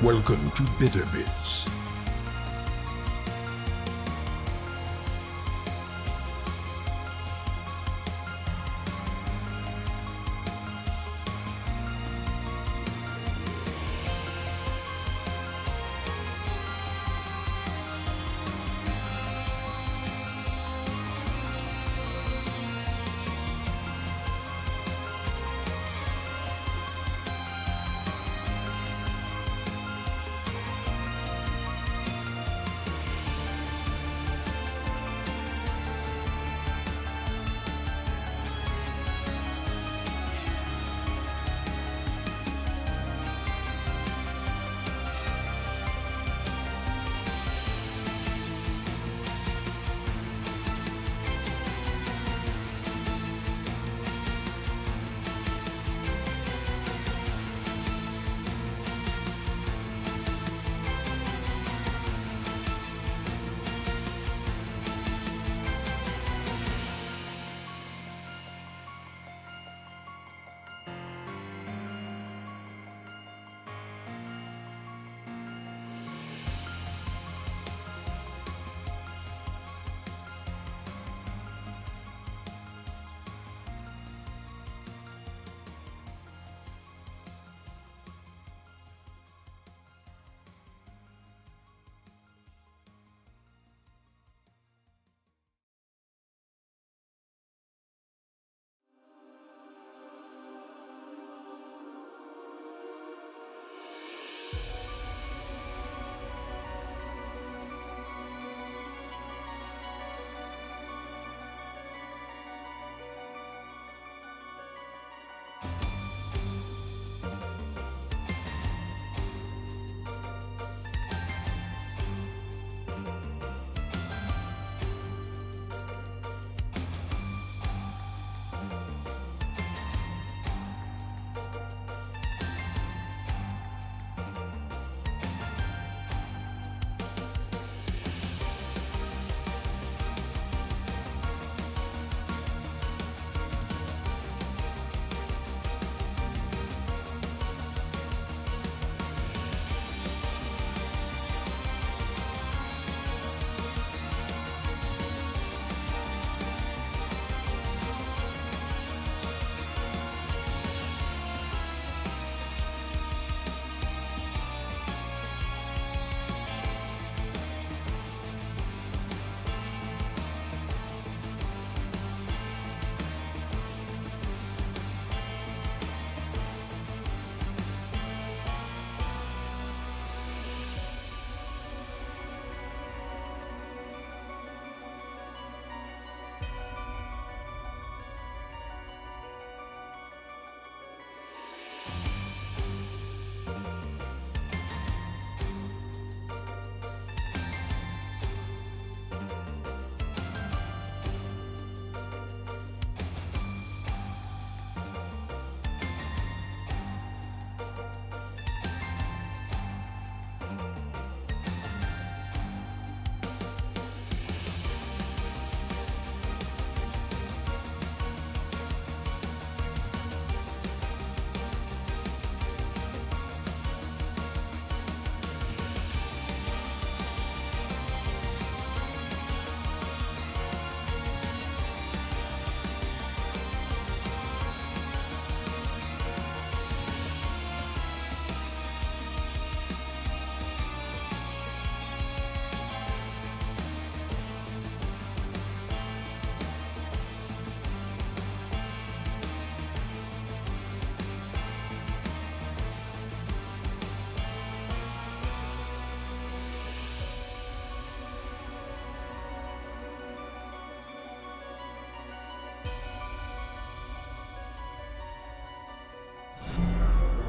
Welcome to Bitter Bits.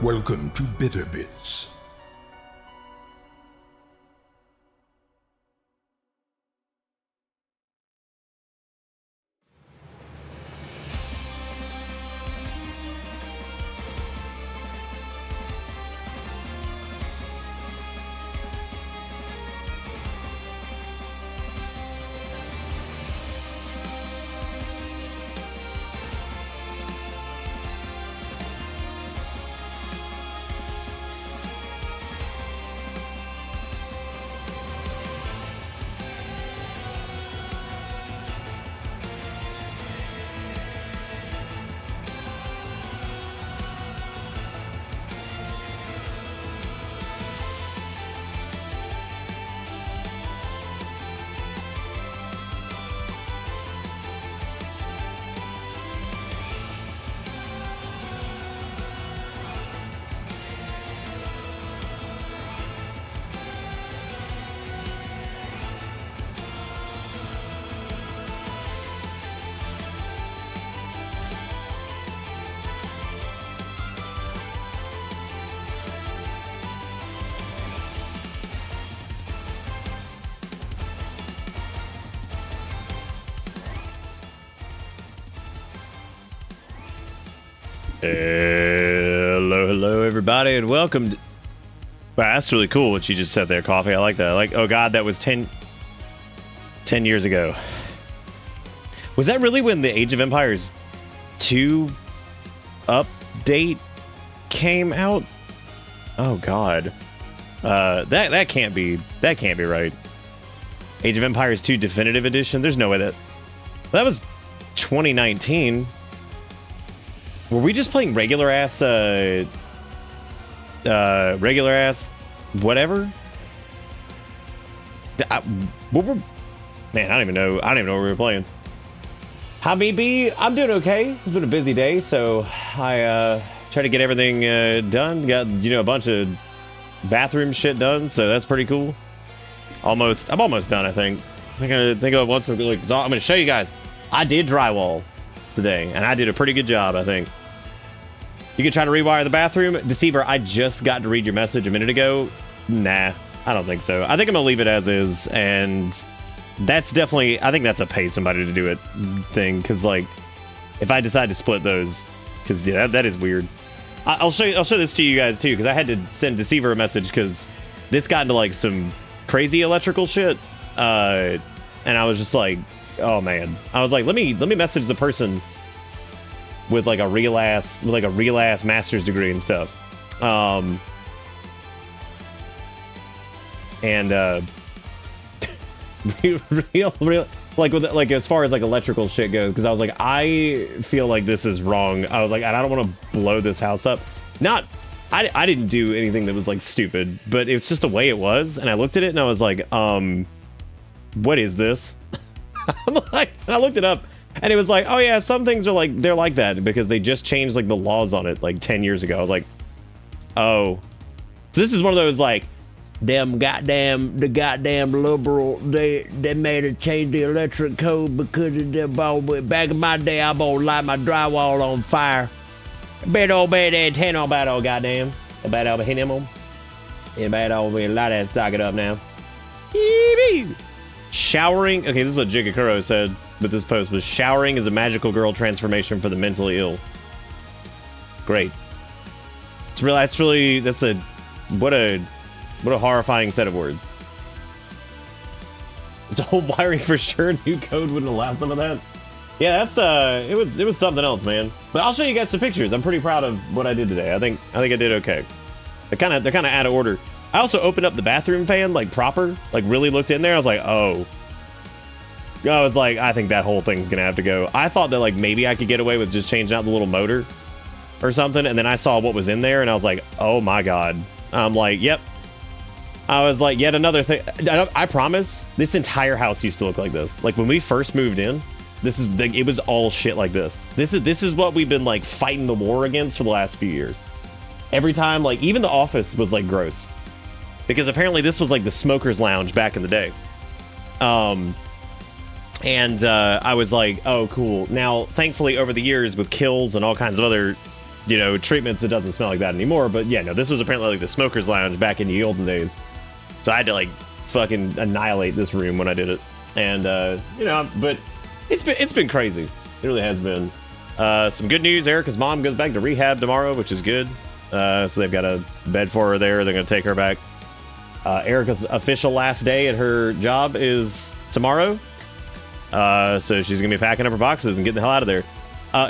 Welcome to Bitter Bits. Hello, everybody, and welcome to... Wow, that's really cool what you just said there, Coffee. I like that. Oh god, that was 10 years ago. Was that really when the Age of Empires 2 update came out? Oh god. That can't be right. Age of Empires 2 Definitive Edition? There's no way that was 2019. Were we just playing regular ass whatever? Man, I don't even know what we were playing. How me be? I'm doing okay. It's been a busy day, so I try to get everything done. Got, a bunch of bathroom shit done, so that's pretty cool. I'm almost done, I think. I think I want to, like, I'm gonna show you guys. I did drywall today, and I did a pretty good job, I think. You can try to rewire the bathroom. Deceiver, I just got to read your message a minute ago. Nah, I don't think so. I think I'm gonna leave it as is, and that's definitely, I think that's a pay somebody to do it thing, because, like, if I decide to split those, because, yeah, that is weird. I'll show this to you guys, too, because I had to send Deceiver a message, because this got into, like, some crazy electrical shit, and I was just like, oh, man. I was like, let me message the person with like a real ass master's degree and stuff, and real like with like as far as like electrical shit goes, because I was like, I feel like this is wrong. I was like, I don't want to blow this house up. I didn't do anything that was like stupid, but it's just the way it was, and I looked at it and I was like, what is this? I'm like, I looked it up. And it was like, oh yeah, some things are like, they're like that because they just changed like the laws on it like 10 years ago. I was like, oh. So this is one of those like, the goddamn liberal, they made it change the electric code because of the ball. Back in my day, I'm gonna light my drywall on fire. Bad old bad antenna on bad old goddamn. The bad old hit him on. Yeah, bad old light that stock it up now. Showering. Okay, this is what Jigakuro said. But this post was, showering is a magical girl transformation for the mentally ill. Great. That's a what a horrifying set of words. It's old wiring for sure. New code wouldn't allow some of that. Yeah, that's it was something else, man. But I'll show you guys some pictures. I'm pretty proud of what I did today. I think I did okay. They're kind of out of order. I also opened up the bathroom fan like proper, like really looked in there. I was like, oh. I was like, I think that whole thing's gonna have to go. I thought that like maybe I could get away with just changing out the little motor or something, and then I saw what was in there and I was like, oh my god. I'm like, yep. I was like, yet another thing. I promise this entire house used to look like this. Like when we first moved in, it was all shit like this. This is what we've been like fighting the war against for the last few years. Every time, like even the office was like gross, because apparently this was like the smoker's lounge back in the day. And I was like, oh, cool. Now, thankfully, over the years with kills and all kinds of other, treatments, it doesn't smell like that anymore. But yeah, no, this was apparently like the smoker's lounge back in the olden days. So I had to like fucking annihilate this room when I did it. And, but it's been crazy. It really has been. Some good news. Erica's mom goes back to rehab tomorrow, which is good. So they've got a bed for her there. They're going to take her back. Erica's official last day at her job is tomorrow. So she's gonna be packing up her boxes and getting the hell out of there.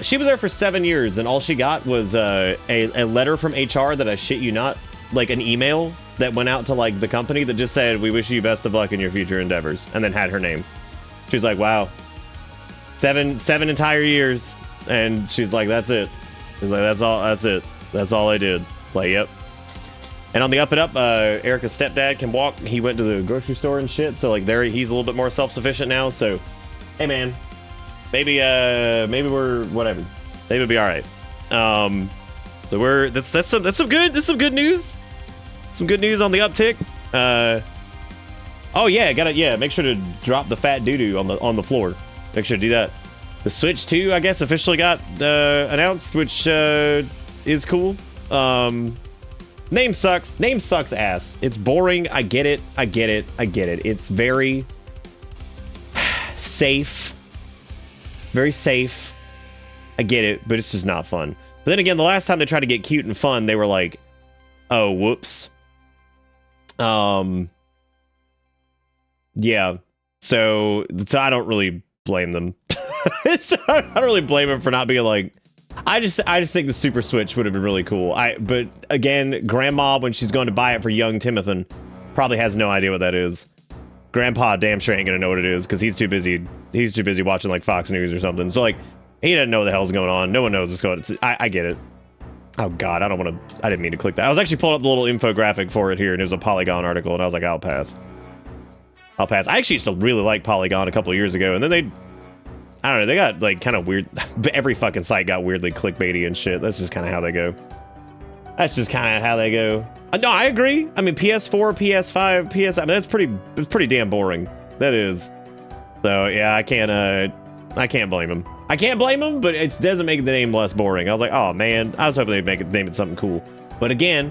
She was there for 7 years, and all she got was a letter from HR that I shit you not, like an email that went out to like the company that just said, "We wish you best of luck in your future endeavors," and then had her name. She's like, "Wow, seven entire years," and she's like, "That's it." She's like, "That's all. That's it. That's all I did." Like, yep. And on the up and up, Erica's stepdad can walk. He went to the grocery store and shit, so like he's a little bit more self-sufficient now. So. Hey man, maybe we're whatever. Maybe it'll be all right. So that's some good news. Some good news on the uptick. Oh yeah, make sure to drop the fat doo-doo on the floor. Make sure to do that. The Switch 2, I guess, officially got announced, which is cool. Name sucks. Name sucks ass. It's boring. I get it. It's very safe. Very safe. I get it, but it's just not fun. But then again, the last time they tried to get cute and fun, they were like, oh, whoops. Yeah. So I don't really blame them. So I don't really blame them for not being like, I just think the Super Switch would have been really cool. But again, Grandma, when she's going to buy it for young Timothy, probably has no idea what that is. Grandpa damn sure ain't gonna know what it is because he's too busy watching like Fox News or something. So like he doesn't know what the hell's going on. No one knows what's going on. I get it. Oh god, I didn't mean to click that. I was actually pulling up the little infographic for it here, and it was a Polygon article, and I was like, I'll pass. I actually used to really like Polygon a couple of years ago, and then I don't know, they got like kind of weird. Every fucking site got weirdly clickbaity and shit. That's just kind of how they go. No, I agree. I mean, PS4, PS5, PS. I mean, it's pretty damn boring. That is. So yeah, I can't blame him. I can't blame him, but it doesn't make the name less boring. I was like, oh man, I was hoping they'd name it something cool. But again,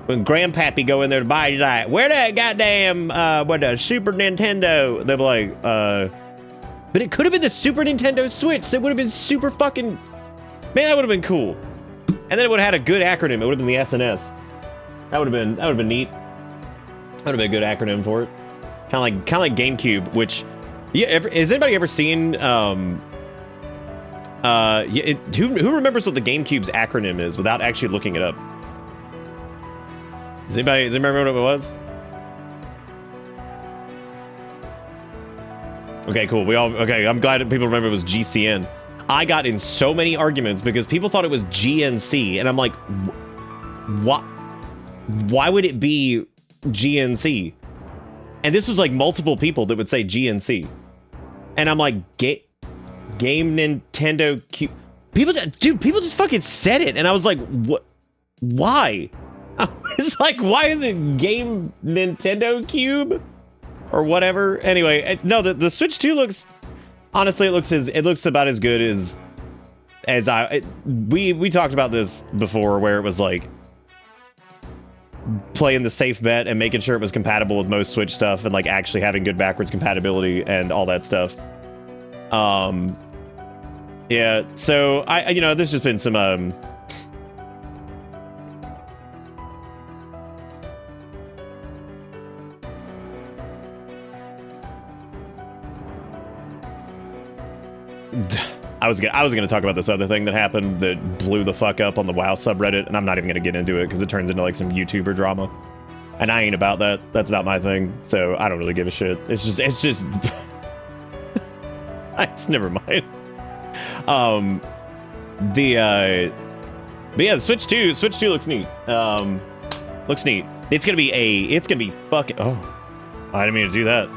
when Grandpappy go in there to buy, he's like, where that goddamn the Super Nintendo? They'll be like, but it could have been the Super Nintendo Switch. That would have been super fucking, man, that would have been cool. And then it would have had a good acronym. It would have been the SNS. That would have been neat. That would have been a good acronym for it. Kind of like GameCube, which, yeah, has anybody ever seen who remembers what the GameCube's acronym is without actually looking it up? Does anybody remember what it was? Okay, cool. I'm glad that people remember it was GCN. I got in so many arguments because people thought it was GNC, and I'm like, what? Why would it be GNC? And this was like multiple people that would say GNC. And I'm like, Game Nintendo Cube. People just fucking said it. And I was like, what? Why? I was like, why is it Game Nintendo Cube? Or whatever. Anyway, no, the Switch 2 looks, honestly, it looks about as good as we talked about this before, where it was like playing the safe bet and making sure it was compatible with most Switch stuff and like actually having good backwards compatibility and all that stuff. Yeah, so there's just been some I was gonna talk about this other thing that happened that blew the fuck up on the WoW subreddit, and I'm not even gonna get into it because it turns into like some YouTuber drama, and I ain't about that. That's not my thing, so I don't really give a shit. It's just never mind. The Switch 2 looks neat. Looks neat. It's gonna be fucking, oh, I didn't mean to do that.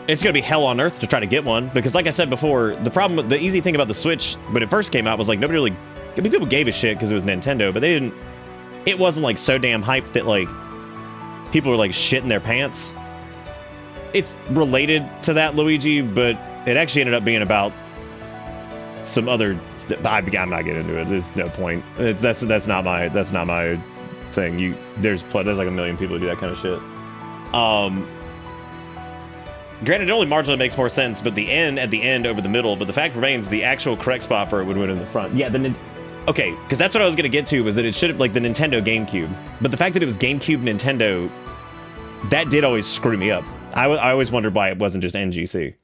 It's gonna be hell on earth to try to get one, because like I said before, the easy thing about the Switch when it first came out was like people gave a shit because it was Nintendo, but it wasn't like so damn hyped that like people were like shitting their pants. It's related to that, Luigi, but it actually ended up being about some other I'm not getting into it. There's no point. That's not my thing. There's like a million people who do that kind of shit. Granted, it only marginally makes more sense, but at the end over the middle, but the fact remains the actual correct spot for it would win in the front. Yeah, okay, because that's what I was going to get to, was that it should have, like, the Nintendo GameCube. But the fact that it was GameCube Nintendo, that did always screw me up. I always wondered why it wasn't just NGC.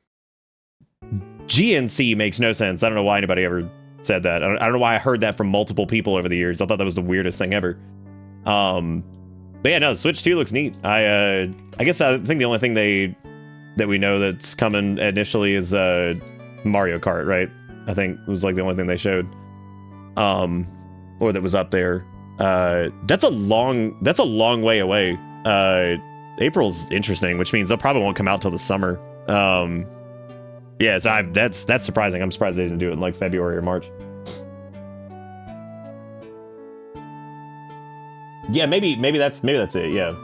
GNC makes no sense. I don't know why anybody ever said that. I don't know why I heard that from multiple people over the years. I thought that was the weirdest thing ever. But yeah, no, the Switch 2 looks neat. I guess I think the only thing that we know that's coming initially is Mario Kart, right? I think it was like the only thing they showed, or that was up there. That's a long way away. April's interesting, which means they probably won't come out till the summer. Yeah, so that's surprising. I'm surprised they didn't do it in like February or March. Yeah, maybe that's it. Yeah.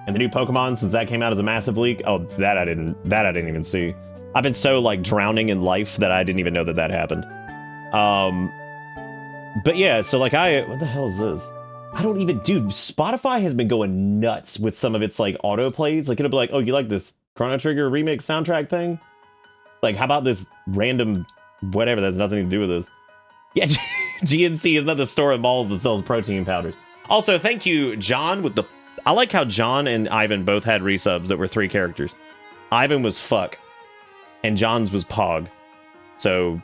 And the new Pokemon, since that came out as a massive leak, oh, that I didn't even see. I've been so like drowning in life that I didn't even know that happened. But yeah, so like what the hell is this? I don't even, dude, Spotify has been going nuts with some of its like auto plays. Like it'll be like, oh, you like this Chrono Trigger remix soundtrack thing? Like, how about this random whatever that has nothing to do with this? Yeah, GNC is not the store at malls that sells protein powders. Also, thank you, John, with the... I like how John and Ivan both had resubs that were 3 characters. Ivan was fuck, and John's was pog. So,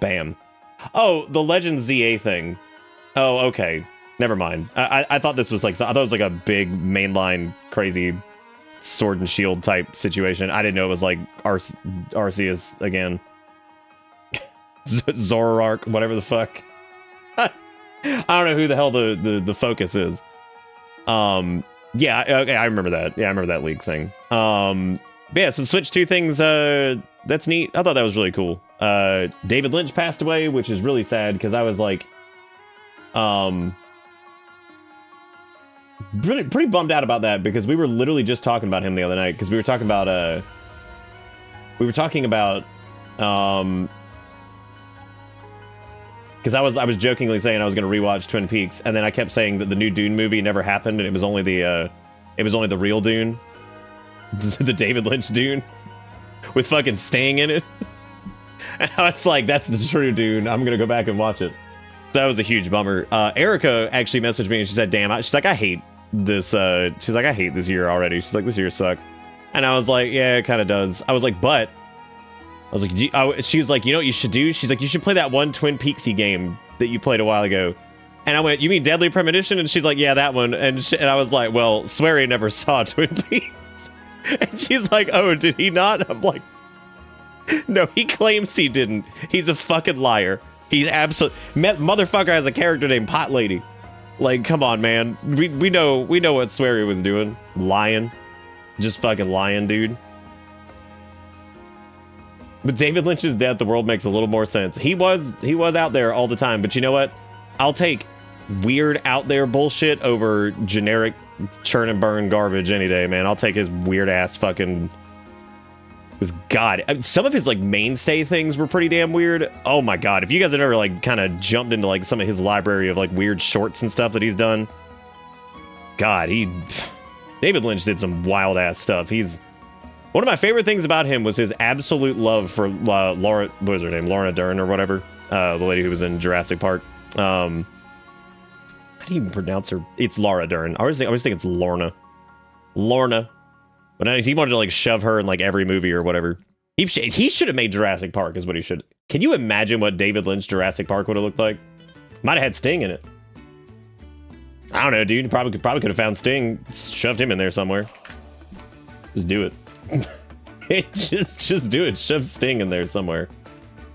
bam. Oh, the Legends ZA thing. Oh, okay. Never mind. I thought this was like... I thought it was like a big mainline crazy sword and shield type situation. I didn't know it was like Arceus again. Zoroark, whatever the fuck. I don't know who the hell the focus is. Yeah, okay, I remember that. Yeah, I remember that league thing. But yeah, so Switch 2 things, that's neat. I thought that was really cool. David Lynch passed away, which is really sad, because I was like, pretty bummed out about that, because we were literally just talking about him the other night, because we were talking about, because I was jokingly saying I was going to rewatch Twin Peaks, and then I kept saying that the new Dune movie never happened, and it was only the real Dune, the David Lynch Dune, with fucking Sting in it. And I was like, that's the true Dune. I'm going to go back and watch it. That was a huge bummer. Erica actually messaged me and she said, "Damn," she's like, "I hate this." She's like, "I hate this year already." She's like, "This year sucks," and I was like, "Yeah, it kind of does." I was like, "But." I was like, she was like, "You know what you should do?" She's like, "You should play that one Twin Peaksy game that you played a while ago." And I went, "You mean Deadly Premonition?" And she's like, "Yeah, that one." And I was like, "Well, Swery never saw Twin Peaks." And she's like, "Oh, did he not?" I'm like, "No, he claims he didn't. He's a fucking liar. He's absolute motherfucker has a character named Pot Lady. Like, come on, man. We know what Swery was doing. Lying. Just fucking lying, dude." But David Lynch's death, the world makes a little more sense. He was out there all the time, but you know what? I'll take weird out there bullshit over generic churn and burn garbage any day, man. I'll take his weird ass fucking... God, some of his like mainstay things were pretty damn weird. Oh my god, if you guys have ever like kind of jumped into like some of his library of like weird shorts and stuff that he's done, God, David Lynch did some wild ass stuff. One of my favorite things about him was his absolute love for Laura, what was her name? Laura Dern or whatever. The lady who was in Jurassic Park. How do you even pronounce her? It's Laura Dern. I always think it's Lorna. Lorna. But he wanted to like shove her in like every movie or whatever. He should have made Jurassic Park is what he should. Can you imagine what David Lynch Jurassic Park would have looked like? Might have had Sting in it. I don't know, dude. Probably could have found Sting, shoved him in there somewhere. Just do it. just do it. Shove Sting in there somewhere.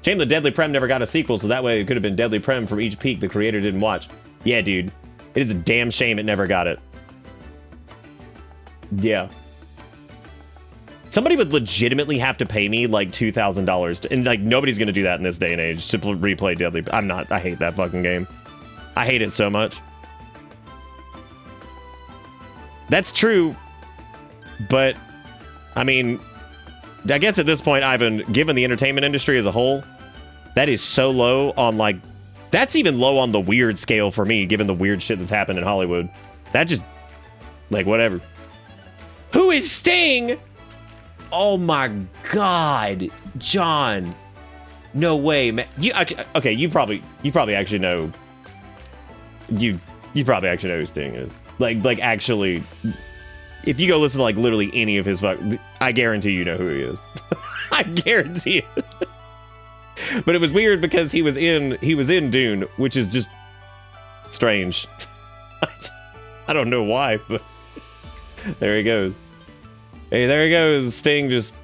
Shame the Deadly Prem never got a sequel, so that way it could have been Deadly Prem from each peak the creator didn't watch. Yeah, dude. It is a damn shame it never got it. Yeah. Somebody would legitimately have to pay me like $2,000 and like nobody's gonna do that in this day and age to replay Deadly. I'm not. I hate that fucking game. I hate it so much. That's true, but I mean, I guess at this point, Ivan, given the entertainment industry as a whole, that is so low on like, that's even low on the weird scale for me, given the weird shit that's happened in Hollywood. That just, like, whatever. Who is Sting? Oh my god, John. No way, man. Okay, you probably actually know. You probably actually know who Sting is. Like actually. If you go listen to like literally any of his I guarantee you know who he is. I guarantee it. But it was weird because he was in Dune, which is just strange. I don't know why, but there he goes. Hey, there he goes. Sting just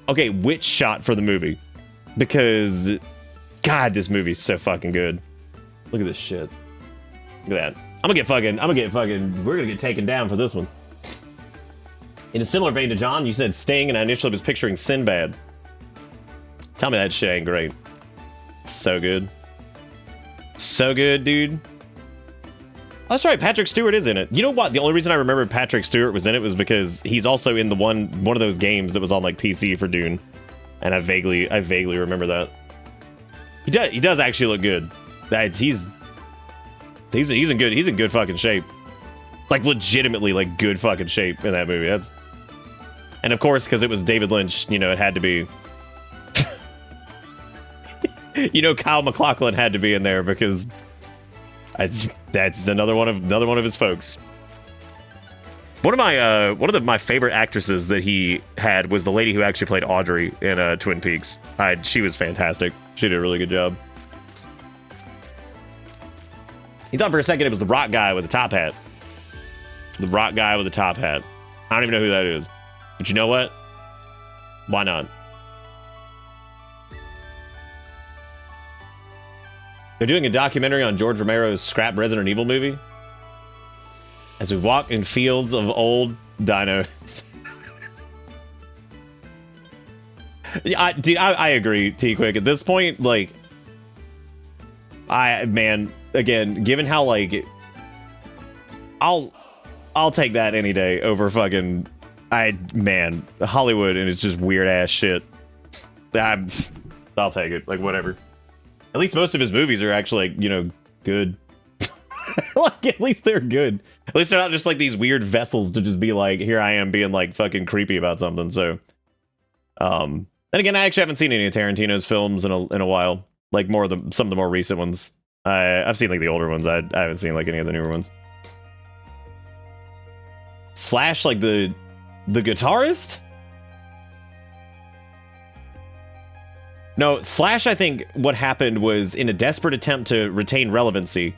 okay, which shot for the movie? Because God, this movie's so fucking good. Look at this shit. Look at that. we're gonna get taken down for this one. In a similar vein to John, you said Sting, and I initially was picturing Sinbad. Tell me that shit ain't great. So good. So good, dude. Oh, that's right, Patrick Stewart is in it. You know what? The only reason I remember Patrick Stewart was in it was because he's also in the one of those games that was on like PC for Dune. And I vaguely remember that. He does actually look good. He's in good fucking shape. Like legitimately like good fucking shape in that movie. And of course, because it was David Lynch, you know, it had to be You know, Kyle MacLachlan had to be in there because that's another one of his folks. One of my favorite actresses that he had was the lady who actually played Audrey in Twin Peaks. She was fantastic. She did a really good job. You thought for a second it was the rock guy with the top hat. The rock guy with the top hat. I don't even know who that is. But you know what? Why not? They're doing a documentary on George Romero's scrap Resident Evil movie. As we walk in fields of old dinos. Yeah, dude, I agree, T-Quick. At this point, like... man, again, given how, like... I'll take that any day over fucking... Man, Hollywood and it's just weird-ass shit. I'll take it. Like, whatever. At least most of his movies are actually, like, you know, good. Like, at least they're good. At least they're not just, like, these weird vessels to just be like, here I am being, like, fucking creepy about something, so... Then again, I actually haven't seen any of Tarantino's films in a while. Like, some of the more recent ones. I've seen, like, the older ones. I haven't seen, like, any of the newer ones. Slash, like, the guitarist? No, Slash, I think what happened was, in a desperate attempt to retain relevancy,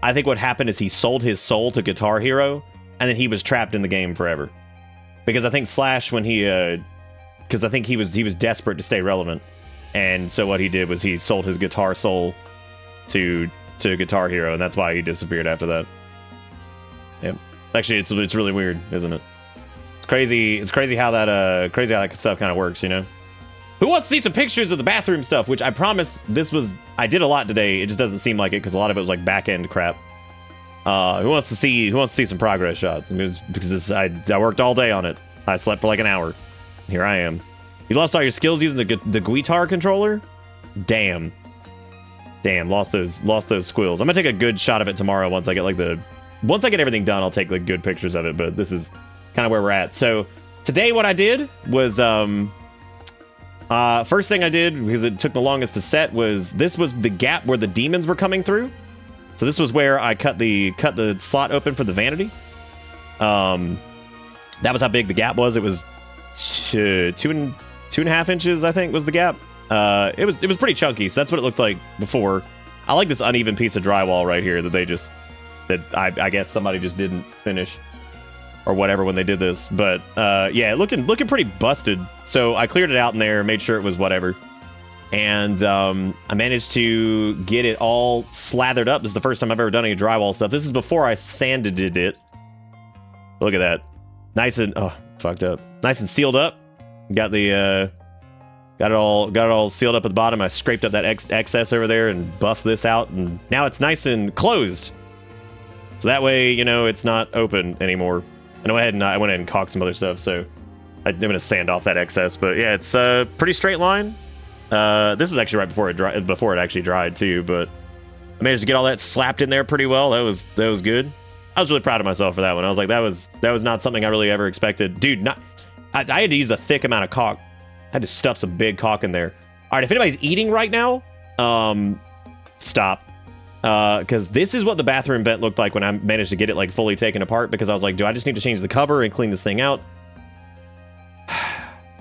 I think what happened is he sold his soul to Guitar Hero, and then he was trapped in the game forever. Because I think Slash, when he... Because I think he was desperate to stay relevant. And so what he did was he sold his guitar soul to Guitar Hero, and that's why he disappeared after that. Yep. Actually, it's really weird, isn't it? It's crazy. It's crazy how that stuff kind of works, you know. Who wants to see some pictures of the bathroom stuff? Which I promise I did a lot today. It just doesn't seem like it because a lot of it was like back end crap. Who wants to see some progress shots? Because I worked all day on it. I slept for like an hour. Here I am. You lost all your skills using the guitar controller? Damn, lost those squills. I'm gonna take a good shot of it tomorrow once I get everything done. I'll take like good pictures of it, but this is kind of where we're at. So today what I did was first thing I did, because it took the longest to set, was this was the gap where the demons were coming through. So this was where I cut the slot open for the vanity. That was how big the gap was. It was 2.5 inches, I think, was the gap. It was pretty chunky, so that's what it looked like before. I like this uneven piece of drywall right here that I guess somebody just didn't finish or whatever when they did this. But yeah, looking pretty busted. So I cleared it out in there, made sure it was whatever. And I managed to get it all slathered up. This is the first time I've ever done any drywall stuff. This is before I sanded it. Look at that. Nice and fucked up. Nice and sealed up. Got it all sealed up at the bottom. I scraped up that excess over there and buffed this out, and now it's nice and closed. So that way, you know, it's not open anymore. I went ahead and caulked some other stuff, so I'm gonna sand off that excess. But yeah, it's a pretty straight line. This is actually right before it actually dried too, but I managed to get all that slapped in there pretty well. That was good. I was really proud of myself for that one. I was like, that was not something I really ever expected. Dude, I had to use a thick amount of caulk. I had to stuff some big caulk in there. All right, if anybody's eating right now, stop. Because this is what the bathroom vent looked like when I managed to get it like fully taken apart, because I was like, do I just need to change the cover and clean this thing out?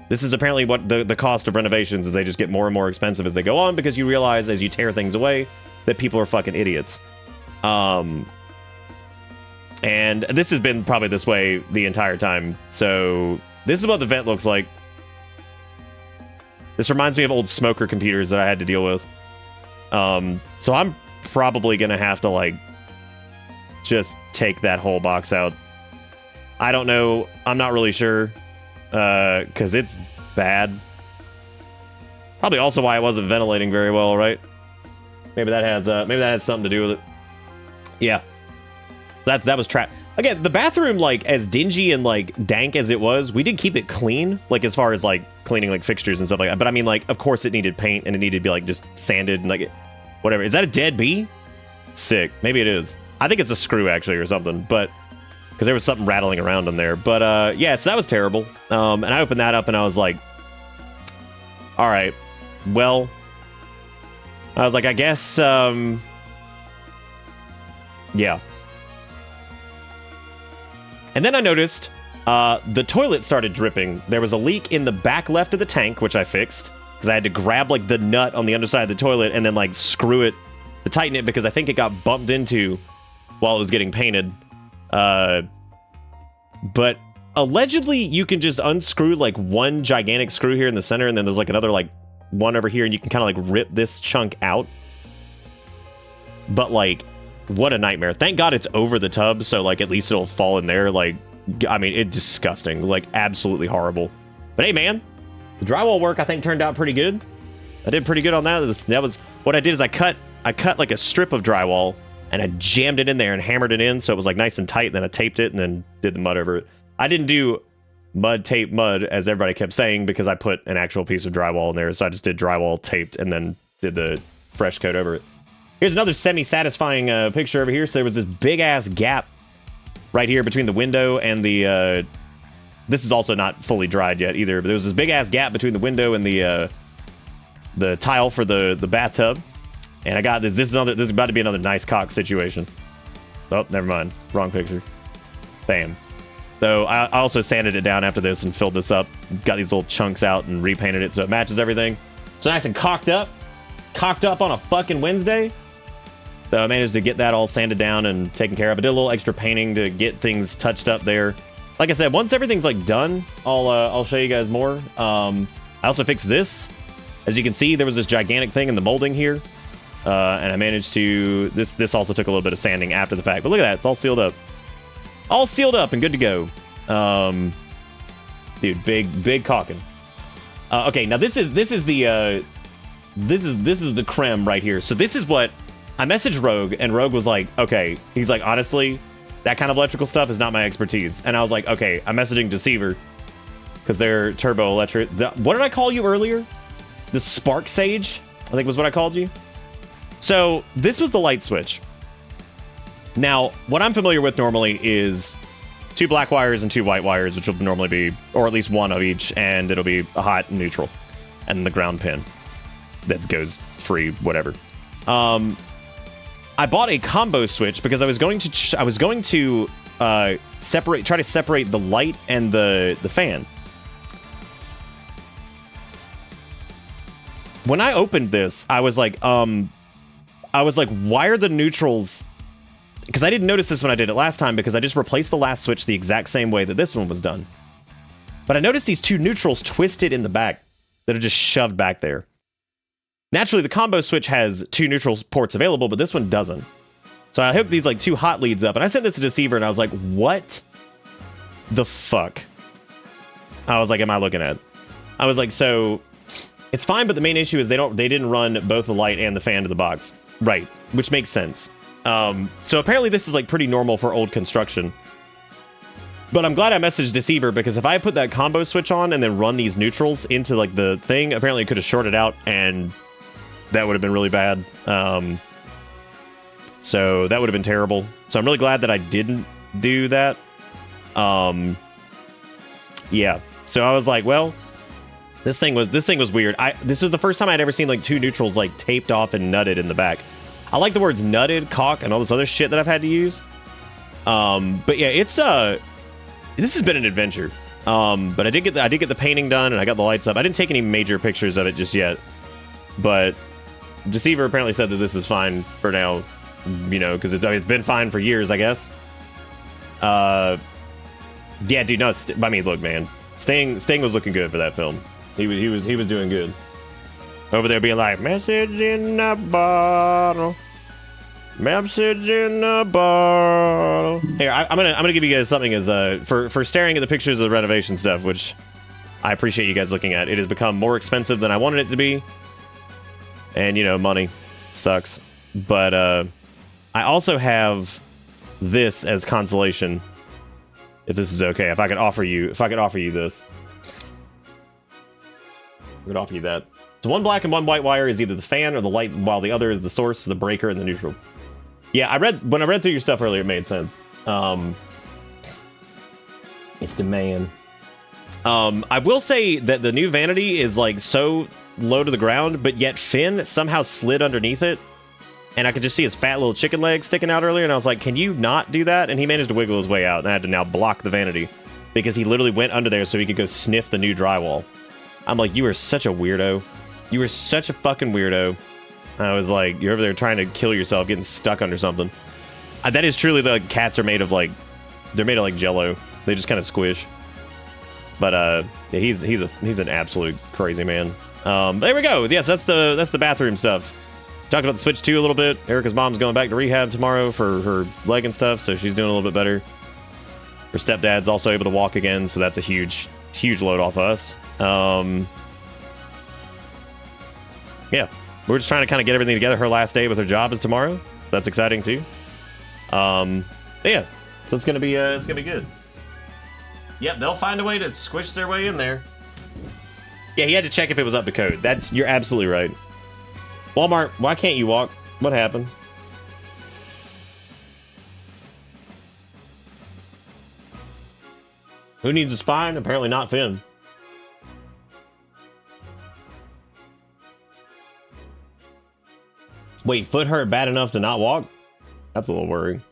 This is apparently what the cost of renovations is. They just get more and more expensive as they go on, because you realize as you tear things away that people are fucking idiots. And this has been probably this way the entire time. So this is what the vent looks like. This reminds me of old smoker computers that I had to deal with. So I'm probably gonna have to like just take that whole box out. I don't know. I'm not really sure. Because it's bad. Probably also why I wasn't ventilating very well, right? Maybe that has something to do with it. Yeah. That was trapped. Again, the bathroom, like, as dingy and, like, dank as it was, we did keep it clean, like, as far as, like, cleaning, like, fixtures and stuff like that. But, I mean, like, of course it needed paint, and it needed to be, like, just sanded and, like, whatever. Is that a dead bee? Sick. Maybe it is. I think it's a screw, actually, or something, but... because there was something rattling around in there. But, yeah, so that was terrible. And I opened that up, and I was like, all right, well... I was like, I guess, yeah. And then I noticed the toilet started dripping. There was a leak in the back left of the tank, which I fixed, because I had to grab, like, the nut on the underside of the toilet and then, like, screw it to tighten it, because I think it got bumped into while it was getting painted. But allegedly, you can just unscrew, like, one gigantic screw here in the center, and then there's, like, another, like, one over here, and you can kind of, like, rip this chunk out. But, like, what a nightmare. Thank God it's over the tub, so, like, at least it'll fall in there. Like, I mean, it's disgusting. Like, absolutely horrible. But hey, man, the drywall work, I think, turned out pretty good. I did pretty good on that. That was what I did is I cut like a strip of drywall, and I jammed it in there and hammered it in so it was like nice and tight. Then I taped it and then did the mud over it. I didn't do mud tape mud as everybody kept saying because I put an actual piece of drywall in there. So I just did drywall taped and then did the fresh coat over it. Here's another semi-satisfying picture over here. So there was this big ass gap right here between the window and the this is also not fully dried yet either, but there was this big ass gap between the window and the tile for the bathtub. And I got this. This is about to be another nice cock situation. Oh, never mind. Wrong picture. Bam. So I also sanded it down after this and filled this up. Got these little chunks out and repainted it so it matches everything. So nice and cocked up. Cocked up on a fucking Wednesday. So I managed to get that all sanded down and taken care of. I did a little extra painting to get things touched up there. Like I said, once everything's like done, I'll show you guys more. I also fixed this. As you can see, there was this gigantic thing in the molding here. And I managed to... This also took a little bit of sanding after the fact. But look at that. It's all sealed up. All sealed up and good to go. Dude, big caulking. Okay, now this is the creme right here. So this is what... I messaged Rogue, and Rogue was like, okay. He's like, honestly, that kind of electrical stuff is not my expertise. And I was like, okay, I'm messaging Deceiver. Because they're turbo electric. What did I call you earlier? The Spark Sage, I think was what I called you. So this was the light switch. Now, what I'm familiar with normally is 2 black wires and 2 white wires, which will normally be, or at least one of each, and it'll be a hot and neutral, and the ground pin that goes free, whatever. I bought a combo switch because I was going to try to separate the light and the fan. When I opened this, I was like, why are the neutrals... Because I didn't notice this when I did it last time, because I just replaced the last switch the exact same way that this one was done. But I noticed these 2 neutrals twisted in the back that are just shoved back there. Naturally, the combo switch has 2 neutral ports available, but this one doesn't. So I hooked these like 2 hot leads up, and I sent this to Deceiver, and I was like, what the fuck? I was like, am I looking at? I was like, so... It's fine, but the main issue is they didn't run both the light and the fan to the box. Right, which makes sense. So apparently this is like pretty normal for old construction. But I'm glad I messaged Deceiver, because if I put that combo switch on and then run these neutrals into like the thing, apparently it could have shorted out, and that would have been really bad. So that would have been terrible. So I'm really glad that I didn't do that. Yeah. So I was like, well... This thing was weird. This was the first time I'd ever seen like 2 neutrals like taped off and nutted in the back. I like the words nutted, caulk, and all this other shit that I've had to use. But yeah, it's this has been an adventure. But I did get the painting done, and I got the lights up. I didn't take any major pictures of it just yet. But Deceiver apparently said that this is fine for now, you know, because it's been fine for years, I guess. Yeah, dude, no, I mean, look, man, Sting was looking good for that film. He was doing good. Over there being like, message in a bottle. Message in a bottle. Here, I'm gonna give you guys something as for staring at the pictures of the renovation stuff, which I appreciate you guys looking at. It has become more expensive than I wanted it to be. And you know, money sucks. But I also have this as consolation. If this is okay, if I could offer you this. I could offer you that. So 1 black and 1 white wire is either the fan or the light, while the other is the source, the breaker, and the neutral. Yeah, when I read through your stuff earlier, it made sense. It's the man. I will say that the new vanity is like so low to the ground, but yet Finn somehow slid underneath it. And I could just see his fat little chicken leg sticking out earlier. And I was like, can you not do that? And he managed to wiggle his way out. And I had to now block the vanity because he literally went under there so he could go sniff the new drywall. I'm like, you are such a weirdo. You are such a fucking weirdo. I was like, you're over there trying to kill yourself, getting stuck under something. That is truly, the cats are made of like, they're made of like Jello. They just kind of squish. But yeah, he's an absolute crazy man. There we go. Yes, that's the bathroom stuff. Talked about the Switch 2 a little bit. Erica's mom's going back to rehab tomorrow for her leg and stuff, so she's doing a little bit better. Her stepdad's also able to walk again, so that's a huge load off us. Yeah, we're just trying to kind of get everything together. Her last day with her job is tomorrow. That's exciting too. Yeah, so it's gonna be good. Yep, they'll find a way to squish their way in there. Yeah, he had to check if it was up to code. You're absolutely right. Walmart, why can't you walk? What happened? Who needs a spine? Apparently not Finn. Wait, foot hurt bad enough to not walk? That's a little worrying.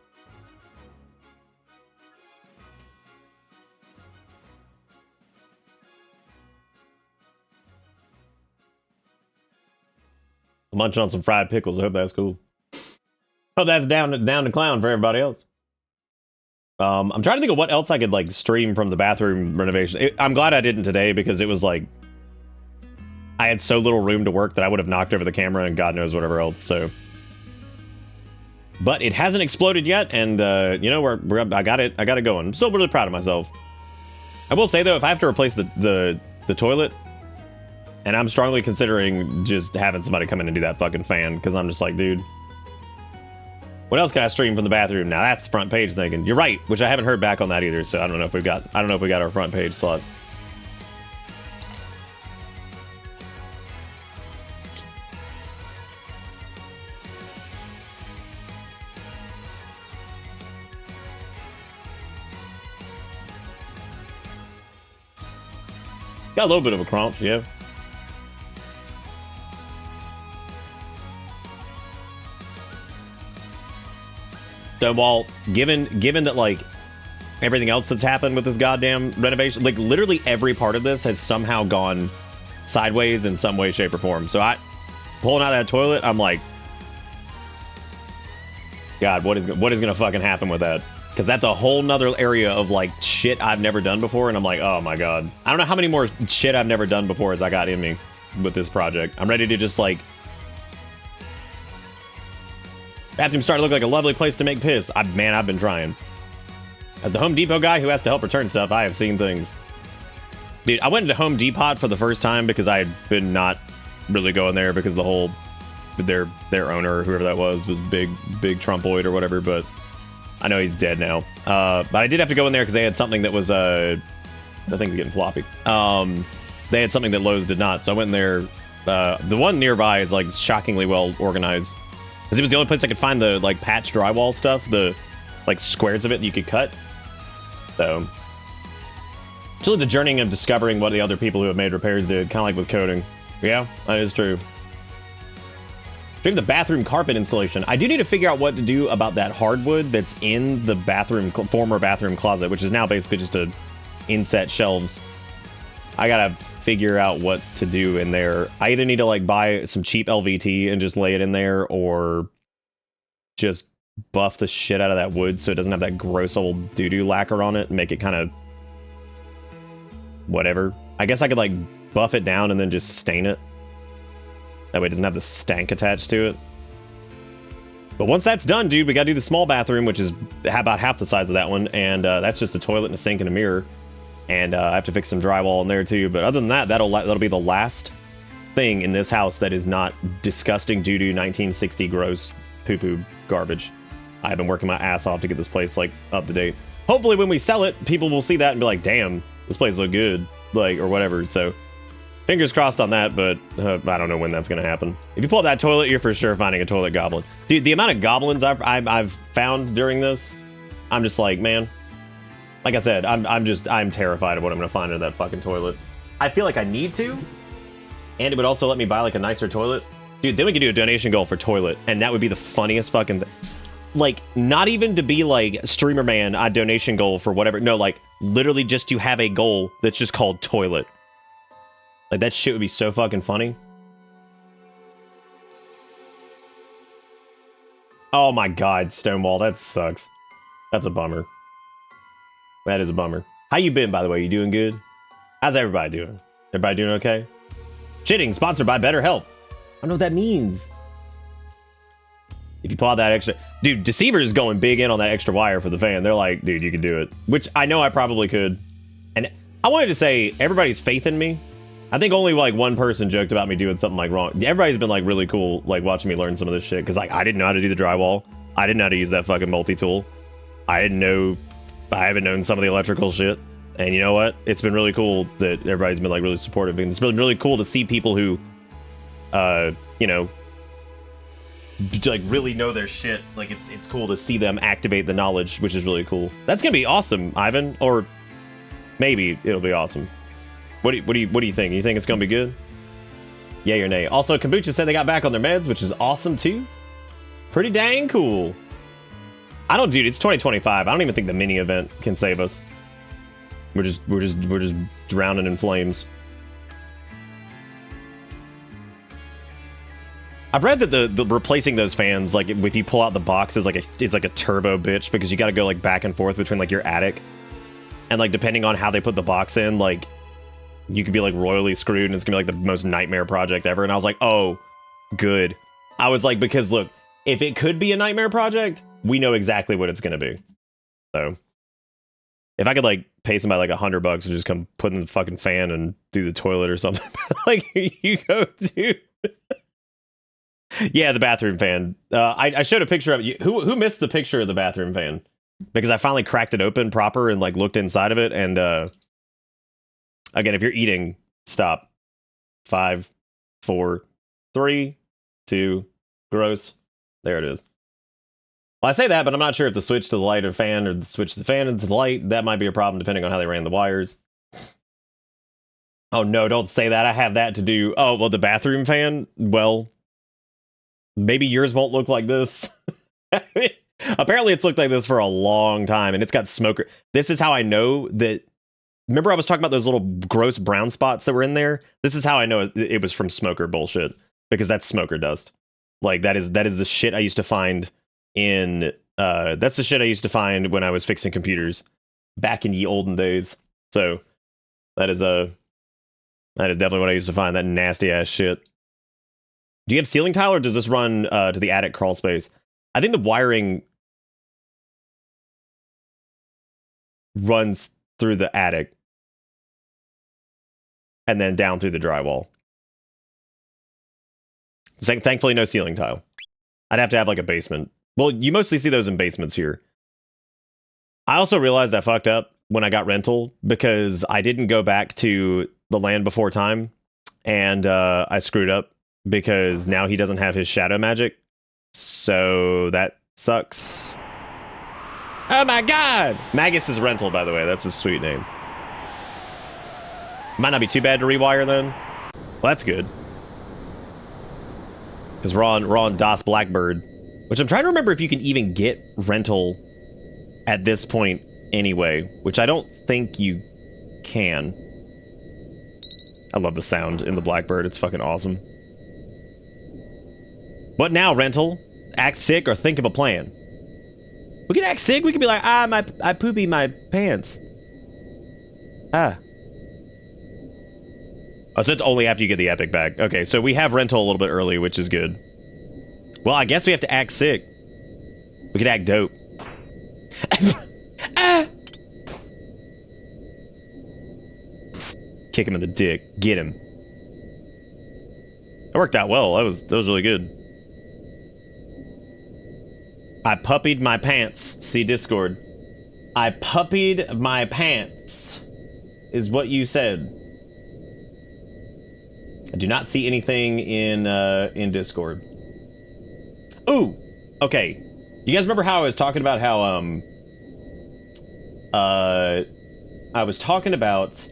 Munching on some fried pickles. I hope that's cool. Oh, that's down to clown for everybody else. I'm trying to think of what else I could like stream from the bathroom renovation. I'm glad I didn't today because it was like I had so little room to work that I would have knocked over the camera and God knows whatever else. So, but it hasn't exploded yet, and you know I got it going. I'm still really proud of myself. I will say though, if I have to replace the toilet. And I'm strongly considering just having somebody come in and do that fucking fan, because I'm just like, dude, what else can I stream from the bathroom? Now that's front page thinking. You're right, which I haven't heard back on that either, so I don't know if we got our front page slot. Got a little bit of a crunch, yeah. So while given that like everything else that's happened with this goddamn renovation, like literally every part of this has somehow gone sideways in some way, shape, or form. So I pulling out that toilet, I'm like, God, what is gonna fucking happen with that? Because that's a whole nother area of like shit I've never done before, and I'm like, oh my God, I don't know how many more shit I've never done before as I got in me with this project. I'm ready to just like. Bathroom starting to look like a lovely place to make piss. Man, I've been trying. As the Home Depot guy who has to help return stuff, I have seen things. Dude, I went into Home Depot for the first time because I had been not really going there because the whole their owner, whoever that was big Trumpoid or whatever, but I know he's dead now. But I did have to go in there because they had something that was the thing's getting floppy. They had something that Lowe's did not, so I went in there. The one nearby is like shockingly well organized. Because it was the only place I could find the like patch drywall stuff, the like squares of it that you could cut. So it's really the journeying of discovering what the other people who have made repairs did, kind of like with coding. Yeah, that is true. Doing the bathroom carpet installation. I do need to figure out what to do about that hardwood that's in the former bathroom closet, which is now basically just a inset shelves. I gotta figure out what to do in there. I either need to like buy some cheap LVT and just lay it in there, or just buff the shit out of that wood so it doesn't have that gross old doo-doo lacquer on it and make it kind of whatever. I guess I could like buff it down and then just stain it. That way it doesn't have the stank attached to it. But once that's done, dude, we gotta do the small bathroom, which is about half the size of that one, and that's just a toilet and a sink and a mirror. And I have to fix some drywall in there too. But other than that, that'll be the last thing in this house that is not disgusting doo-doo 1960 gross poo-poo garbage. I've been working my ass off to get this place like up to date. Hopefully when we sell it, people will see that and be like, damn, this place look good, like, or whatever. So fingers crossed on that, but I don't know when that's gonna happen. If you pull up that toilet, you're for sure finding a toilet goblin. Dude, the amount of goblins I've found during this, I'm just like, man. Like I said, I'm terrified of what I'm gonna find in that fucking toilet. I feel like I need to, And it would also let me buy like a nicer toilet. Dude, then we could do a donation goal for toilet, and that would be the funniest fucking thing. Like, not even to be like, streamer man, a donation goal for whatever. No, like, literally just to have a goal that's just called toilet. Like, that shit would be so fucking funny. Oh my god, Stonewall, that sucks. That's a bummer. That is a bummer. How you been, by the way? You doing good? How's everybody doing? Everybody doing okay? Shitting, sponsored by BetterHelp. I don't know what that means. If you pull out that extra... Dude, Deceiver is going big in on that extra wire for the fan. They're like, dude, you can do it. Which I know I probably could. And I wanted to say, everybody's faith in me. I think only like one person joked about me doing something like wrong. Everybody's been like really cool, like watching me learn some of this shit. Because like, I didn't know how to do the drywall. I didn't know how to use that fucking multi-tool. I haven't known some of the electrical shit. And you know what? It's been really cool that everybody's been like really supportive. And it's been really cool to see people who, you know, like really know their shit. Like it's cool to see them activate the knowledge, which is really cool. That's gonna be awesome, Ivan. Or maybe it'll be awesome. What do you think? You think it's gonna be good? Yay or nay? Also, Kombucha said they got back on their meds, which is awesome too. Pretty dang cool. Dude, it's 2025. I don't even think the mini event can save us. We're just drowning in flames. I've read that the replacing those fans, like if you pull out the box, is like a turbo bitch, because you got to go like back and forth between like your attic, and like depending on how they put the box in, like you could be like royally screwed, and it's gonna be like the most nightmare project ever. And I was like, oh, good. I was like, because look, if it could be a nightmare project, we know exactly what it's gonna be. So if I could like pay somebody like $100 to just come put in the fucking fan and do the toilet or something, like here you go, dude. Yeah, the bathroom fan. I showed a picture of it. Who missed the picture of the bathroom fan? Because I finally cracked it open proper and like looked inside of it. And again, if you're eating, stop. 5, 4, 3, 2, gross. There it is. Well, I say that, but I'm not sure if the switch to the light or fan, or the switch to the fan into the light, that might be a problem depending on how they ran the wires. Oh no, don't say that. I have that to do. Oh, well, the bathroom fan? Well, maybe yours won't look like this. Apparently it's looked like this for a long time, and it's got smoker. This is how I know that. Remember I was talking about those little gross brown spots that were in there? This is how I know it was from smoker bullshit, because that's smoker dust. Like that is the shit I used to find in that's the shit I used to find when I was fixing computers back in the olden days. So that is definitely what I used to find, that nasty ass shit. Do you have ceiling tile, or does this run to the attic crawl space? I think the wiring runs through the attic and then down through the drywall. So, thankfully, no ceiling tile. I'd have to have like a basement. Well, you mostly see those in basements here. I also realized I fucked up when I got rental, because I didn't go back to the land before time, and I screwed up, because now he doesn't have his shadow magic. So that sucks. Oh my god! Magus is rental, by the way. That's a sweet name. Might not be too bad to rewire then. Well, that's good. Because we're on DOS Blackbird. Which I'm trying to remember if you can even get rental at this point anyway. Which I don't think you can. I love the sound in the Blackbird. It's fucking awesome. What now, rental? Act sick or think of a plan? We can act sick. We can be like, I poopy my pants. Oh, so it's only after you get the epic back. Okay, so we have rental a little bit early, which is good. Well, I guess we have to act sick. We could act dope. Kick him in the dick. Get him. That worked out well. That was really good. I puppied my pants. See Discord. I puppied my pants, is what you said. I do not see anything in Discord. Ooh, okay. You guys remember how I was talking about how I was talking about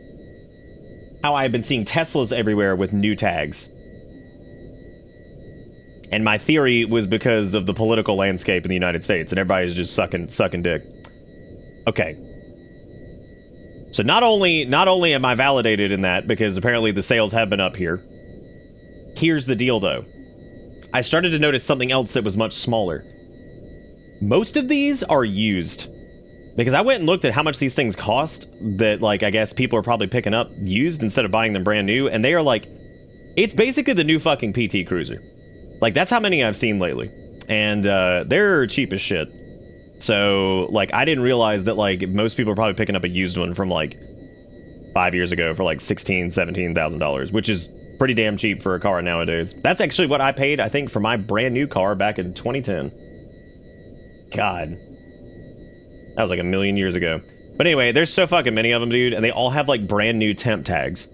how I've been seeing Teslas everywhere with new tags. And my theory was because of the political landscape in the United States, and everybody's just sucking dick. Okay. So not only am I validated in that, because apparently the sales have been up here. Here's the deal, though. I started to notice something else that was much smaller. Most of these are used. Because I went and looked at how much these things cost that, like, I guess people are probably picking up used instead of buying them brand new, and they are like, it's basically the new fucking PT Cruiser. Like, that's how many I've seen lately. And they're cheap as shit. So, like, I didn't realize that, like, most people are probably picking up a used one from, like, 5 years ago for, like, $16,000, $17,000, which is pretty damn cheap for a car nowadays. That's actually what I paid, I think, for my brand new car back in 2010. God. That was like a million years ago. But anyway, there's so fucking many of them, dude, and they all have, like, brand new temp tags.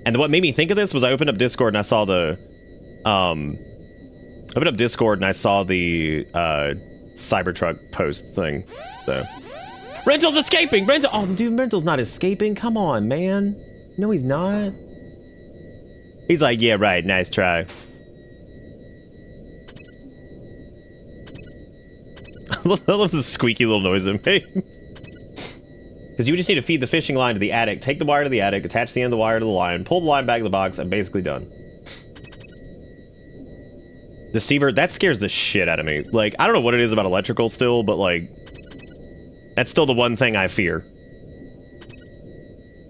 And what made me think of this was I opened up Discord and I saw the, Cybertruck post thing. So, Rental's escaping! Oh, dude, Rental's not escaping. Come on, man. No, he's not. He's like, yeah, right. Nice try. I love the squeaky little noise it made. Because you just need to feed the fishing line to the attic, take the wire to the attic, attach the end of the wire to the line, pull the line back to the box, and basically done. Deceiver, that scares the shit out of me. Like, I don't know what it is about electrical still, but, like, that's still the one thing I fear.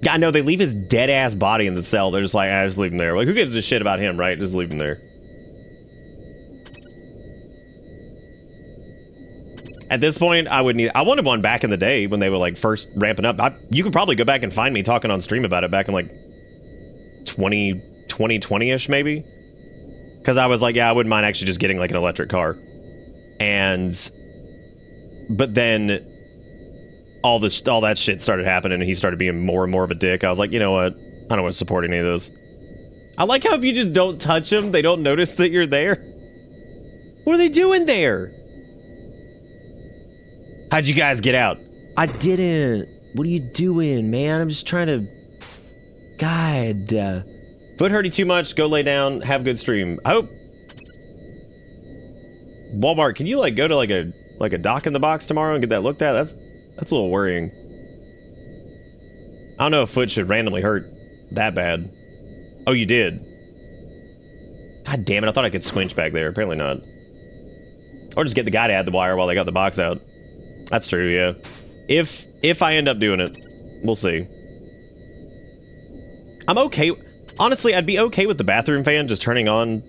Yeah, I know, they leave his dead-ass body in the cell. They're just like, just leave him there. Like, who gives a shit about him, right? Just leave him there. At this point, I wanted one back in the day when they were, like, first ramping up. You could probably go back and find me talking on stream about it back in, like, 2020-ish, maybe? Because I was like, yeah, I wouldn't mind actually just getting, like, an electric car. But then all that shit started happening, and he started being more and more of a dick. I was like, you know what? I don't want to support any of those. I like how if you just don't touch them, they don't notice that you're there. What are they doing there? How'd you guys get out? I didn't. What are you doing, man? I'm just trying to... God. Foot hurt you too much, go lay down, have a good stream. I hope... Walmart, can you, like, go to, like a dock in the box tomorrow and get that looked at? That's a little worrying. I don't know if Foot should randomly hurt that bad. Oh, you did? God damn it, I thought I could squinch back there. Apparently not. Or just get the guy to add the wire while they got the box out. That's true, yeah. If I end up doing it, we'll see. I'm okay. Honestly, I'd be okay with the bathroom fan just turning on,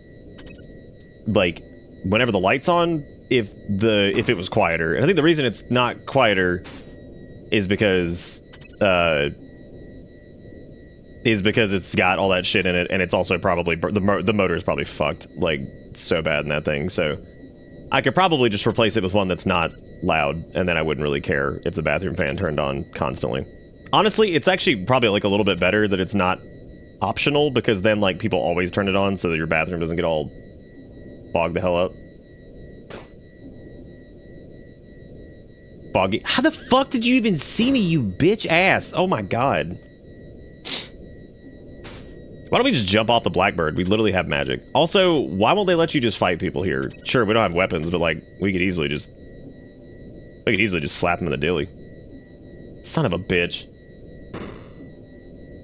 like, whenever the light's on, if it was quieter. And I think the reason it's not quieter is because it's got all that shit in it, and it's also probably the motor is probably fucked, like, so bad in that thing. So I could probably just replace it with one that's not loud, and then I wouldn't really care if the bathroom fan turned on constantly. Honestly, it's actually probably, like, a little bit better that it's not optional, because then, like, people always turn it on so that your bathroom doesn't get all bogged the hell up. Foggy. How the fuck did you even see me, you bitch ass? Oh my god. Why don't we just jump off the Blackbird? We literally have magic. Also, why won't they let you just fight people here? Sure, we don't have weapons, but, like, we could easily just slap him in the dilly. Son of a bitch.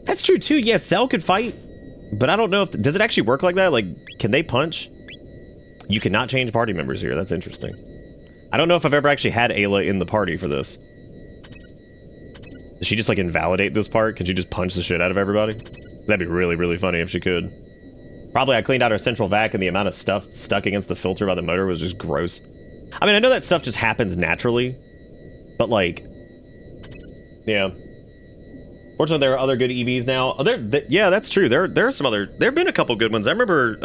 That's true too. Yeah, Cell could fight, but I don't know if... Does it actually work like that? Like, can they punch? You cannot change party members here. That's interesting. I don't know if I've ever actually had Ayla in the party for this. Does she just, like, invalidate this part? Could she just punch the shit out of everybody? That'd be really, really funny if she could. Probably I cleaned out her central vac, and the amount of stuff stuck against the filter by the motor was just gross. I mean, I know that stuff just happens naturally, but, like... Yeah. Fortunately, there are other good EVs now. Oh, yeah, that's true. There are some other... There have been a couple good ones. I remember...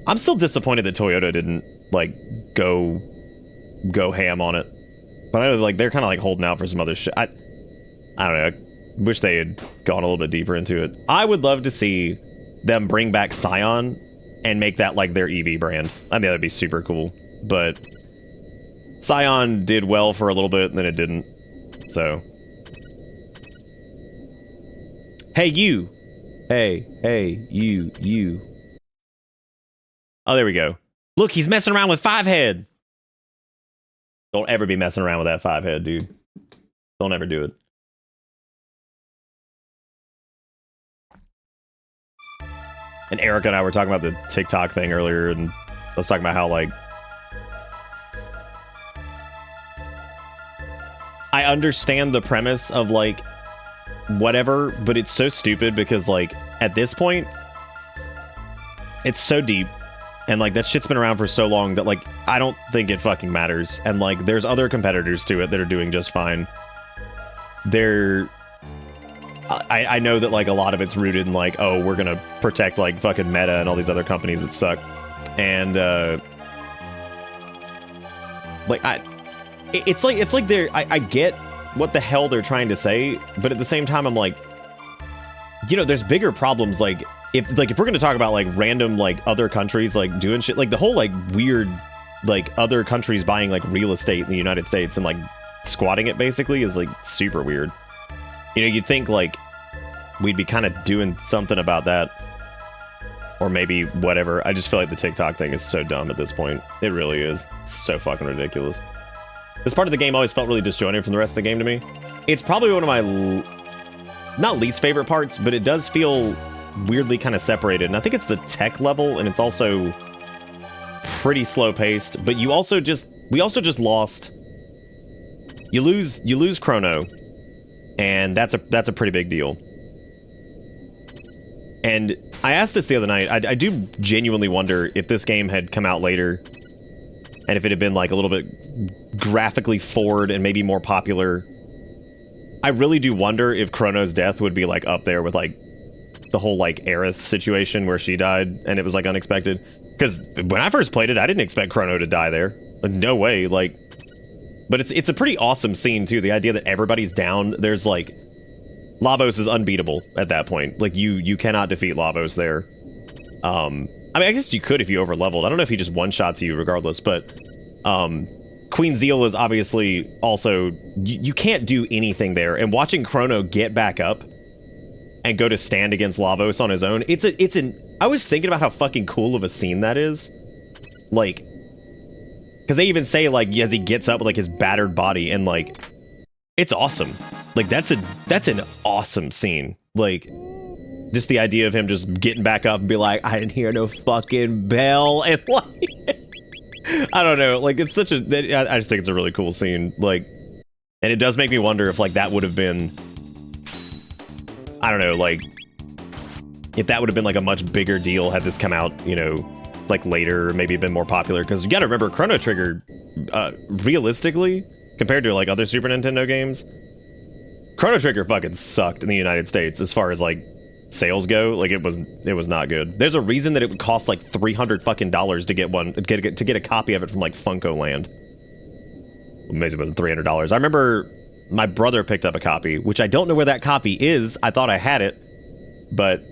I'm still disappointed that Toyota didn't, like, go ham on it. But I know, like, they're kind of, like, holding out for some other shit. I don't know. I wish they had gone a little bit deeper into it. I would love to see them bring back Scion and make that, like, their EV brand. I think that'd be super cool. But Scion did well for a little bit, and then it didn't. So... Hey, you. Hey, you. Oh, there we go. Look, he's messing around with 5-head. Don't ever be messing around with that 5-head, dude. Don't ever do it. And Erica and I were talking about the TikTok thing earlier, and I was talking about how, like, I understand the premise of, like, whatever, but it's so stupid because, like, at this point, it's so deep, and, like, that shit's been around for so long that, like, I don't think it fucking matters. And, like, there's other competitors to it that are doing just fine. I know that, like, a lot of it's rooted in, like, oh, we're gonna protect, like, fucking Meta and all these other companies that suck. And, like, it's like I get what the hell they're trying to say, but at the same time, I'm like, you know, there's bigger problems, like, if we're gonna talk about, like, random, like, other countries, like, doing shit, like, the whole, like, weird, like, other countries buying, like, real estate in the United States and, like, squatting it, basically, is, like, super weird. You know, you'd think, like, we'd be kind of doing something about that. Or maybe whatever. I just feel like the TikTok thing is so dumb at this point. It really is. It's so fucking ridiculous. This part of the game always felt really disjointed from the rest of the game to me. It's probably one of my, not least favorite parts, but it does feel weirdly kind of separated. And I think it's the tech level, and it's also pretty slow paced. But we also just lost. You lose Chrono. And that's a pretty big deal. And I asked this the other night. I do genuinely wonder if this game had come out later, and if it had been, like, a little bit graphically forward and maybe more popular. I really do wonder if Chrono's death would be, like, up there with, like, the whole, like, Aerith situation where she died and it was, like, unexpected. Because when I first played it, I didn't expect Chrono to die there. Like, no way. Like, but it's a pretty awesome scene, too. The idea that everybody's down. There's, like... Lavos is unbeatable at that point. Like, you cannot defeat Lavos there. I mean, I guess you could if you over-leveled. I don't know if he just one-shots you regardless, but... Queen Zeal is obviously also... You can't do anything there. And watching Chrono get back up and go to stand against Lavos on his own, I was thinking about how fucking cool of a scene that is. Like... Because they even say, like, as he gets up with, like, his battered body, and, like, it's awesome. Like, that's an awesome scene. Like, just the idea of him just getting back up and be like, I didn't hear no fucking bell, and, like, I don't know. Like, it's such a... I just think it's a really cool scene. Like, and it does make me wonder if, like, that would have been... I don't know, like, if that would have been, like, a much bigger deal had this come out, you know... like later, or maybe been more popular, because you gotta remember Chrono Trigger, realistically, compared to like other Super Nintendo games, Chrono Trigger fucking sucked in the United States as far as like sales go. Like it was not good. There's a reason that it would cost like $300 fucking to get a copy of it from like Funko Land. Maybe it wasn't $300. I remember my brother picked up a copy, which I don't know where that copy is. I thought I had it, but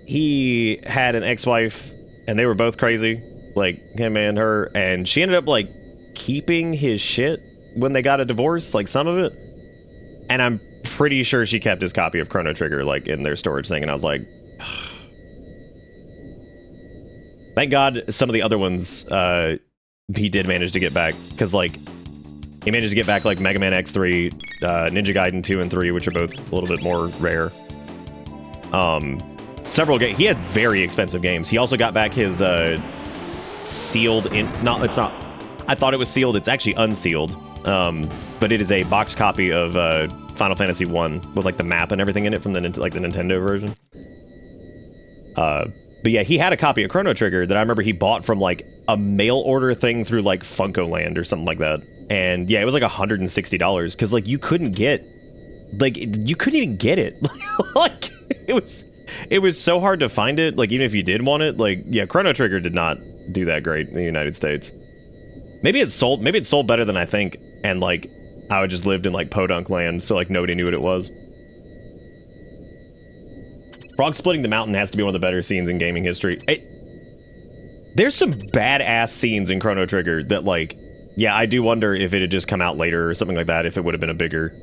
he had an ex-wife. And they were both crazy, like him and her, and she ended up like keeping his shit when they got a divorce, like some of it. And I'm pretty sure she kept his copy of Chrono Trigger like in their storage thing, and I was like, thank God some of the other ones he did manage to get back, because like he managed to get back like Mega Man X3, Ninja Gaiden 2 and 3, which are both a little bit more rare. Several games. He had very expensive games. He also got back his sealed in... No, it's not. I thought it was sealed. It's actually unsealed. But it is a box copy of Final Fantasy 1 with like the map and everything in it from the Nintendo version. But yeah, he had a copy of Chrono Trigger that I remember he bought from like a mail order thing through like Funko Land or something like that. And yeah, it was like $160 because like you couldn't get... Like, you couldn't even get it. Like, it was so hard to find it, like, even if you did want it. Like, yeah, Chrono Trigger did not do that great in the United States. Maybe it sold better than I think, and, like, I just lived in, like, Podunk land, so, like, nobody knew what it was. Frog splitting the mountain has to be one of the better scenes in gaming history. There's some badass scenes in Chrono Trigger that, like, yeah, I do wonder if it had just come out later or something like that, if it would have been a bigger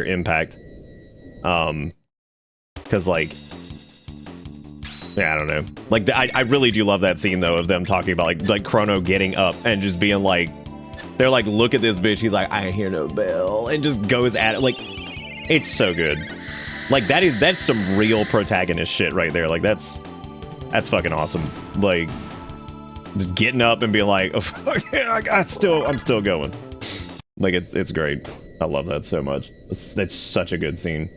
impact. Because, like, yeah, I don't know. Like, I really do love that scene, though, of them talking about, like Chrono getting up and just being like, they're like, look at this bitch. He's like, I ain't hear no bell. And just goes at it. Like, it's so good. Like, that's some real protagonist shit right there. Like, that's fucking awesome. Like, just getting up and being like, oh, fuck yeah, I'm still going. Like, it's great. I love that so much. That's such a good scene.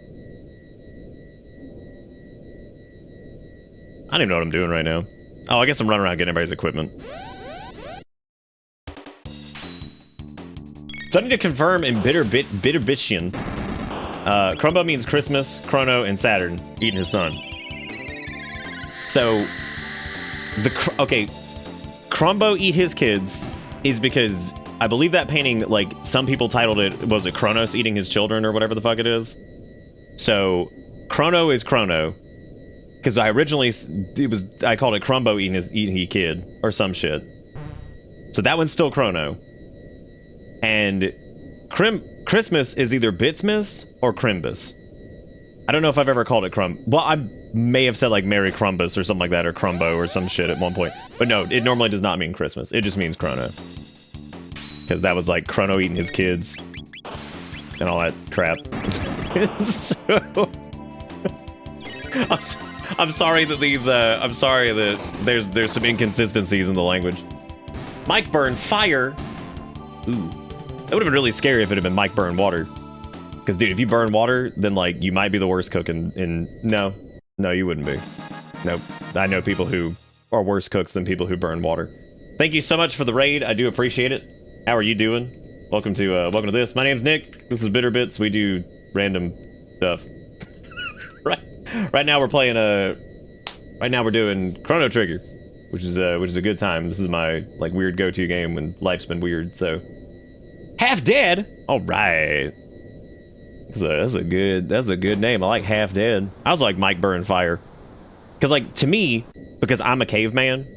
I don't even know what I'm doing right now. Oh, I guess I'm running around getting everybody's equipment. So I need to confirm in Bitterbitian. Crumbo means Christmas, Chrono, and Saturn eating his son. So, okay, Crumbo eat his kids is because I believe that painting, like, some people titled it, was it Kronos eating his children or whatever the fuck it is? So, Chrono is Chrono. Because I called it Crumbo eating his kid or some shit. So that one's still Chrono. And Christmas is either Bitsmas or Crimbus. I don't know if I've ever called it Well, I may have said like Merry Crumbus or something like that, or Crumbo or some shit at one point. But no, it normally does not mean Christmas. It just means Chrono. Because that was like Chrono eating his kids and all that crap. So... I'm sorry that I'm sorry that there's some inconsistencies in the language. Mike burn fire. Ooh. That would have been really scary if it had been Mike burn water. Because, dude, if you burn water, then, like, you might be the worst cook in... No, you wouldn't be. Nope. I know people who are worse cooks than people who burn water. Thank you so much for the raid. I do appreciate it. How are you doing? Welcome to this. My name's Nick. This is Bitterbits. We do random stuff. Right now we're playing right now we're doing Chrono Trigger, which is a good time. This is my like weird go-to game when life's been weird. So Half Dead. All right. That's a good name. I like Half Dead. I was like Mike Burn Fire. Cause like to me, because I'm a caveman,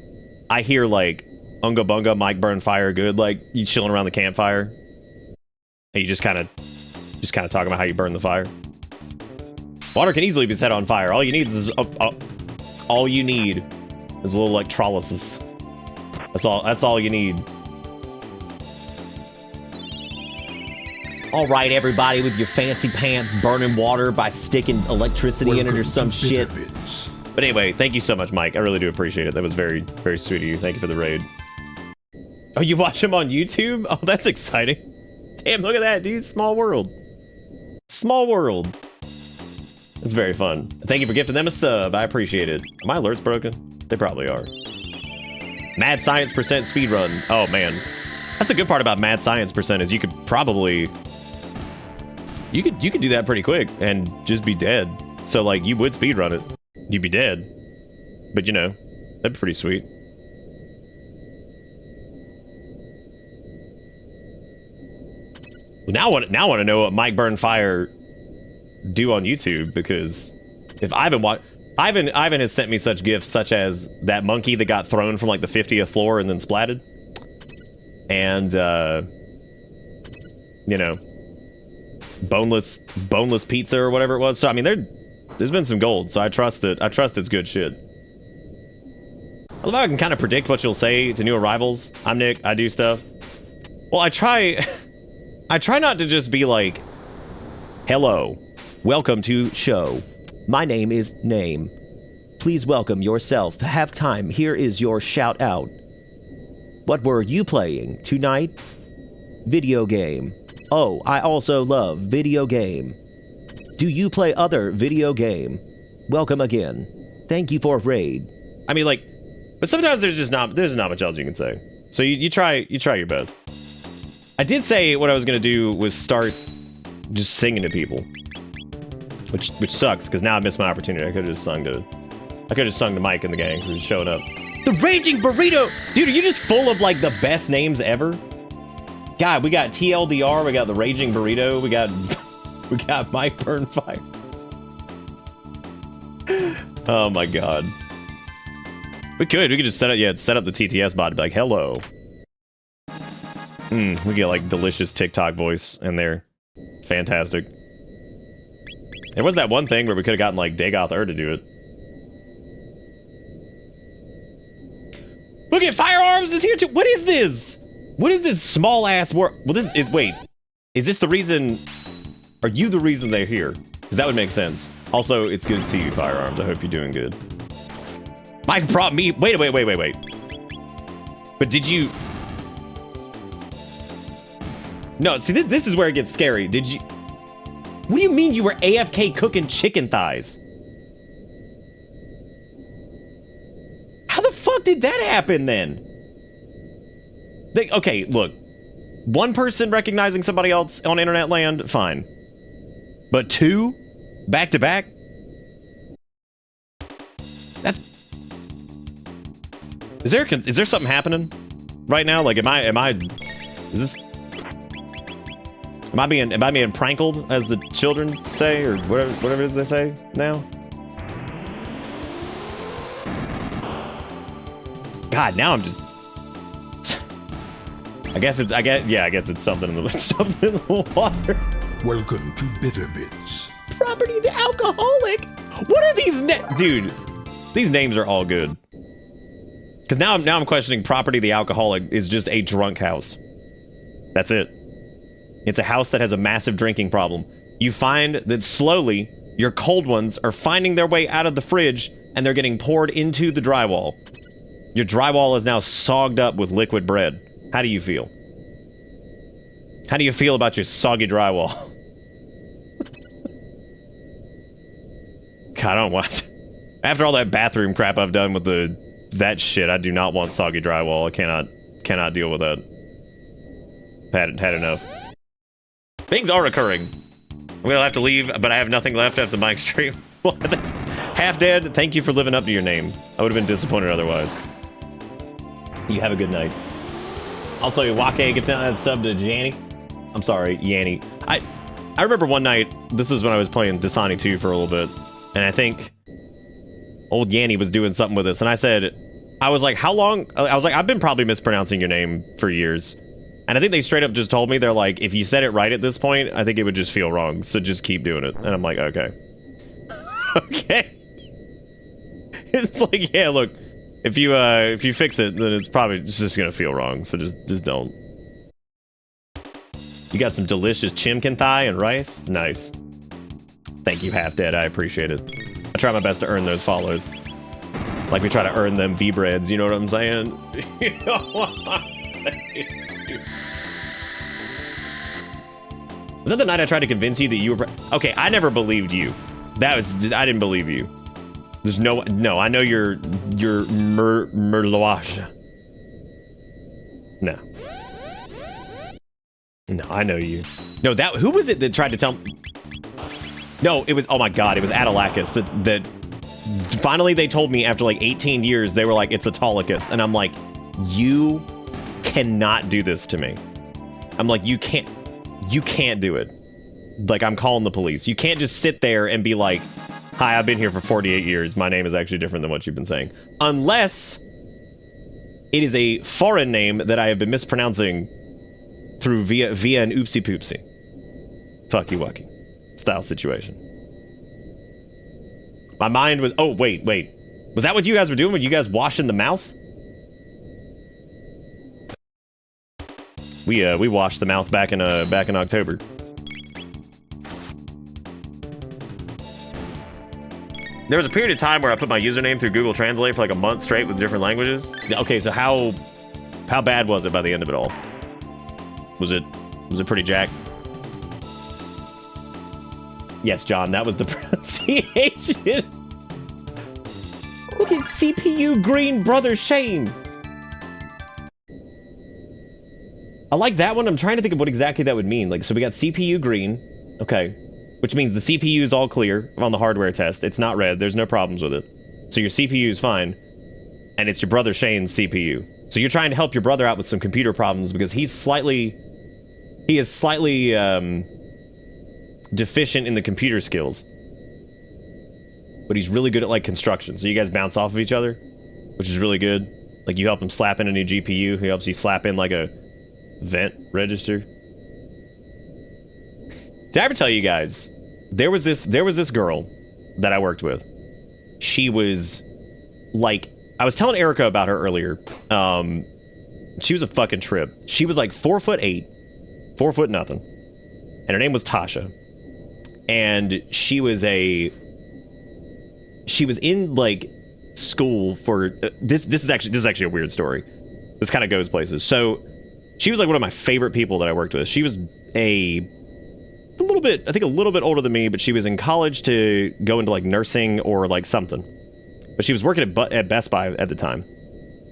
I hear like Unga Bunga, Mike Burn Fire good, like you chilling around the campfire. And you just kinda talking about how you burn the fire. Water can easily be set on fire. All you need is a little electrolysis. That's all you need. All right, everybody, with your fancy pants burning water by sticking electricity in it or some shit. But anyway, thank you so much, Mike. I really do appreciate it. That was very, very sweet of you. Thank you for the raid. Oh, you watch him on YouTube? Oh, that's exciting. Damn, look at that, dude. Small world. Small world. It's very fun. Thank you for gifting them a sub. I appreciate it. Are my alerts broken? They probably are. Mad Science % speedrun. Oh, man. That's the good part about Mad Science % is you could probably... You could do that pretty quick and just be dead. So, like, you would speedrun it. You'd be dead. But, you know, that'd be pretty sweet. Well, now I want to know what Mike Burn Fire do on YouTube, because if Ivan has sent me such gifts, such as that monkey that got thrown from like the 50th floor and then splatted, and you know, boneless pizza or whatever it was. So I mean, there's been some gold, so I trust it's good shit. I love how I can kind of predict what you'll say to new arrivals. I'm Nick, I do stuff. Well, I try not to just be like, hello, welcome to show. My name is Name. Please welcome yourself. Have time. Here is your shout out. What were you playing tonight? Video game. Oh, I also love video game. Do you play other video game? Welcome again. Thank you for raid. I mean, like, but sometimes there's not much else you can say. So you try your best. I did say what I was gonna do was start just singing to people, which sucks because now I missed my opportunity. I could have just sung to Mike and the gang who's showing up. The Raging Burrito, dude, are you just full of like the best names ever? God, we got TLDR, we got the Raging Burrito, we got Mike Burn Fire. Oh my god. We could just set up the TTS bot and be like, hello. We get like delicious TikTok voice in there. Fantastic. There was that one thing where we could have gotten, like, Dagoth Ur to do it. Look at Firearms is here too! What is this? What is this small-ass work? Well, this is... Wait. Is this the reason... Are you the reason they're here? Because that would make sense. Also, it's good to see you, Firearms. I hope you're doing good. Mike brought me... Wait. But did you... No, see, this is where it gets scary. Did you... What do you mean you were AFK cooking chicken thighs? How the fuck did that happen then? Okay, look. One person recognizing somebody else on internet land, fine. But two? Back to back? That's... Is there something happening right now? Like, am I... Is this... Am I being prankled, as the children say, or whatever it is they say now? God, now I'm just... I guess it's something in the water. Welcome to Bitter Bits. Property the alcoholic. What are these dude? These names are all good. Because now I'm questioning Property the alcoholic is just a drunk house. That's it. It's a house that has a massive drinking problem. You find that slowly your cold ones are finding their way out of the fridge and they're getting poured into the drywall. Your drywall is now sogged up with liquid bread. How do you feel? How do you feel about your soggy drywall? God, I don't want... After all that bathroom crap I've done with that shit, I do not want soggy drywall. I cannot deal with that. Had enough. Things are occurring. I'm gonna have to leave, but I have nothing left after the mic stream. Half Dead, thank you for living up to your name. I would have been disappointed otherwise. You have a good night. Also, Wake, get that sub to Janny. I'm sorry, Yanny. I remember one night, this was when I was playing Dasani 2 for a little bit, and I think old Yanny was doing something with us, and I was like, how long? I was like, I've been probably mispronouncing your name for years. And I think they straight up just told me, they're like, if you said it right at this point, I think it would just feel wrong, so just keep doing it. And I'm like, okay. Okay. It's like, yeah, look, if you fix it, then it's probably just gonna feel wrong, so just don't. You got some delicious chimkin thigh and rice? Nice. Thank you, Half Dead, I appreciate it. I try my best to earn those follows. Like we try to earn them V-breads, you know what I'm saying? You know what? Was that the night I tried to convince you that you were... Okay, I never believed you. I didn't believe you. There's no... No, I know you're Merloash. No. No, I know you. No, who was it that tried to tell me... No, it was... Oh my god, it was Atalakis that finally they told me after like 18 years, they were like, it's Autolycus. And I'm like, you cannot do this to me. I'm like, you can't do it. Like, I'm calling the police. You can't just sit there and be like, hi, I've been here for 48 years. My name is actually different than what you've been saying. Unless it is a foreign name that I have been mispronouncing through via an oopsie poopsie. Fucky wucky style situation. My mind was... Oh, wait. Was that what you guys were doing? Were you guys washing the mouth? We washed the mouth back in October. There was a period of time where I put my username through Google Translate for like a month straight with different languages. Okay, so how bad was it by the end of it all? Was it pretty jacked? Yes, John, that was the pronunciation. Look at CPU Green Brother Shane. I like that one. I'm trying to think of what exactly that would mean. Like, so we got CPU green. Okay. Which means the CPU is all clear on the hardware test. It's not red. There's no problems with it. So your CPU is fine. And it's your brother Shane's CPU. So you're trying to help your brother out with some computer problems because he is slightly deficient in the computer skills. But he's really good at, like, construction. So you guys bounce off of each other, which is really good. Like, you help him slap in a new GPU. He helps you slap in, like, a vent register. Did I ever tell you guys there was this girl that I worked with. She was like, I was telling Erica about her earlier. She was a fucking trip. She was like 4'8", 4 foot nothing, and her name was Tasha. And she was in like school for this is actually a weird story. This kind of goes places. So she was like one of my favorite people that I worked with. She was a little bit older than me, but she was in college to go into like nursing or like something. But she was working at Best Buy at the time.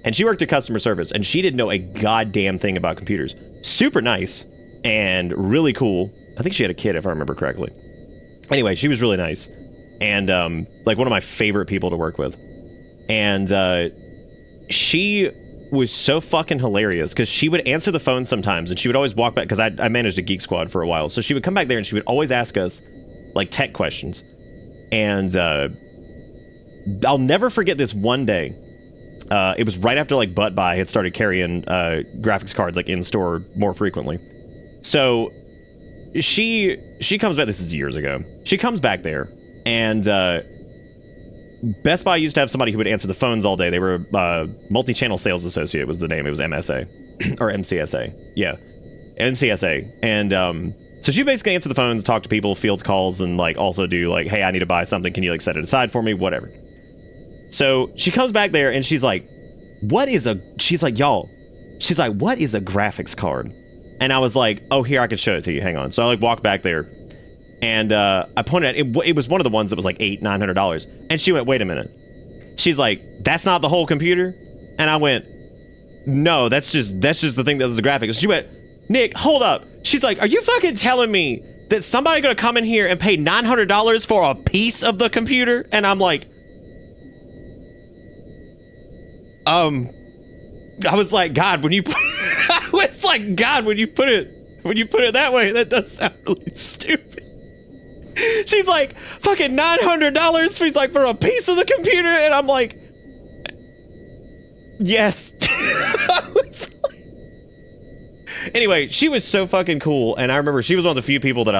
And she worked at customer service, and she didn't know a goddamn thing about computers. Super nice and really cool. I think she had a kid, if I remember correctly. Anyway, she was really nice. And like one of my favorite people to work with. And she was so fucking hilarious because she would answer the phone sometimes, and she would always walk back, because I managed a Geek Squad for a while. So she would come back there and she would always ask us like tech questions. And I'll never forget this one day. It was right after like Butt Buy had started carrying graphics cards like in store more frequently. So she comes back. This is years ago. She comes back there, and Best Buy used to have somebody who would answer the phones all day. They were multi-channel sales associate was the name. It was MSA or MCSA. Yeah, MCSA. And so she basically answered the phones, talk to people, field calls, and like also do like, hey, I need to buy something. Can you like set it aside for me? Whatever. So she comes back there and she's like, what is a graphics card? And I was like, oh, here, I can show it to you. Hang on. So I like walked back there, and I pointed at it. It was one of the ones that was like $800-900. And she went, wait a minute. She's like, that's not the whole computer? And I went, no, that's just the thing that was the graphics. She went, Nick, hold up. She's like, are you fucking telling me that somebody gonna come in here and pay $900 for a piece of the computer? And I'm like, I was like, God, when you put it that way, that does sound really stupid. She's like, fucking $900. She's like, for a piece of the computer, and I'm like, yes. I was like... Anyway, she was so fucking cool, and I remember she was one of the few people that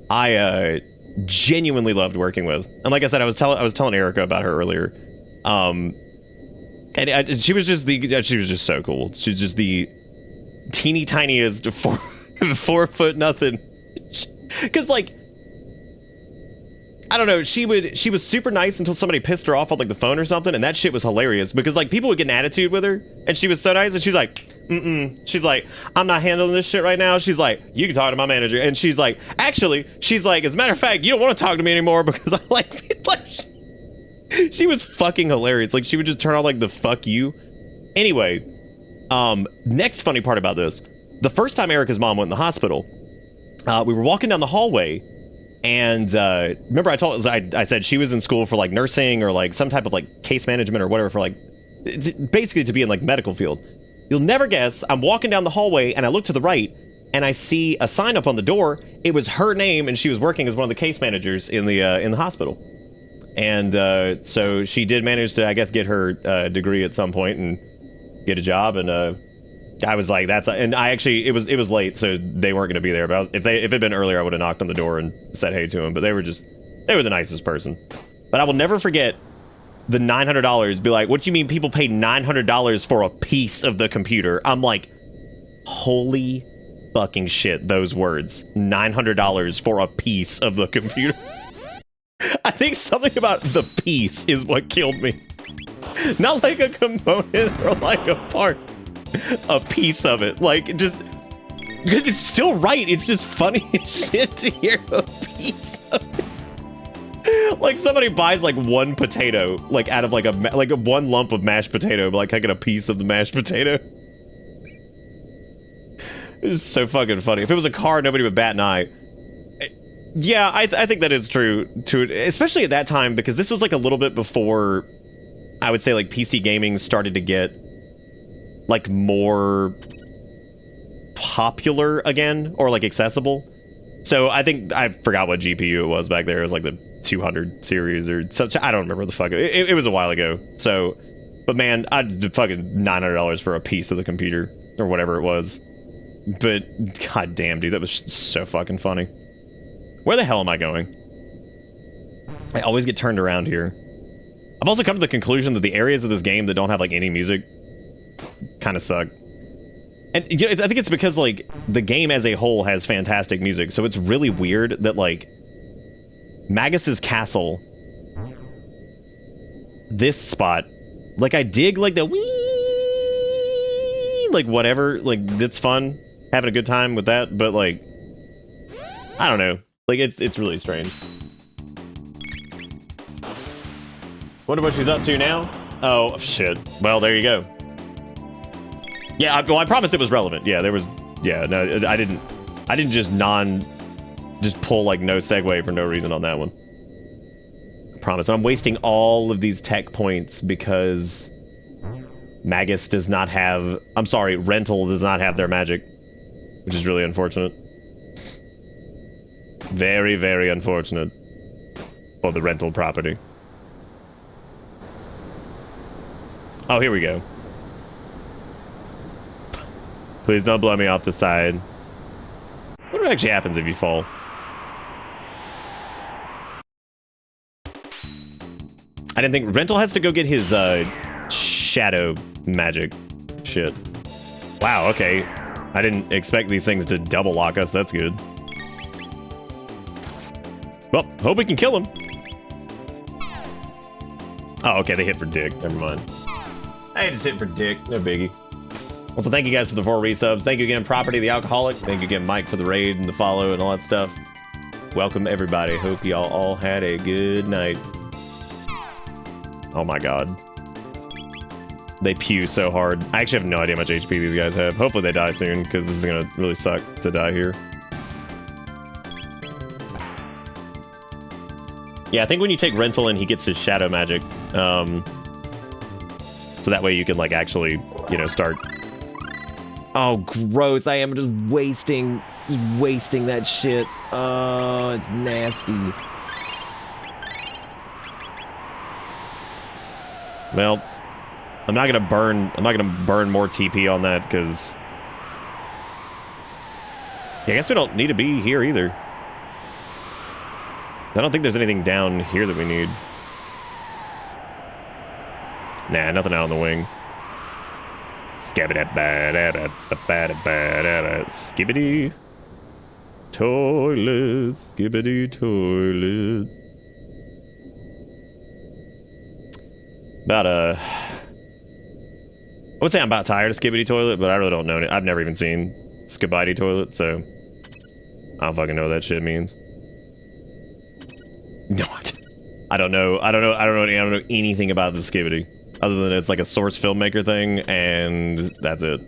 I genuinely loved working with. And like I said, I was telling Erica about her earlier. And she was just so cool. She was just the teeny tiniest 4 foot nothing. Because like, I don't know, she was super nice until somebody pissed her off on like the phone or something, and that shit was hilarious because like people would get an attitude with her, and she was so nice, and she's like, she's like, I'm not handling this shit right now. She's like, you can talk to my manager. And she's like, actually, she's like, as a matter of fact, you don't want to talk to me anymore because I like she was fucking hilarious. Like, she would just turn on like the fuck you. Anyway, next funny part about this, the first time Erica's mom went in the hospital, we were walking down the hallway, and remember I said she was in school for like nursing or like some type of like case management or whatever, for like basically to be in like medical field. You'll never guess, I'm walking down the hallway and I look to the right and I see a sign up on the door. It was her name, and she was working as one of the case managers in the hospital. And so she did manage to, I guess, get her degree at some point and get a job. And I was like, and I actually, it was late, so they weren't going to be there. But if it had been earlier, I would have knocked on the door and said hey to them. But they were the nicest person. But I will never forget the $900. Be like, what do you mean people pay $900 for a piece of the computer? I'm like, holy fucking shit, those words. $900 for a piece of the computer. I think something about the piece is what killed me. Not like a component or like a part. A piece of it. Like, just... because it's still right. It's just funny as shit to hear a piece of it. Like, somebody buys like one potato, like out of like a one lump of mashed potato, but like I get a piece of the mashed potato. It's so fucking funny. If it was a car, nobody would bat an eye. Yeah, I think that is true, especially at that time, because this was like a little bit before, I would say, like PC gaming started to get like more popular again, or like accessible. So I think, I forgot what GPU it was back there. It was like the 200 series or such. I don't remember the fuck. It was a while ago. So, but man, I'd fucking $900 for a piece of the computer or whatever it was. But god damn, dude, that was so fucking funny. Where the hell am I going? I always get turned around here. I've also come to the conclusion that the areas of this game that don't have like any music kind of suck. And you know, I think it's because like the game as a whole has fantastic music, so it's really weird that like Magus's castle, this spot, like I dig like the wee, like whatever, like it's fun, having a good time with that, but like I don't know, like it's really strange. Wonder what she's up to now. Oh shit. Well, there you go. Yeah, well, I promised it was relevant. Yeah, there was. Yeah, no, I didn't just pull like no segue for no reason on that one. I promise. I'm wasting all of these tech points because Magus does not have. I'm sorry, Rental does not have their magic, which is really unfortunate. Very, very unfortunate for the Rental property. Oh, here we go. Please don't blow me off the side. What actually happens if you fall? I didn't think Rental has to go get his shadow magic shit. Wow, okay. I didn't expect these things to double lock us. That's good. Well, hope we can kill him. Oh, okay, they hit for dick. Never mind. I just hit for dick. No biggie. Also, thank you guys for the 4 resubs. Thank you again, Property the Alcoholic. Thank you again, Mike, for the raid and the follow and all that stuff. Welcome, everybody. Hope y'all all had a good night. Oh my god. They pew so hard. I actually have no idea how much HP these guys have. Hopefully they die soon, because this is going to really suck to die here. Yeah, I think when you take Rental and he gets his shadow magic, so that way you can, like, actually, you know, start... Oh, gross. I am just wasting that shit. Oh, it's nasty. Well, I'm not gonna burn more TP on that, because... Yeah, I guess we don't need to be here either. I don't think there's anything down here that we need. Nah, nothing out on the wing. Skibbity toilet, skibbity toilet. I would say I'm about tired of skibbity toilet, but I really don't know it. I've never even seen skibbity toilet, so I don't fucking know what that shit means. No, I don't know. I don't know anything about the skibbity. Other than it's like a Source filmmaker thing, and that's it.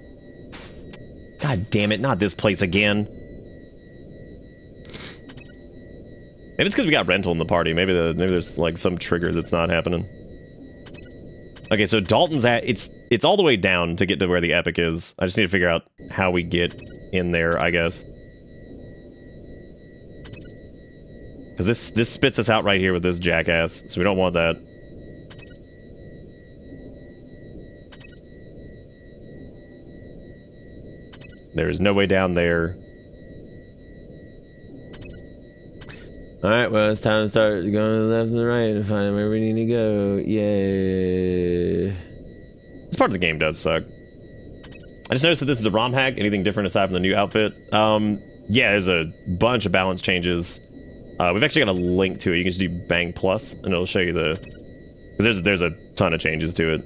God damn it, not this place again. Maybe it's because we got Rental in the party. Maybe there's like some trigger that's not happening. Okay, so Dalton's at... It's all the way down to get to where the Epic is. I just need to figure out how we get in there, I guess. Because this spits us out right here with this jackass, so we don't want that. There is no way down there. Alright, well, it's time to start going to the left and the right and find where we need to go. Yeah. This part of the game does suck. I just noticed that this is a Romhack. Anything different aside from the new outfit? Yeah, there's a bunch of balance changes. We've actually got a link to it. You can just do Bang Plus, and it'll show you the... Because there's a ton of changes to it.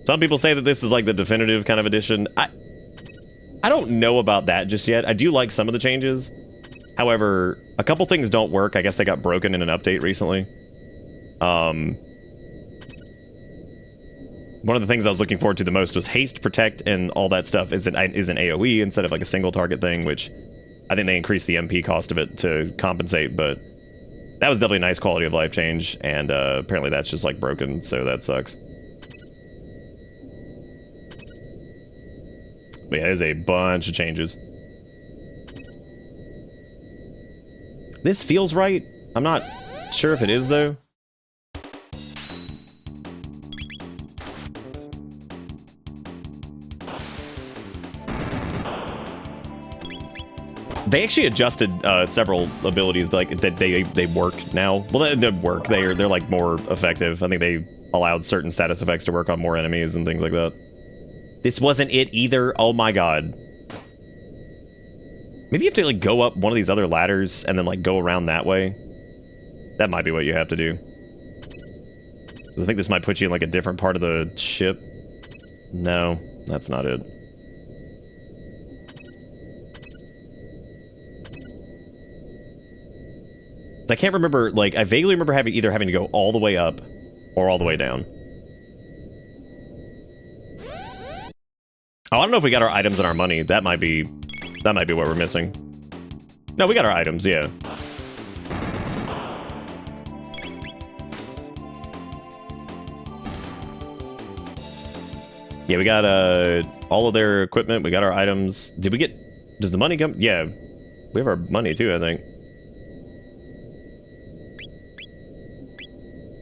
Some people say that this is like the definitive kind of edition. I don't know about that just yet. I do like some of the changes. However, a couple things don't work. I guess they got broken in an update recently. One of the things I was looking forward to the most was haste, protect, and all that stuff is an AoE instead of like a single target thing, which I think they increased the MP cost of it to compensate, but that was definitely a nice quality of life change, and apparently that's just like broken, so that sucks. But yeah, there's a bunch of changes. This feels right. I'm not sure if it is, though. They actually adjusted several abilities like that they work now. Well, they work. They're like more effective. I think they allowed certain status effects to work on more enemies and things like that. This wasn't it either. Oh my god. Maybe you have to like go up one of these other ladders and then like go around that way. That might be what you have to do. I think this might put you in like a different part of the ship. No, that's not it. I can't remember, like, I vaguely remember either having to go all the way up or all the way down. Oh, I don't know if we got our items and our money. That might be what we're missing. No, we got our items, yeah. Yeah, we got all of their equipment. We got our items. Did we get... Does the money come? Yeah. We have our money, too, I think.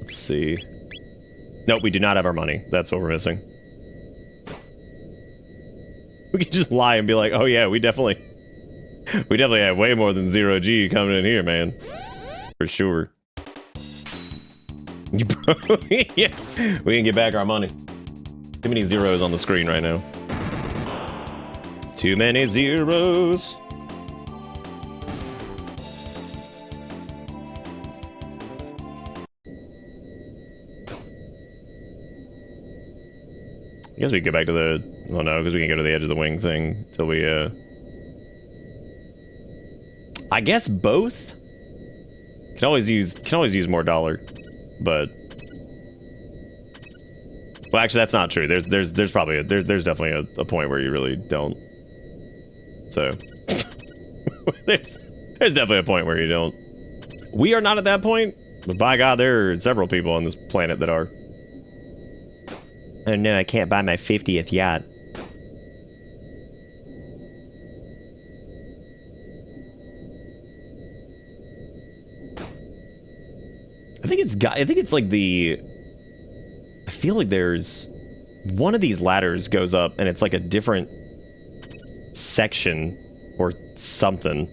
Let's see. Nope, we do not have our money. That's what we're missing. We could just lie and be like, oh yeah, we definitely have way more than 0G coming in here, man. For sure. Yeah, we can get back our money. Too many zeros on the screen right now. Too many zeros. I guess we can go back to the... Well, no, because we can go to the edge of the wing thing till we, I guess both? Can always use more dollar, but... Well, actually, that's not true. There's probably there's definitely a point where you really don't. So... there's definitely a point where you don't. We are not at that point, but by God, there are several people on this planet that are. Oh no, I can't buy my 50th yacht. I think it's like the... I feel like there's... One of these ladders goes up and it's like a different section or something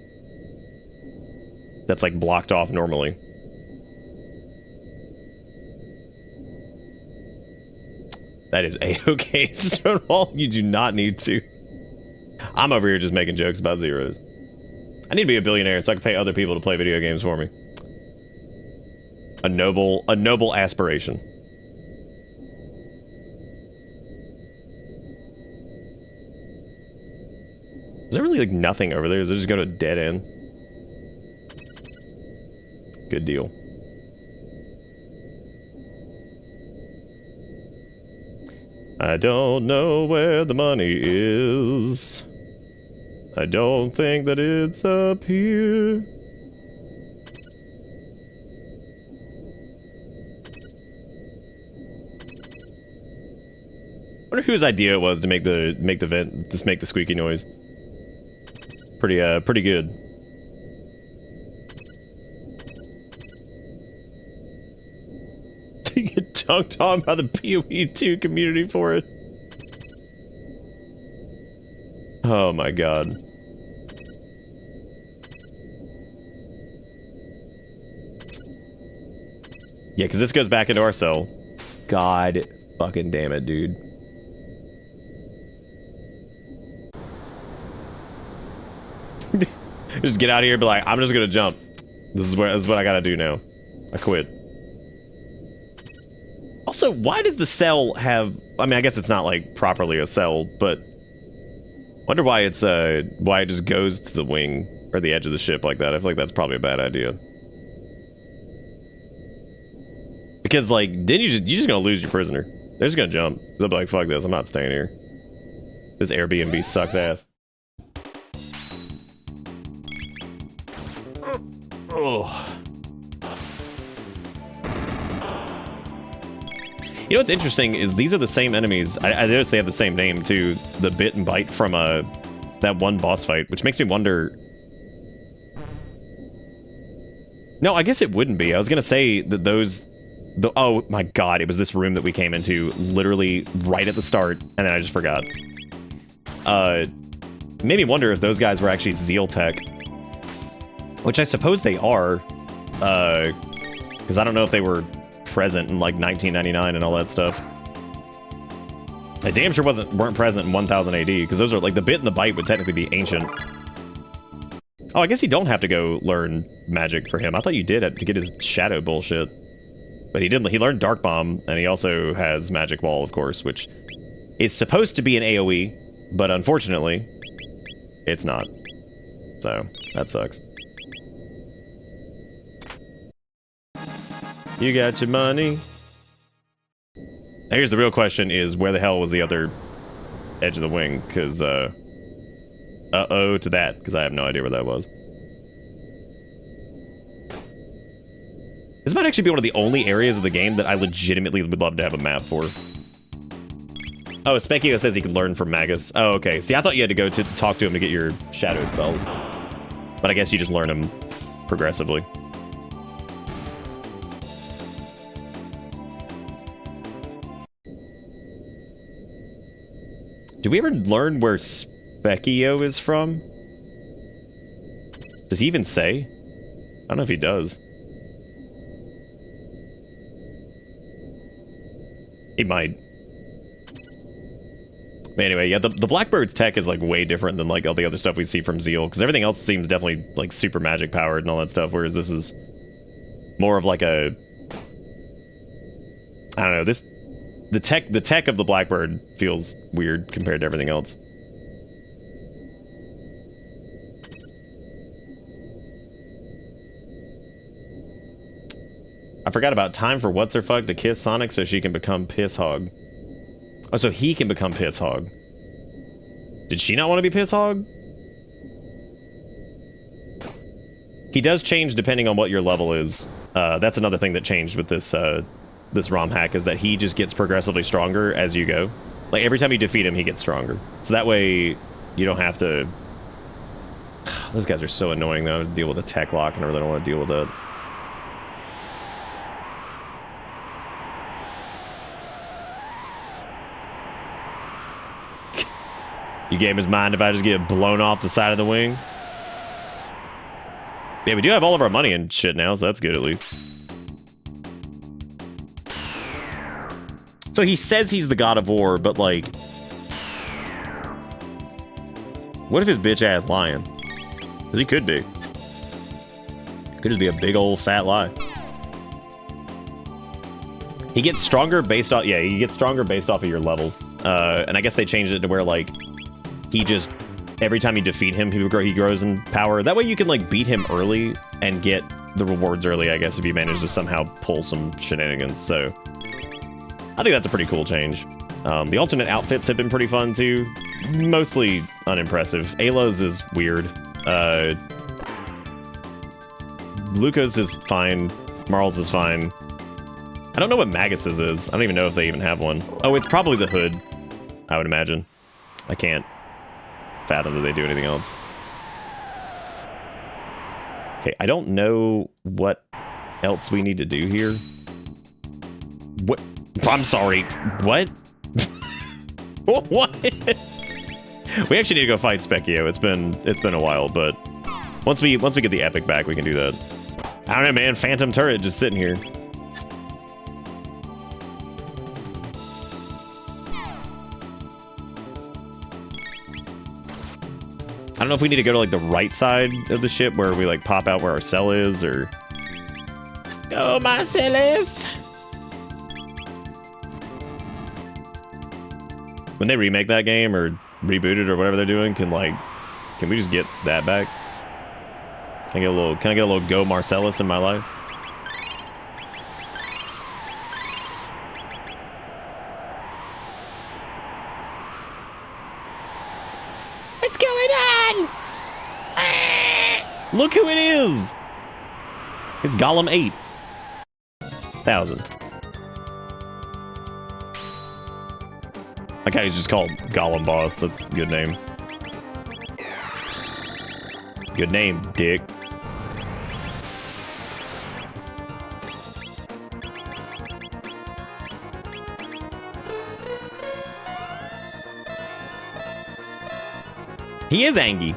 that's like blocked off normally. That is A-okay, Stonewall. You do not need to. I'm over here just making jokes about zeros. I need to be a billionaire so I can pay other people to play video games for me. A noble aspiration. Is there really like nothing over there? Does it just go to a dead end? Good deal. I don't know where the money is. I don't think that it's up here. I wonder whose idea it was to make the vent just make the squeaky noise. Pretty good. You get dunked on by the PoE2 community for it. Oh my god. Yeah, because this goes back into our cell. God fucking damn it, dude. Just get out of here and be like, I'm just gonna jump. This is what I gotta do now. I quit. Also, why does the cell have... I mean, I guess it's not, like, properly a cell, but... wonder why it's, why it just goes to the wing, or the edge of the ship like that. I feel like that's probably a bad idea. Because, like, then you're just gonna lose your prisoner. They're just gonna jump. They'll be like, fuck this, I'm not staying here. This Airbnb sucks ass. Oh. You know what's interesting is these are the same enemies. I noticed they have the same name too. The Bit and Bite from that one boss fight, which makes me wonder. No, I guess it wouldn't be. I was gonna say that those. Oh my god, it was this room that we came into literally right at the start, and then I just forgot. Made me wonder if those guys were actually Zeal Tech. Which I suppose they are. Because I don't know if they were present in like 1999 and all that stuff. I damn sure weren't present in 1000 AD, because those are like the bit and the bite would technically be ancient. Oh, I guess you don't have to go learn magic for him. I thought you did to get his shadow bullshit. But he didn't. He learned Dark Bomb, and he also has Magic Wall, of course, which is supposed to be an AoE, but unfortunately, it's not. So, that sucks. You got your money. Now here's the real question is, where the hell was the other edge of the wing? Because, uh-oh to that, because I have no idea where that was. This might actually be one of the only areas of the game that I legitimately would love to have a map for. Oh, Specchio says he could learn from Magus. Oh, okay. See, I thought you had to go to talk to him to get your shadow spells. But I guess you just learn them progressively. Do we ever learn where Specchio is from? Does he even say? I don't know if he does. He might. But anyway, yeah, the Blackbird's tech is like way different than like all the other stuff we see from Zeal, because everything else seems definitely like super magic powered and all that stuff, whereas this is more of like a, I don't know, the tech of the Blackbird feels weird compared to everything else. I forgot about time for What's Her Fuck to kiss Sonic so she can become Piss Hog. Oh, so he can become Piss Hog. Did she not want to be Piss Hog? He does change depending on what your level is. That's another thing that changed with this this Romhack, is that he just gets progressively stronger as you go. Like every time you defeat him, he gets stronger. So that way you don't have to... Those guys are so annoying though, to deal with a tech lock, and I really don't want to deal with that. You gamers mind if I just get blown off the side of the wing? Yeah, we do have all of our money and shit now, so that's good at least. So he says he's the god of war, but like... What if his bitch ass lying? Because he could be. Could just be a big old fat lie. He gets stronger based off... Yeah, he gets stronger based off of your level. And I guess they changed it to where like... He just, every time you defeat him, he grows in power. That way you can, like, beat him early and get the rewards early, I guess, if you manage to somehow pull some shenanigans. So, I think that's a pretty cool change. The alternate outfits have been pretty fun, too. Mostly unimpressive. Ayla's is weird. Luca's is fine. Marl's is fine. I don't know what Magus's is. I don't even know if they even have one. Oh, it's probably the hood, I would imagine. I can't fathom that they do anything else. Okay, I don't know what else we need to do here. What? I'm sorry. What? What? We actually need to go fight Specchio. It's been a while, but once we get the epic back, we can do that. I don't know, man. Phantom turret just sitting here. I don't know if we need to go to, like, the right side of the ship where we, like, pop out where our cell is, or... Go, Marcellus! When they remake that game, or reboot it, or whatever they're doing, can we just get that back? Can I get a little Go Marcellus in my life? Look who it is! It's Gollum 8,000. Like how he's just called Gollum Boss. That's a good name. Good name, dick. He is Angie.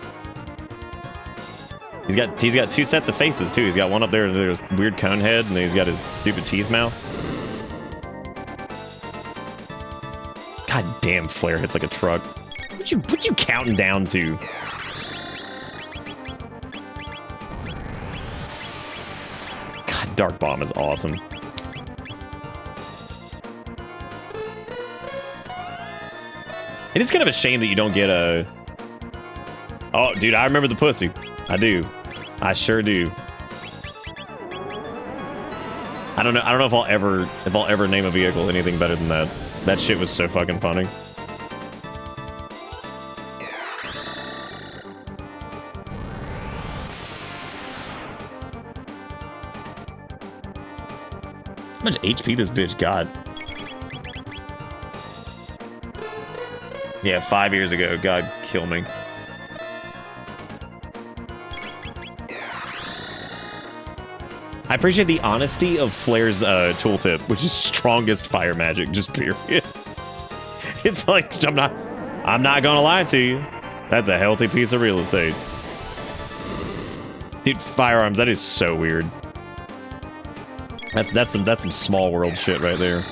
He's got two sets of faces too. He's got one up there, there's weird cone head, and then he's got his stupid teeth mouth. God damn, Flare hits like a truck. What you counting down to? God, Dark Bomb is awesome. It is kind of a shame that you don't get a... Oh, dude, I remember the pussy. I do. I sure do. I don't know if I'll ever name a vehicle anything better than that. That shit was so fucking funny. How much HP this bitch got? Yeah, 5 years ago. God, kill me. I appreciate the honesty of Flare's tooltip, which is strongest fire magic, just period. It's like, I'm not gonna lie to you. That's a healthy piece of real estate. Dude, firearms, that is so weird. That's some small world shit right there.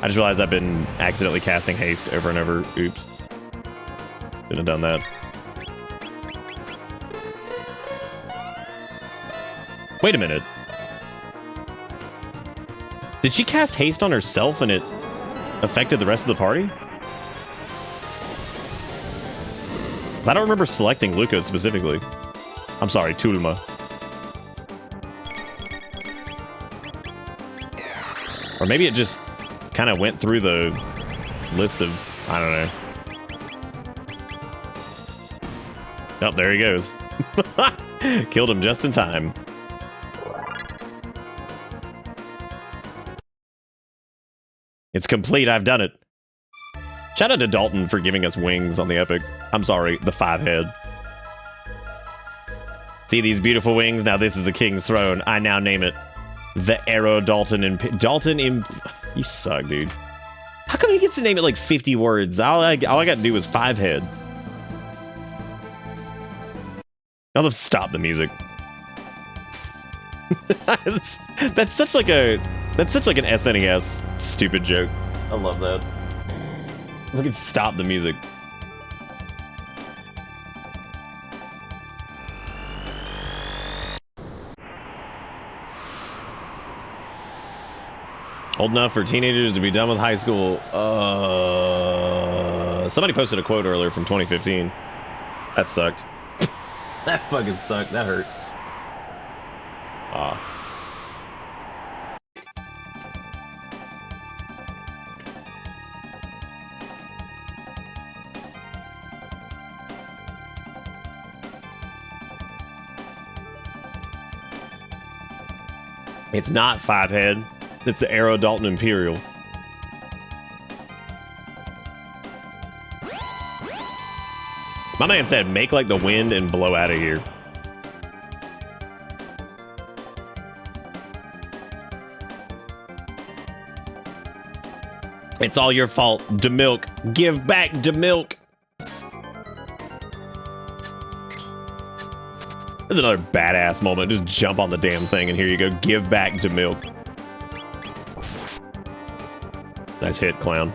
I just realized I've been accidentally casting haste over and over. Oops. Shouldn't have done that. Wait a minute. Did she cast haste on herself and it affected the rest of the party? I don't remember selecting Luca specifically. I'm sorry, Tulma. Or maybe it just kind of went through the list of... I don't know. Oh, there he goes. Killed him just in time. It's complete, I've done it. Shout out to Dalton for giving us wings on the Epic. I'm sorry, the 5-head. See these beautiful wings? Now this is a king's throne. I now name it the Arrow Dalton You suck, dude. How come he gets to name it like 50 words? All I got to do is 5-head. Now let's stop the music. That's such like an SNES stupid joke. I love that. Look at stop the music. Old enough for teenagers to be done with high school. Somebody posted a quote earlier from 2015. That sucked. That fucking sucked. That hurt. It's not 5-head. It's the Arrow Dalton Imperial. My man said, make like the wind and blow out of here. It's all your fault, DeMilk. Give back DeMilk. This is another badass moment. Just jump on the damn thing and here you go. Give back DeMilk. Nice hit, clown.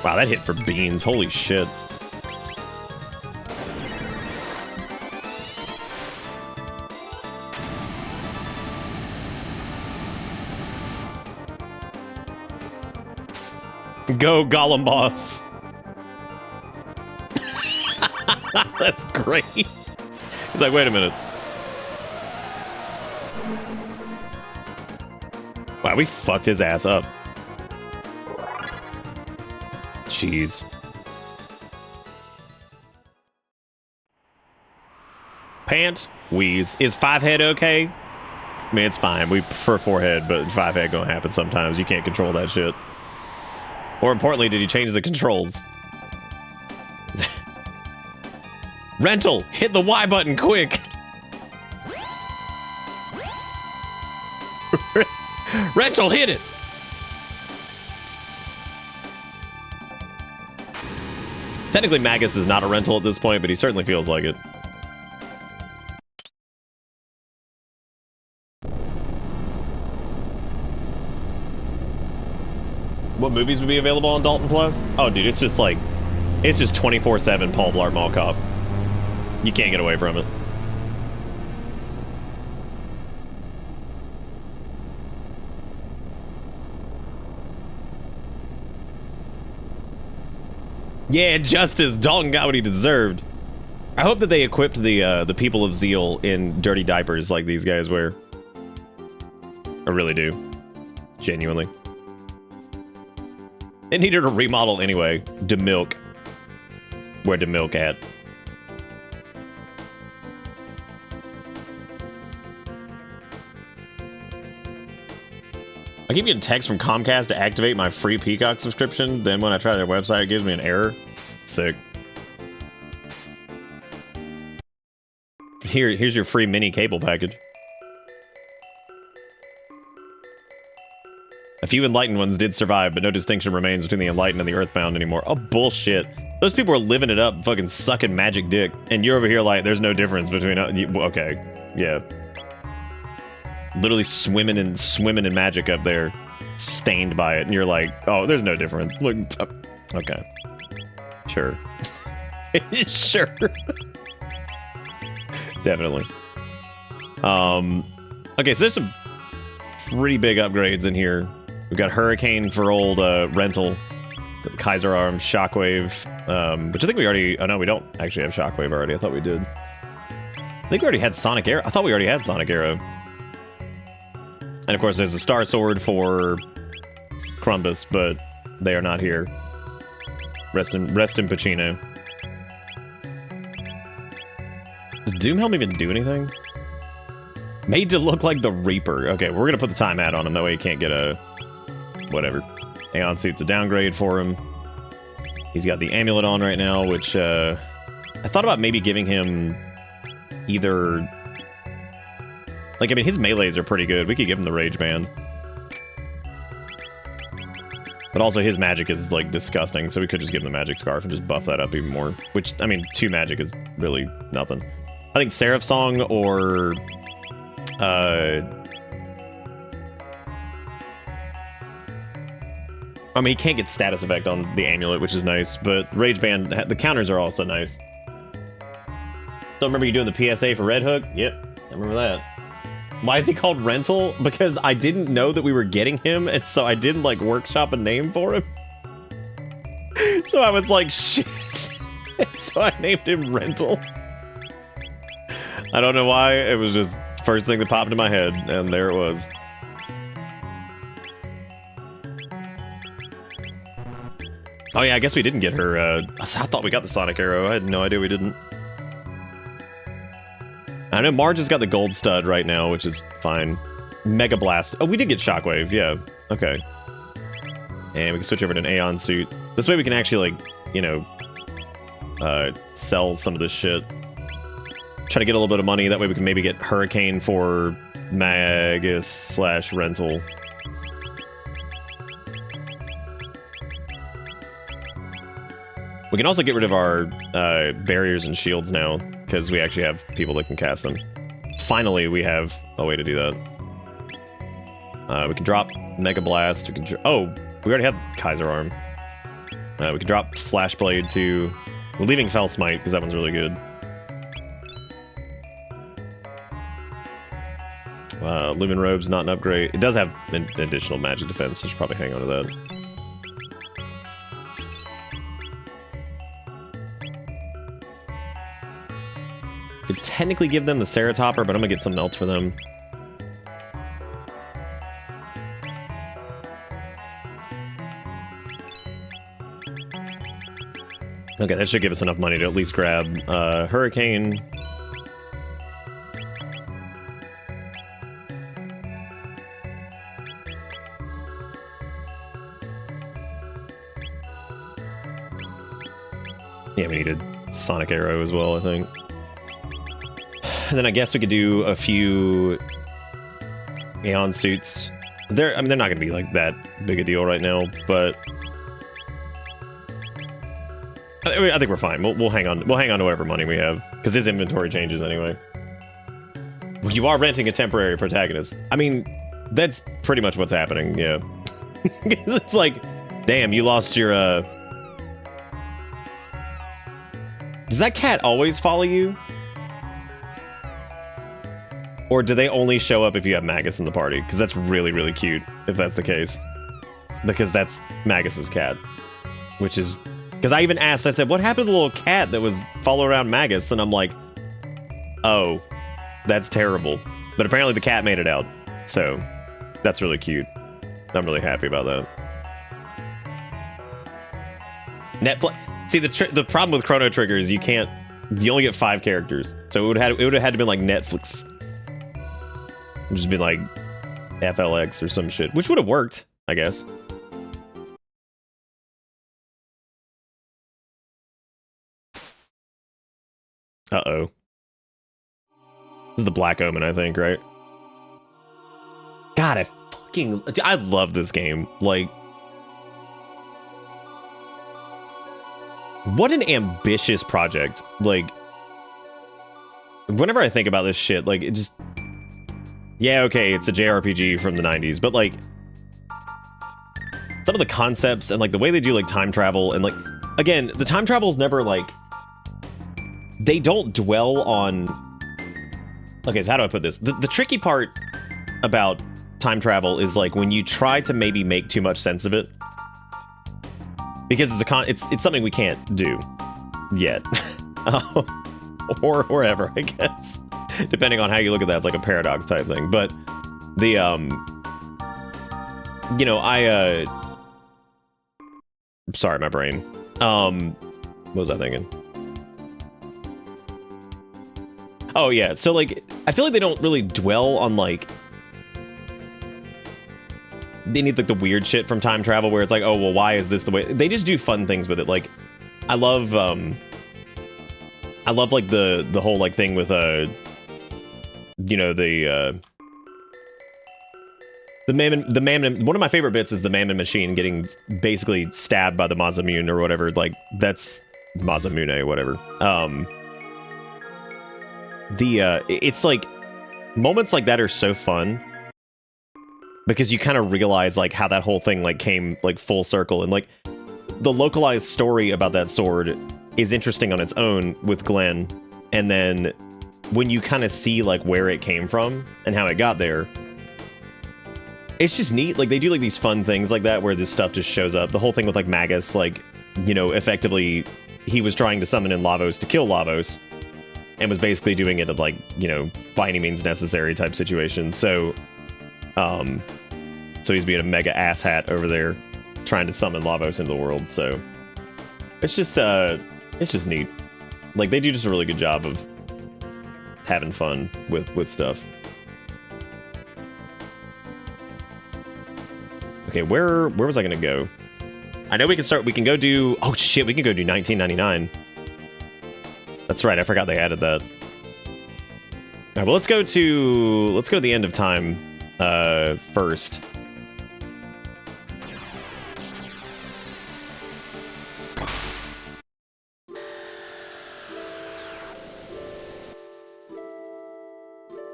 Wow, that hit for beans. Holy shit. Go, Gollum boss. That's great. He's like, wait a minute. Wow, we fucked his ass up. Jeez. Pant, wheeze. Is 5-head okay? I mean, it's fine. We prefer 4-head, but 5-head gonna happen sometimes. You can't control that shit. More importantly, did he change the controls? Rental, hit the Y button quick. Rental, hit it! Technically, Magus is not a rental at this point, but he certainly feels like it. What movies would be available on Dalton Plus? Oh, dude, it's just 24/7 Paul Blart Mall Cop. You can't get away from it. Yeah, justice. Dalton got what he deserved. I hope that they equipped the people of Zeal in dirty diapers like these guys wear. I really do. Genuinely. It needed a remodel anyway. DeMilk. Where DeMilk at? I keep getting texts from Comcast to activate my free Peacock subscription. Then when I try their website, it gives me an error. Sick. Here's your free mini cable package. A few enlightened ones did survive, but no distinction remains between the enlightened and the earthbound anymore. Oh, bullshit. Those people are living it up, fucking sucking magic dick. And you're over here like, there's no difference between... okay, yeah. Literally swimming in magic up there, stained by it, and you're like, oh, there's no difference. Look, okay, sure, sure, definitely. Okay, so there's some pretty big upgrades in here. We've got Hurricane for old rental, Kaiser Arm, Shockwave, which I think we already. Oh no, we don't actually have Shockwave already. I thought we did. I think we already had Sonic Arrow. I thought we already had Sonic Arrow. And of course, there's a Star Sword for Crumbus, but they are not here. Rest in Pacino. Does Doomhelm even do anything? Made to look like the Reaper. Okay, we're gonna put the time hat on him. That way he can't get a... whatever. Aeon Suit's a downgrade for him. He's got the amulet on right now, which I thought about maybe giving him either... like, I mean, his melees are pretty good. We could give him the Rage Band. But also, his magic is, like, disgusting, so we could just give him the Magic Scarf and just buff that up even more. Which, I mean, 2 magic is really nothing. I think Seraph Song or... I mean, he can't get status effect on the amulet, which is nice, but Rage Band, the counters are also nice. So remember you doing the PSA for Red Hook? Yep, I remember that. Why is he called Rental? Because I didn't know that we were getting him, and so I didn't, like, workshop a name for him. So I was like, shit. So I named him Rental. I don't know why, it was just first thing that popped into my head, and there it was. Oh yeah, I guess we didn't get her, I thought we got the Sonic Arrow. I had no idea we didn't. I know Marge has got the gold stud right now, which is fine. Mega Blast. Oh, we did get Shockwave, yeah. Okay. And we can switch over to an Aeon suit. This way we can actually, like, you know, sell some of this shit. Try to get a little bit of money. That way we can maybe get Hurricane for Magus / rental. We can also get rid of our barriers and shields now, because we actually have people that can cast them. Finally, we have a way to do that. We can drop Mega Blast. We can oh, we already have Kaiser Arm. We can drop Flashblade too. We're leaving Fell Smite, because that one's really good. Lumen Robe's not an upgrade. It does have an additional magic defense, so I should probably hang on to that. Could technically give them the Ceratopper, but I'm gonna get something else for them. Okay, that should give us enough money to at least grab Hurricane. Yeah, we needed Sonic Arrow as well, I think. And then I guess we could do a few Aeon suits. They're not gonna be like that big a deal right now, but I think we're fine. We'll hang on. We'll hang on to whatever money we have because his inventory changes anyway. You are renting a temporary protagonist. I mean, that's pretty much what's happening. Yeah, it's like, damn, you lost your. Does that cat always follow you? Or do they only show up if you have Magus in the party? Because that's really, really cute, if that's the case. Because that's Magus's cat. Which is... Because I even asked, I said, what happened to the little cat that was following around Magus? And I'm like, oh, that's terrible. But apparently the cat made it out. So, that's really cute. I'm really happy about that. Netflix... See, the problem with Chrono Trigger is you only get 5 characters. So it would have had to be like Netflix. Just be like FLX or some shit, which would have worked, I guess. Uh-oh. This is the Black Omen, I think, right? God, I love this game. Like, what an ambitious project. Like, whenever I think about this shit, like, it just... Yeah, okay, it's a JRPG from the 90s, but, like, some of the concepts and, like, the way they do, like, time travel, and, like, again, the time travel is never, like, they don't dwell on... Okay, so how do I put this? The tricky part about time travel is, like, when you try to maybe make too much sense of it, because it's something we can't do yet. Or ever, I guess. Depending on how you look at that, it's like a paradox type thing. But the you know, sorry, my brain. What was I thinking? Oh yeah, so like I feel like they don't really dwell on like they need like the weird shit from time travel where it's like, oh well, why is this the way? They just do fun things with it. Like I love like the whole like thing with you know, the man. One of my favorite bits is the Mammon Machine getting basically stabbed by the Masamune or whatever. Like that's Masamune or whatever. It's like moments like that are so fun because you kind of realize like how that whole thing like came like full circle, and like the localized story about that sword is interesting on its own with Glenn, and then when you kind of see like where it came from and how it got there, it's just neat. Like they do like these fun things like that where this stuff just shows up. The whole thing with like Magus, like, you know, effectively he was trying to summon in Lavos to kill Lavos and was basically doing it at like, you know, by any means necessary type situation. So so he's being a mega asshat over there trying to summon Lavos into the world. So it's just neat. Like they do just a really good job of having fun with stuff. Okay, where was I gonna go? I know we can go do, oh shit, we can go do 1999. That's right, I forgot they added that. Alright, well let's go to the end of time first.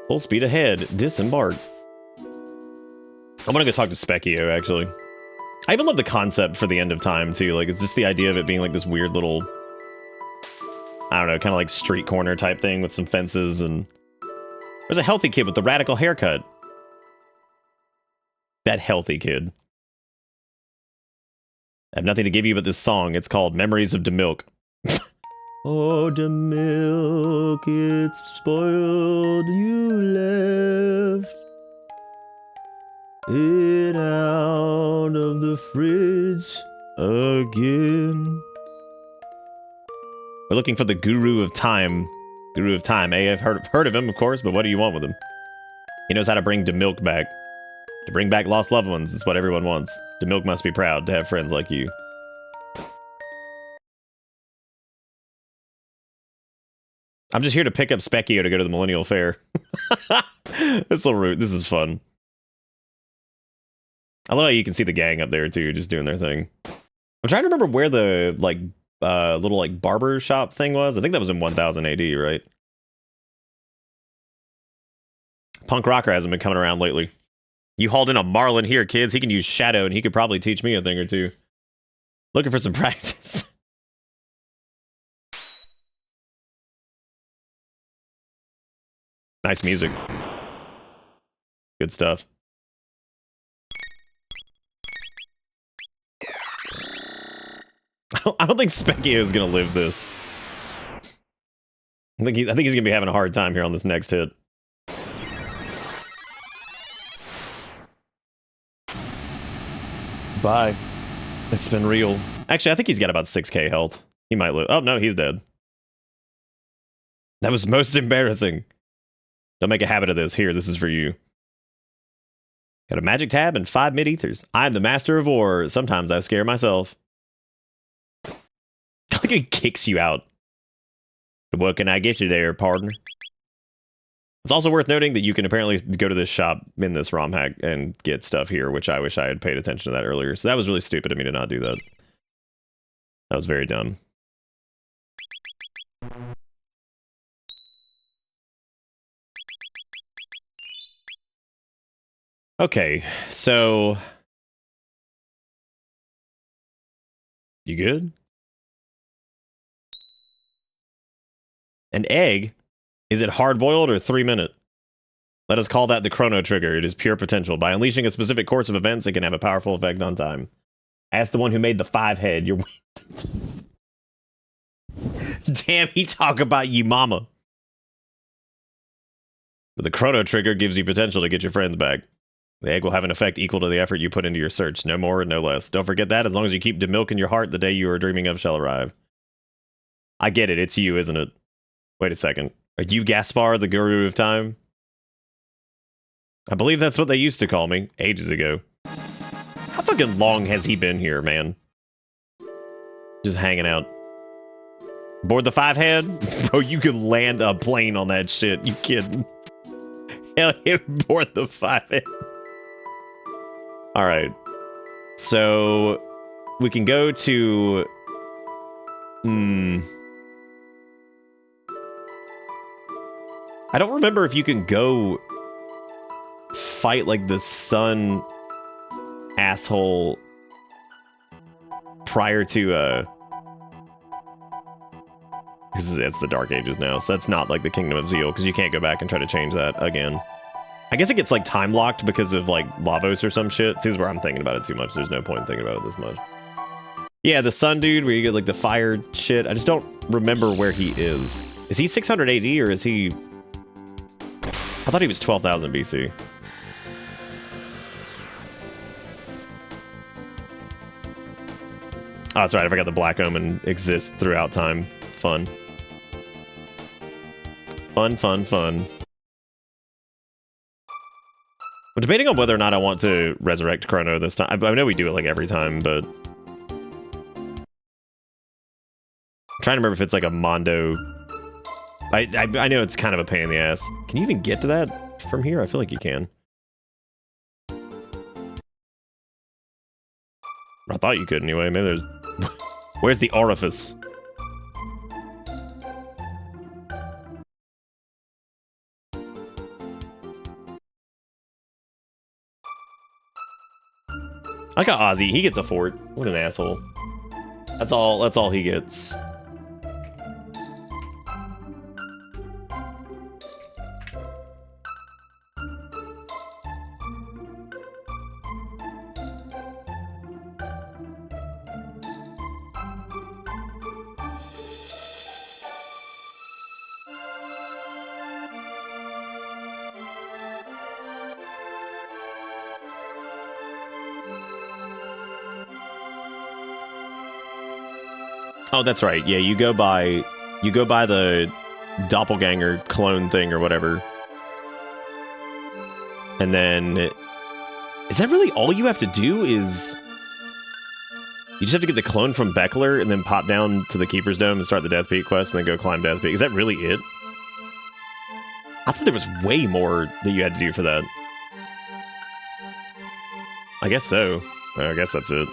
Full speed ahead. Disembark. I'm gonna go talk to Specchio, actually. I even love the concept for the end of time, too. Like, it's just the idea of it being like this weird little... I don't know, kind of like street corner type thing with some fences, and... There's a healthy kid with the radical haircut. That healthy kid. I have nothing to give you but this song. It's called Memories of DeMilk. Oh, the milk, it's spoiled, you left it out of the fridge again. We're looking for the Guru of Time. Guru of Time, eh? I've heard of him, of course, but what do you want with him? He knows how to bring DeMilk back. To bring back lost loved ones, it's what everyone wants. DeMilk must be proud to have friends like you. I'm just here to pick up Specchio to go to the Millennial Fair. That's a little rude. This is fun. I love how you can see the gang up there too, just doing their thing. I'm trying to remember where the like little like barber shop thing was. I think that was in 1000 AD, right? Punk Rocker hasn't been coming around lately. You hauled in a Marlin here, kids. He can use Shadow, and he could probably teach me a thing or two. Looking for some practice. Nice music. Good stuff. I don't think Specchio is gonna live this. I think he's gonna be having a hard time here on this next hit. Bye. It's been real. Actually, I think he's got about 6k health. He might live. Oh no, he's dead. That was most embarrassing. Don't make a habit of this. Here, this is for you. Got a magic tab and 5 mid-ethers. I'm the master of war. Sometimes I scare myself. Like he kicks you out. What can I get you there, partner? It's also worth noting that you can apparently go to this shop in this Romhack and get stuff here, which I wish I had paid attention to that earlier. So that was really stupid of me to not do that. That was very dumb. Okay, so... You good? An egg? Is it hard-boiled or 3-minute? Let us call that the Chrono trigger. It is pure potential. By unleashing a specific course of events, it can have a powerful effect on time. Ask the one who made the 5-head. You're... Damn, he talk about you mama. But the Chrono trigger gives you potential to get your friends back. The egg will have an effect equal to the effort you put into your search. No more, no less. Don't forget that. As long as you keep the milk in your heart, the day you are dreaming of shall arrive. I get it. It's you, isn't it? Wait a second. Are you Gaspar, the guru of time? I believe that's what they used to call me, ages ago. How fucking long has he been here, man? Just hanging out. Board the 5-head? Bro, you could land a plane on that shit. You kidding? Hell yeah, board the 5-head. Alright. So, we can go to... I don't remember if you can go fight like the sun asshole prior to because it's the Dark Ages now, so that's not like the Kingdom of Zeal, because you can't go back and try to change that again. I guess it gets like time locked because of like Lavos or some shit. See, this is where I'm thinking about it too much. There's no point in thinking about it this much. Yeah, the sun dude where you get like the fire shit. I just don't remember where he is. Is he 600 AD or is he... I thought he was 12,000 BC. Oh, that's right. I forgot the Black Omen exists throughout time. Fun. Fun, fun, fun. I'm debating on whether or not I want to resurrect Chrono this time. I know we do it like every time, but... I'm trying to remember if it's like a Mondo... I know it's kind of a pain in the ass. Can you even get to that from here? I feel like you can. I thought you could anyway. Maybe there's... Where's the orifice? I got Ozzy. He gets a fort. What an asshole. That's all he gets. Oh, that's right. Yeah, you go by the doppelganger clone thing or whatever. And then is that really all you have to do? Is you just have to get the clone from Beckler and then pop down to the Keeper's Dome and start the Death Peak quest and then go climb Death Peak? Is that really it? I thought there was way more that you had to do for that. I guess so. I guess that's it.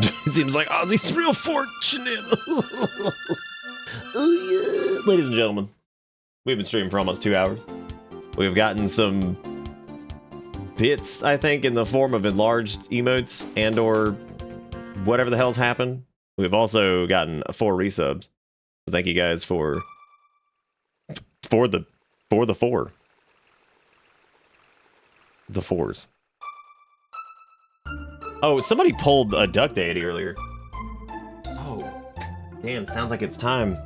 It seems like Ozzy's real fortunate. Oh, yeah. Ladies and gentlemen, we've been streaming for almost 2 hours. We've gotten some bits, I think, in the form of enlarged emotes and or whatever the hell's happened. We've also gotten 4 resubs. So thank you guys for the 4. The 4s. Oh, somebody pulled a duck deity earlier. Oh, damn, sounds like it's time.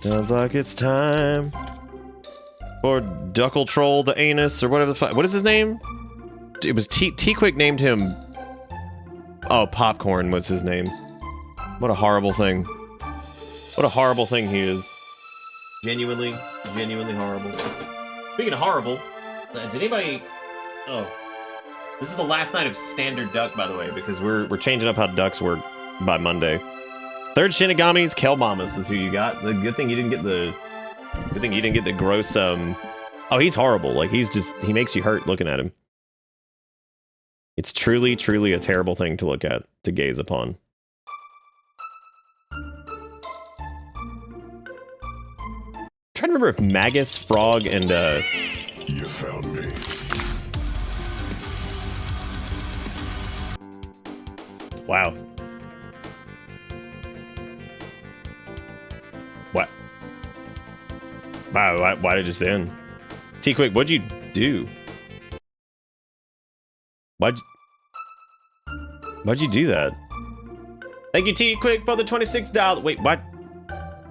Sounds like it's time for Duckle Troll the Anus, or whatever the fuck. What is his name? It was T-Quick named him. Oh, Popcorn was his name. What a horrible thing. What a horrible thing he is. Genuinely horrible. Speaking of horrible, did anybody... Oh. This is the last night of Standard Duck, by the way, because we're changing up how ducks work by Monday. Third Shinigami's Kel Mamas is who you got. The good thing you didn't get the... Good thing you didn't get the gross, Oh, he's horrible. Like, he makes you hurt looking at him. It's truly, truly a terrible thing to look at, to gaze upon. I'm trying to remember if Magus, Frog, and, You found me. Wow. What? Wow, why did it just end? T-Quick, what'd you do? Why'd you do that? Thank you, T-Quick, for the $26. Wait, what?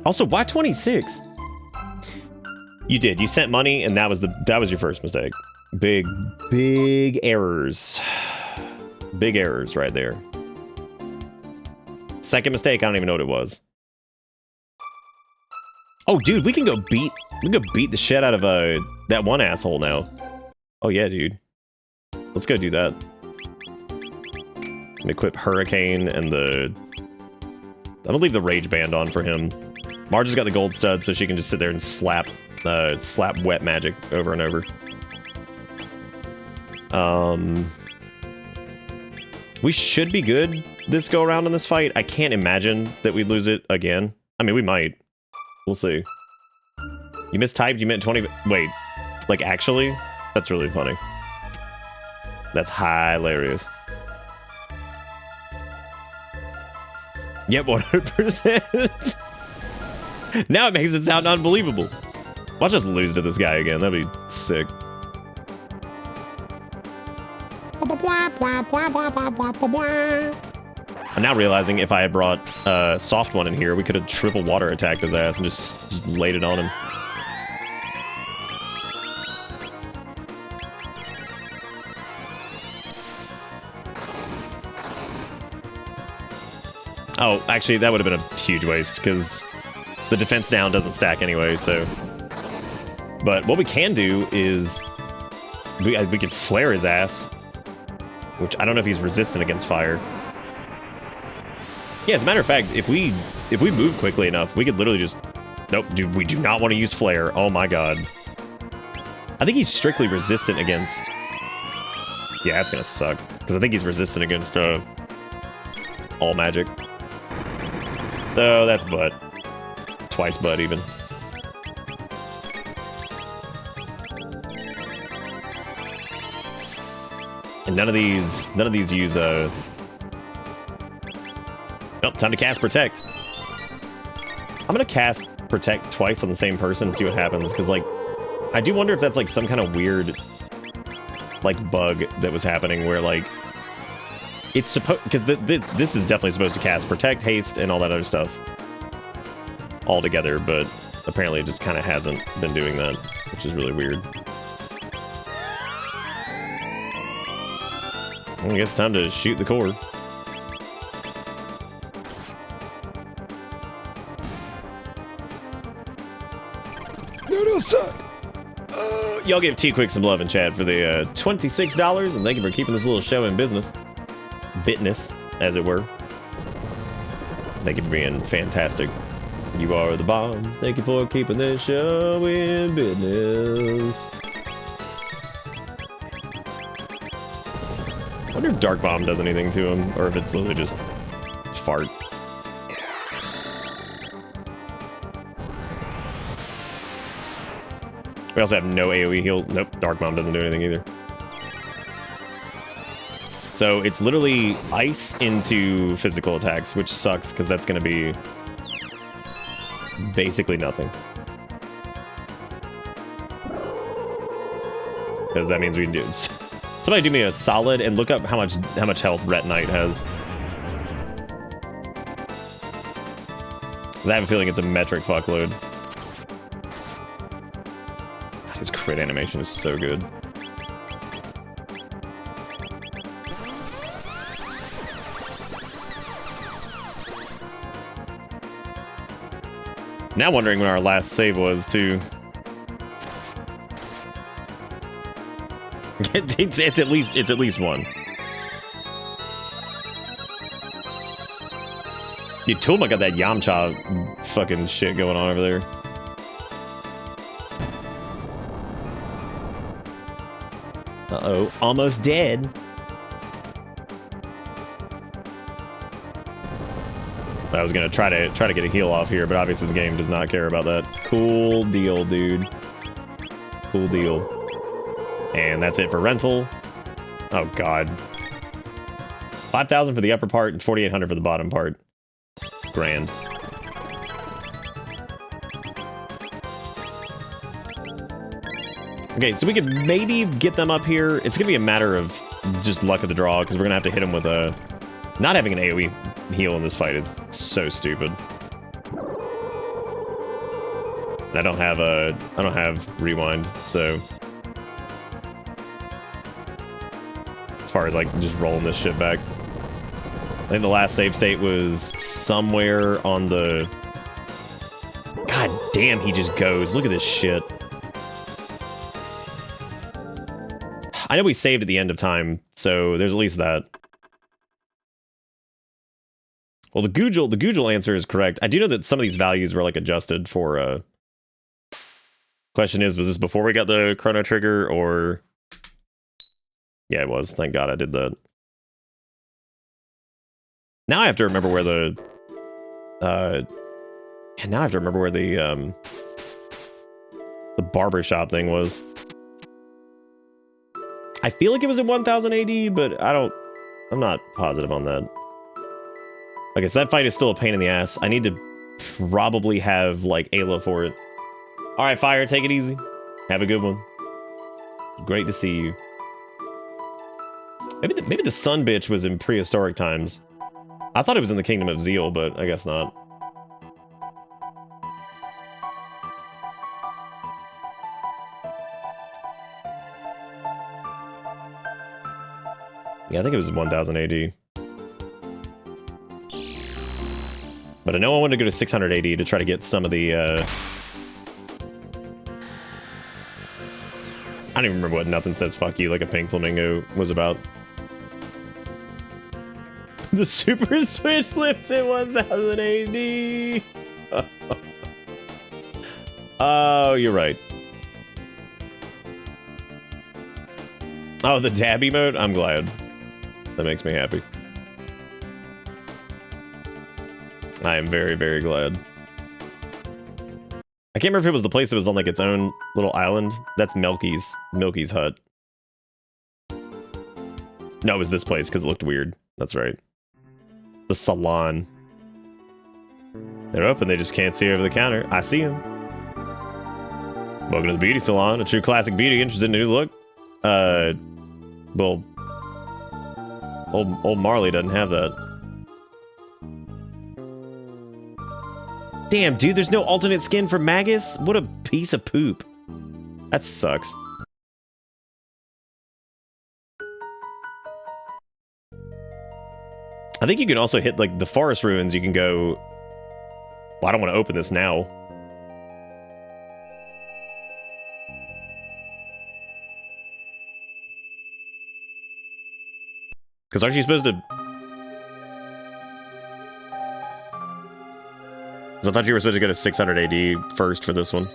Also, why 26? You did. You sent money, and that was your first mistake. Big errors. Big errors right there. Second mistake, I don't even know what it was. Oh, dude, we can go beat the shit out of that one asshole now. Oh yeah, dude. Let's go do that. And equip Hurricane and I'm gonna leave the Rage Band on for him. Marge has got the gold stud, so she can just sit there and slap wet magic over and over. We should be good this go around in this fight. I can't imagine that we'd lose it again. I mean, we might. We'll see. You mistyped, you meant 20... Wait, like actually? That's really funny. That's hilarious. Yep, 100%. Now it makes it sound unbelievable. Watch us lose to this guy again. That'd be sick. I'm now realizing if I had brought Soft One in here, we could have triple water attacked his ass and just laid it on him. Oh, actually, that would have been a huge waste, because the defense down doesn't stack anyway, so... But what we can do is... We could flare his ass, which I don't know if he's resistant against fire. Yeah, as a matter of fact, if we move quickly enough, we could literally just... Nope, dude, we do not want to use flare. Oh my god. I think he's strictly resistant against... Yeah, that's gonna suck, because I think he's resistant against all magic. Oh, that's butt. Twice butt, even. And none of these use Oh, time to cast Protect. I'm gonna cast Protect twice on the same person and see what happens, because, like, I do wonder if that's, like, some kind of weird, like, bug that was happening where, like, it's supposed... Because this is definitely supposed to cast Protect, Haste, and all that other stuff all together, but apparently it just kind of hasn't been doing that, which is really weird. I guess it's time to shoot the core. No, suck. Y'all give T-Quick some love in chat for the $26, and thank you for keeping this little show in business. Bitness, as it were. Thank you for being fantastic. You are the bomb. Thank you for keeping this show in business. I wonder if Dark Bomb does anything to him, or if it's literally just fart. We also have no AoE heal. Nope, Dark Bomb doesn't do anything either. So it's literally ice into physical attacks, which sucks because that's going to be basically nothing. Because that means we can do it. Somebody do me a solid and look up how much health Ret Knight has. Because I have a feeling it's a metric fuckload. God, his crit animation is so good. Now wondering when our last save was too. it's at least one. Dude, Tulma got that Yamcha fucking shit going on over there. Uh-oh, almost dead. I was gonna try to get a heal off here, but obviously the game does not care about that. Cool deal, dude. Cool deal. And that's it for rental. Oh god. 5,000 for the upper part and 4,800 for the bottom part. Grand. Okay, so we could maybe get them up here. It's gonna be a matter of just luck of the draw because we're gonna have to hit them with a. Not having an AoE heal in this fight is so stupid. And I don't have rewind, so as far as like just rolling this shit back. I think the last save state was somewhere on the. God damn, he just goes. Look at this shit. I know we saved at the end of time, so there's at least that. Well, the Gujal answer is correct. I do know that some of these values were like adjusted for. Question is, was this before we got the Chrono Trigger or? Yeah, it was. Thank God I did that. Now I have to remember where the. Yeah, now I have to remember where the barbershop thing was. I feel like it was at 1000 AD, but I'm not positive on that. Okay, so that fight is still a pain in the ass. I need to probably have, like, Ayla for it. Alright, Fire, take it easy. Have a good one. Great to see you. Maybe the sun bitch was in prehistoric times. I thought it was in the Kingdom of Zeal, but I guess not. Yeah, I think it was 1000 AD. But I know I wanted to go to 600 AD to try to get some of the, I don't even remember what Nothing Says Fuck You Like a Pink Flamingo was about. The Super Switch lives at 1000 AD! Oh, you're right. Oh, the dab emote? I'm glad. That makes me happy. I am very, very glad. I can't remember if it was the place that was on like its own little island. That's Milky's hut. No, it was this place because it looked weird. That's right. The salon. They're open, they just can't see over the counter. I see them. Welcome to the beauty salon, a true classic beauty. Interested in a new look? Well, old Marley doesn't have that. Damn, dude, there's no alternate skin for Magus? What a piece of poop. That sucks. I think you can also hit, like, the forest ruins. You can go... Well, I don't want to open this now. Because aren't you supposed to... I thought you were supposed to go to 600 AD first for this one.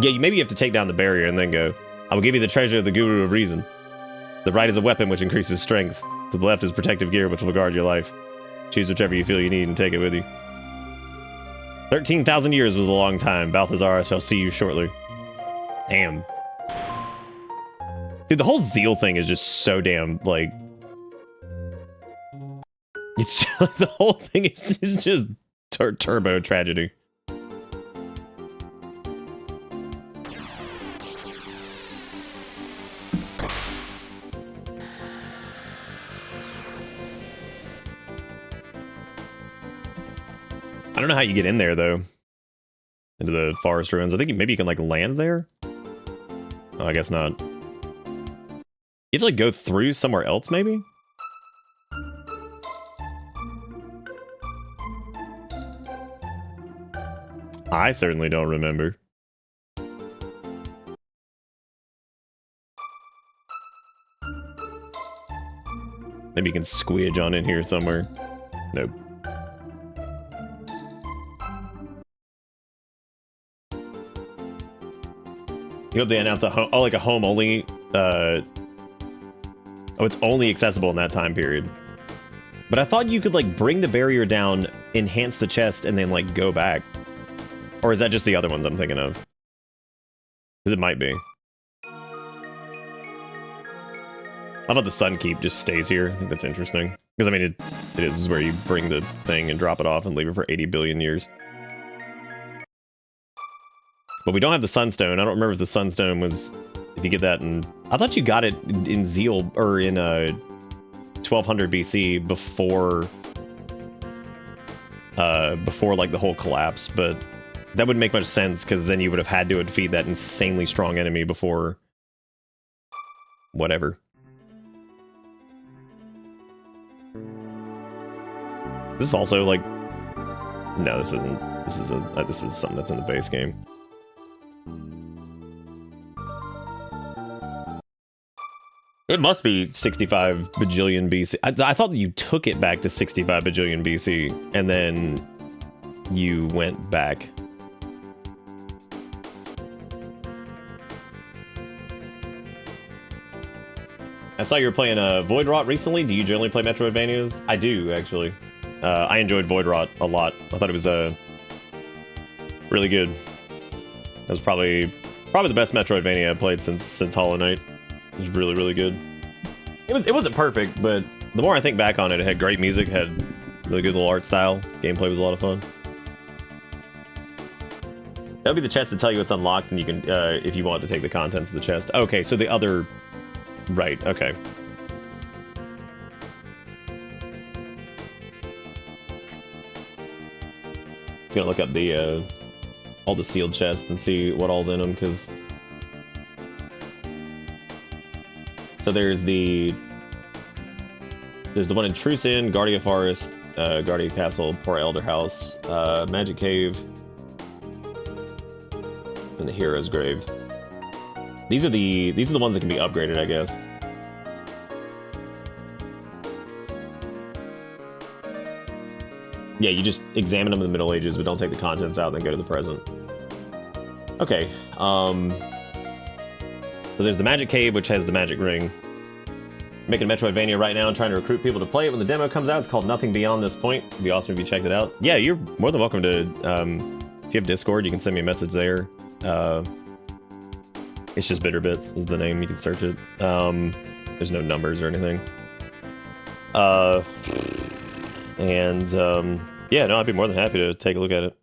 Yeah, maybe you have to take down the barrier and then go. I will give you the treasure of the Guru of Reason. The right is a weapon which increases strength. To the left is protective gear which will guard your life. Choose whichever you feel you need and take it with you. 13,000 years was a long time. Balthazar, I shall see you shortly. Damn. Dude, the whole Zeal thing is just so damn, like... It's just, the whole thing is just turbo tragedy. I don't know how you get in there, though. Into the forest ruins. I think maybe you can, like, land there? Oh, I guess not. You have to, like, go through somewhere else, maybe? I certainly don't remember. Maybe you can squidge on in here somewhere. Nope. You hope they announce a home, like a home only. Oh, it's only accessible in that time period. But I thought you could like bring the barrier down, enhance the chest, and then like go back. Or is that just the other ones I'm thinking of? Because it might be. How about the Sun Keep just stays here? I think that's interesting. Because I mean, it is where you bring the thing and drop it off and leave it for 80 billion years. But we don't have the Sunstone. I don't remember if the Sunstone was... If you get that in... I thought you got it in Zeal, or in 1200 BC before... before, like, the whole collapse. But that wouldn't make much sense, because then you would have had to defeat that insanely strong enemy before... whatever. This is also, like... No, this isn't. This is something that's in the base game. It must be 65 bajillion BC. I thought you took it back to 65 bajillion BC, and then you went back. I saw you were playing Voidrot recently. Do you generally play Metroidvanias? I do, actually. I enjoyed Voidrot a lot. I thought it was really good. That was probably the best Metroidvania I've played since Hollow Knight. It was really, really good. It wasn't perfect, but the more I think back on it, it had great music, had really good little art style. Gameplay was a lot of fun. That'll be the chest to tell you it's unlocked, and you can, if you want to take the contents of the chest. Okay, so the other... Right, okay. Gonna look up the, all the sealed chests and see what all's in them, because... So there's the one in Trusin, Guardia Forest, Guardia Castle, Poor Elder House, Magic Cave, and the Hero's Grave. These are the ones that can be upgraded, I guess. Yeah, you just examine them in the Middle Ages, but don't take the contents out, then go to the present. Okay, so there's the Magic Cave, which has the Magic Ring. Making a Metroidvania right now and trying to recruit people to play it when the demo comes out. It's called Nothing Beyond This Point. It'd be awesome if you checked it out. Yeah, you're more than welcome to, if you have Discord, you can send me a message there. It's just Bitterbits is the name. You can search it. There's no numbers or anything. Yeah, no, I'd be more than happy to take a look at it.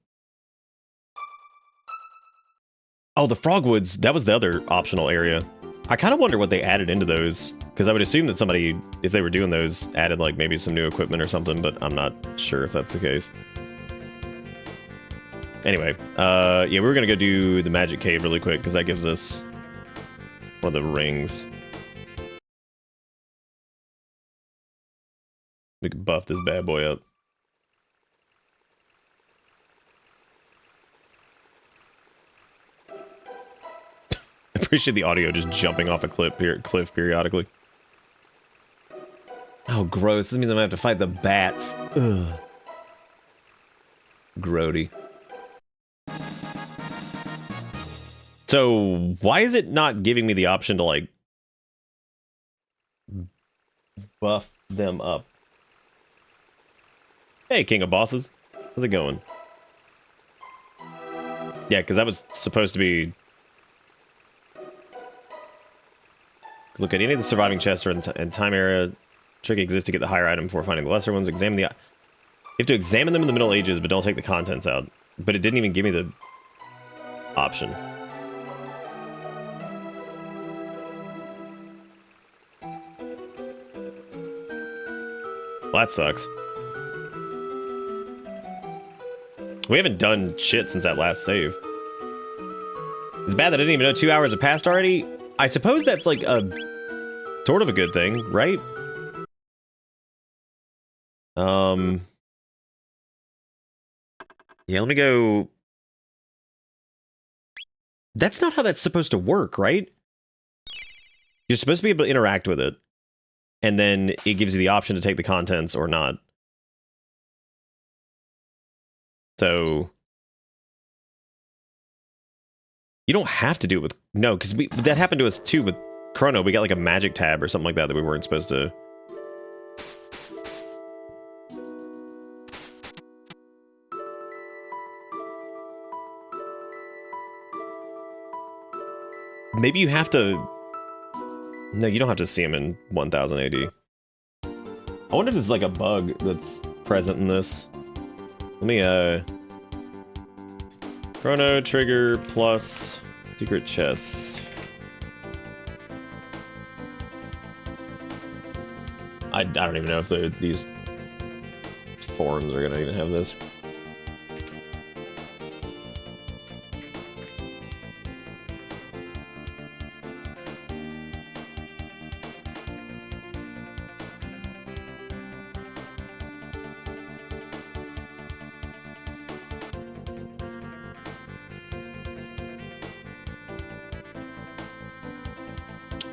Oh, the Frogwoods, that was the other optional area. I kind of wonder what they added into those, because I would assume that somebody, if they were doing those, added like maybe some new equipment or something, but I'm not sure if that's the case. Anyway, yeah, we're gonna go do the Magic Cave really quick, because that gives us one of the rings. We can buff this bad boy up. Appreciate the audio just jumping off a cliff periodically. Oh, gross. This means I'm gonna have to fight the bats. Ugh. Grody. So, why is it not giving me the option to, like, buff them up? Hey, King of Bosses. How's it going? Yeah, because that was supposed to be... Look at any of the surviving chests or in time area. Trick exists to get the higher item before finding the lesser ones. Examine the... You have to examine them in the Middle Ages, but don't take the contents out. But it didn't even give me the option. Well, that sucks. We haven't done shit since that last save. It's bad that I didn't even know 2 hours have passed already. I suppose that's like a sort of a good thing, right? Yeah, let me go. That's not how that's supposed to work, right? You're supposed to be able to interact with it. And then it gives you the option to take the contents or not. So you don't have to do it with... No, because that happened to us too with Chrono. We got like a magic tab or something like that that we weren't supposed to... Maybe you have to... No, you don't have to see him in 1000 AD. I wonder if this is like a bug that's present in this. Let me, Chrono trigger plus secret chests. I don't even know if these forums are gonna even have this.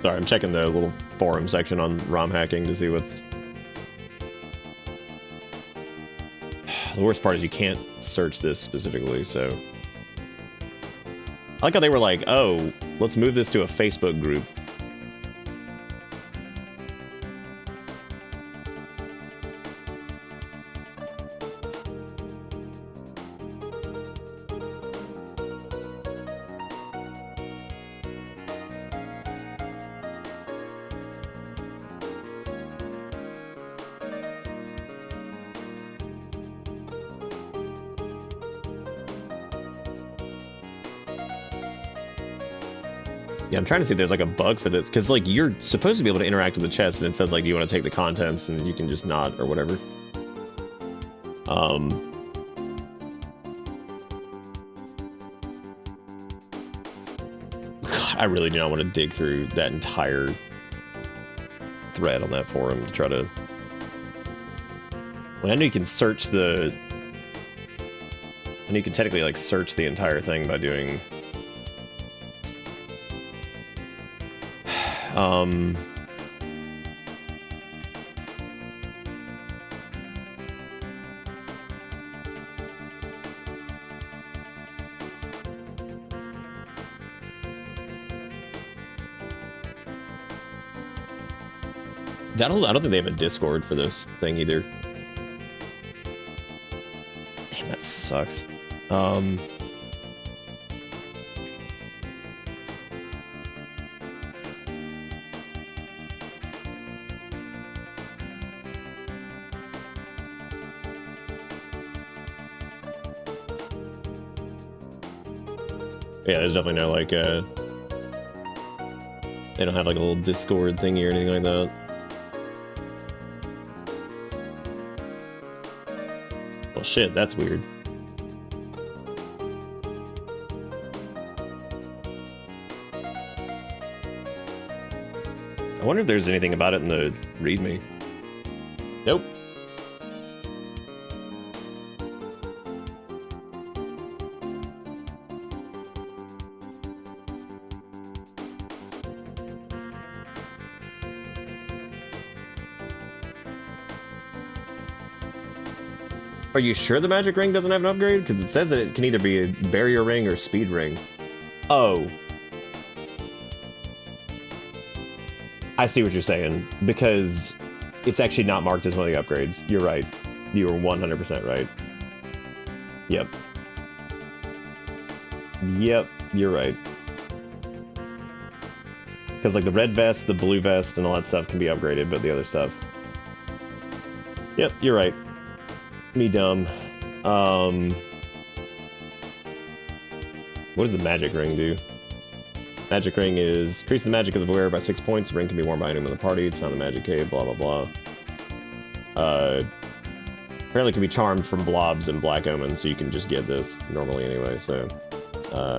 Sorry, I'm checking the little forum section on Romhacking to see what's... The worst part is you can't search this specifically, so... I like how they were like, oh, let's move this to a Facebook group. Yeah, I'm trying to see if there's like a bug for this, because like you're supposed to be able to interact with the chest, and it says like, do you want to take the contents, and you can just not or whatever. God, I really do not want to dig through that entire thread on that forum to try to... Well, I know you can search the... And you can technically like search the entire thing by doing... I don't think they have a Discord for this thing either. Damn, that sucks. Yeah, there's definitely no, like, they don't have, like, a little Discord thingy or anything like that. Well, shit, that's weird. I wonder if there's anything about it in the README. Nope. Are you sure the magic ring doesn't have an upgrade? Because it says that it can either be a barrier ring or speed ring. Oh. I see what you're saying. Because it's actually not marked as one of the upgrades. You're right. You were 100% right. Yep. Yep, you're right. Because like the red vest, the blue vest, and all that stuff can be upgraded, but the other stuff... Yep, you're right. Me dumb. What does the magic ring do? Magic ring is increase the magic of the wearer by 6 points. The ring can be worn by anyone in the party. It's found in the magic cave. Blah blah blah. Apparently, can be charmed from blobs and black omens, so you can just get this normally anyway. So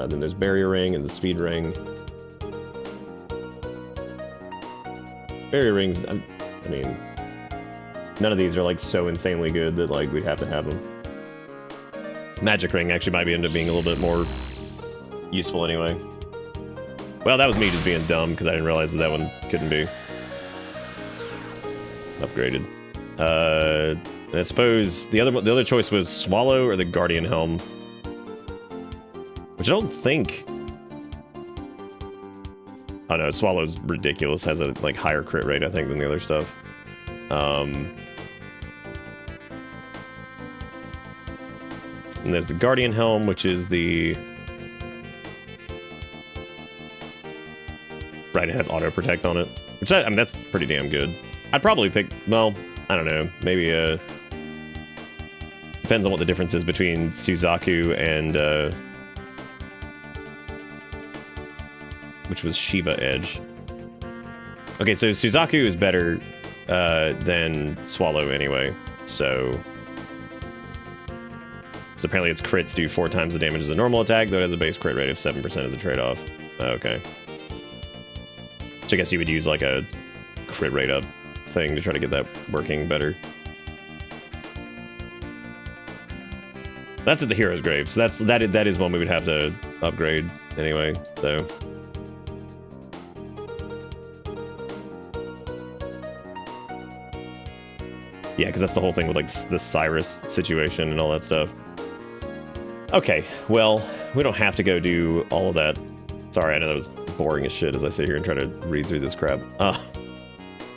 then there's barrier ring and the speed ring. Barrier rings. I mean, none of these are like so insanely good that like we'd have to have them. Magic ring actually might end up being a little bit more useful anyway. Well, that was me just being dumb because I didn't realize that that one couldn't be upgraded. And I suppose the other choice was Swallow or the Guardian Helm, which I don't think. Oh no, Swallow's ridiculous. Has a like higher crit rate I think than the other stuff. And there's the Guardian Helm, which is the... Right, it has auto protect on it. Which, I mean, that's pretty damn good. I'd probably pick... Well, I don't know. Maybe, depends on what the difference is between Suzaku and, which was Shiva Edge. Okay, so Suzaku is better, than Swallow anyway, so... So apparently its crits do 4 times the damage as a normal attack, though it has a base crit rate of 7% as a trade-off. Okay. So I guess you would use like a crit rate up thing to try to get that working better. That's at the Hero's Grave, so that is one we would have to upgrade anyway, so... Yeah, because that's the whole thing with like the Cyrus situation and all that stuff. Okay, well, we don't have to go do all of that. Sorry, I know that was boring as shit as I sit here and try to read through this crap. I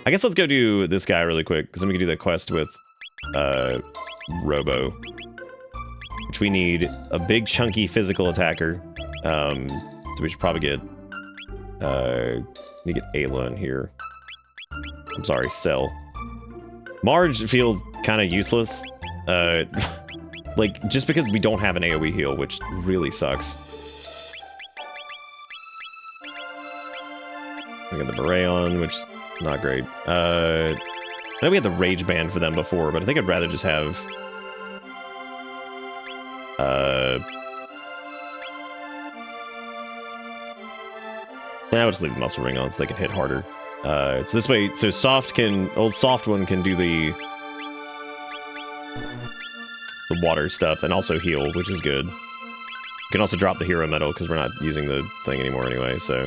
guess let's go do this guy really quick, because then we can do that quest with Robo. Which we need a big, chunky physical attacker. So we should probably get... need to get Ayla in here. I'm sorry, Cell. Marge feels kind of useless. Like, just because we don't have an AoE heal, which really sucks. We got the Beret on, which is not great. I know we had the Rage Band for them before, but I think I'd rather just have... Yeah, I'll just leave the Muscle Ring on so they can hit harder. So this way, so old Soft one can do the water stuff and also heal, which is good. You can also drop the hero medal because we're not using the thing anymore anyway, so.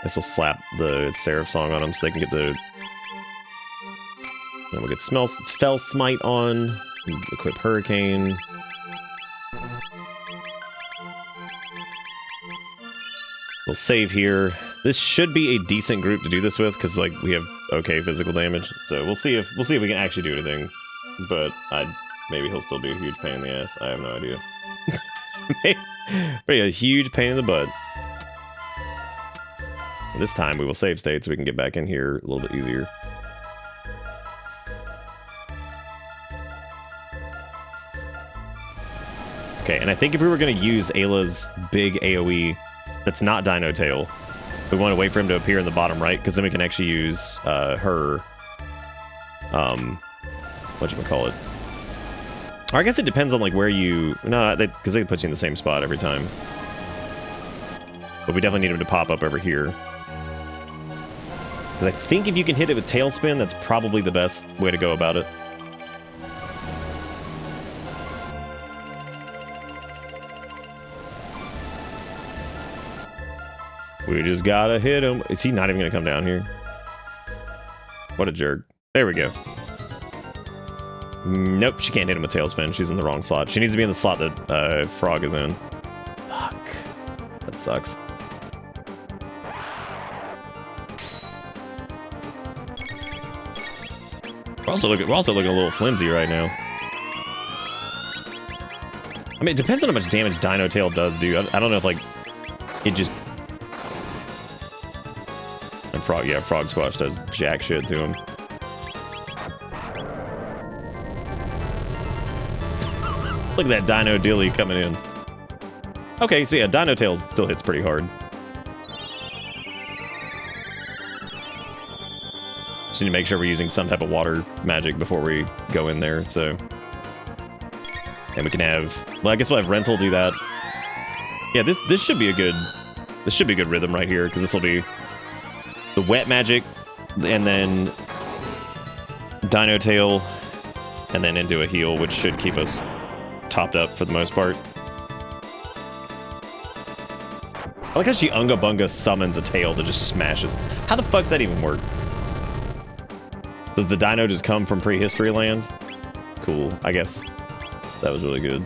This will slap the Seraph Song on them so they can get the... And we'll get Fell Smite on, equip Hurricane. We'll save here. This should be a decent group to do this with because like we have okay physical damage. So we'll see if we can actually do anything. But maybe he'll still be a huge pain in the ass. I have no idea. Maybe a huge pain in the butt. And this time we will save state so we can get back in here a little bit easier. Okay, and I think if we were going to use Ayla's big AoE that's not Dino Tail, we want to wait for him to appear in the bottom right, because then we can actually use her, whatchamacallit. Or I guess it depends on like where you, no, because they put you in the same spot every time. But we definitely need him to pop up over here. Because I think if you can hit it with Tailspin, that's probably the best way to go about it. We just gotta hit him. Is he not even gonna come down here? What a jerk. There we go. Nope, she can't hit him with Tailspin. She's in the wrong slot. She needs to be in the slot that Frog is in. Fuck. That sucks. We're also looking a little flimsy right now. I mean, it depends on how much damage Dino Tail does do. I don't know if, like, it just... And Frog, yeah, Frog Squash does jack shit to him. Look at that Dino Dilly coming in. Okay, so yeah, Dino Tail still hits pretty hard. Just need to make sure we're using some type of water magic before we go in there, so... And we can have... Well, I guess we'll have Rental do that. Yeah, this should be a good... This should be a good rhythm right here, because this will be... The wet magic, and then... Dino Tail, and then into a heal, which should keep us topped up for the most part. I like how she Unga Bunga summons a tail to just smash it. How the fuck does that even work? Does the dino just come from prehistory land? Cool. I guess that was really good.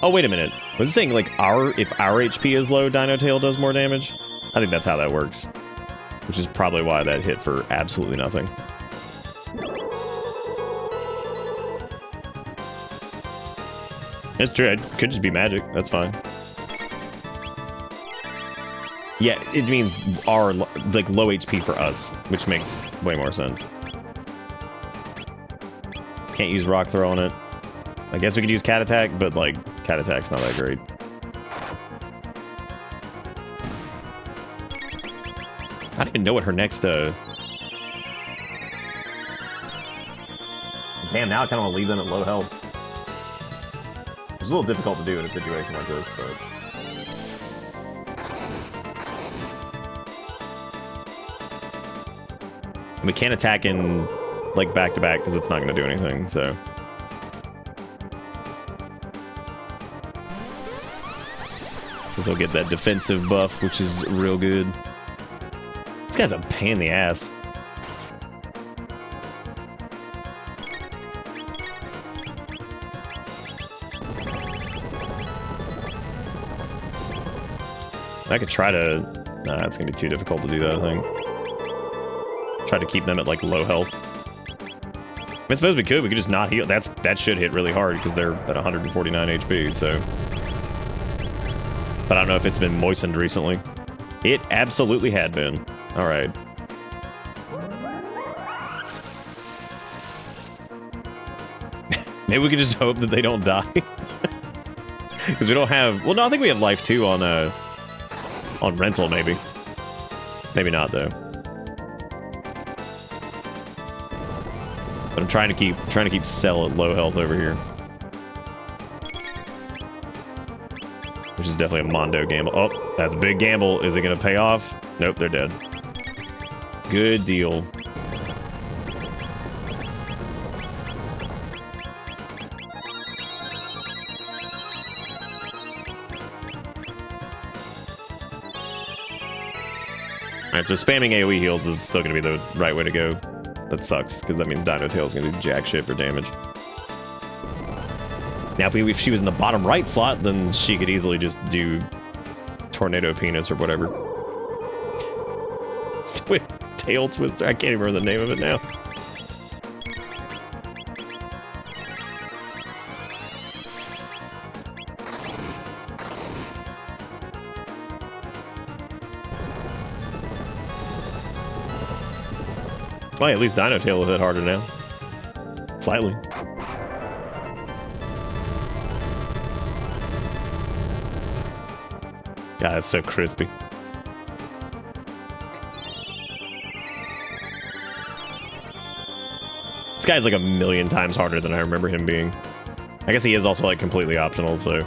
Oh, wait a minute. Was it saying, like, if our HP is low, Dino Tail does more damage? I think that's how that works. Which is probably why that hit for absolutely nothing. It's true. It could just be magic. That's fine. Yeah, it means our, like, low HP for us, which makes way more sense. Can't use Rock Throw on it. I guess we could use Cat Attack, but, like, Cat Attack's not that great. I don't even know what her next, Damn, now I kind of want to leave them at low health. It's a little difficult to do in a situation like this, but... And we can't attack in, like, back-to-back, because it's not going to do anything, so... Because he'll get that defensive buff, which is real good. This guy's a pain in the ass. I could try to... Nah, it's going to be too difficult to do that, I think. Try to keep them at, like, low health. I suppose we could just not heal. That should hit really hard, because they're at 149 HP, so... But I don't know if it's been moistened recently. It absolutely had been. Alright. Maybe we could just hope that they don't die. Because we don't have... Well, no, I think we have life, too, on Rental, maybe. Maybe not, though. But I'm trying to keep Cell at low health over here. Which is definitely a Mondo gamble. Oh, that's a big gamble. Is it going to pay off? Nope, they're dead. Good deal. Alright, so spamming AoE heals is still going to be the right way to go. That sucks, because that means Dino Tail is going to do jack shit for damage. Now, if she was in the bottom right slot, then she could easily just do Tornado Penis or whatever. Tail Twister? I can't even remember the name of it now. Well, at least Dino Tail will hit harder now. Slightly. God, that's so crispy. This guy's like a million times harder than I remember him being. I guess he is also like completely optional, so...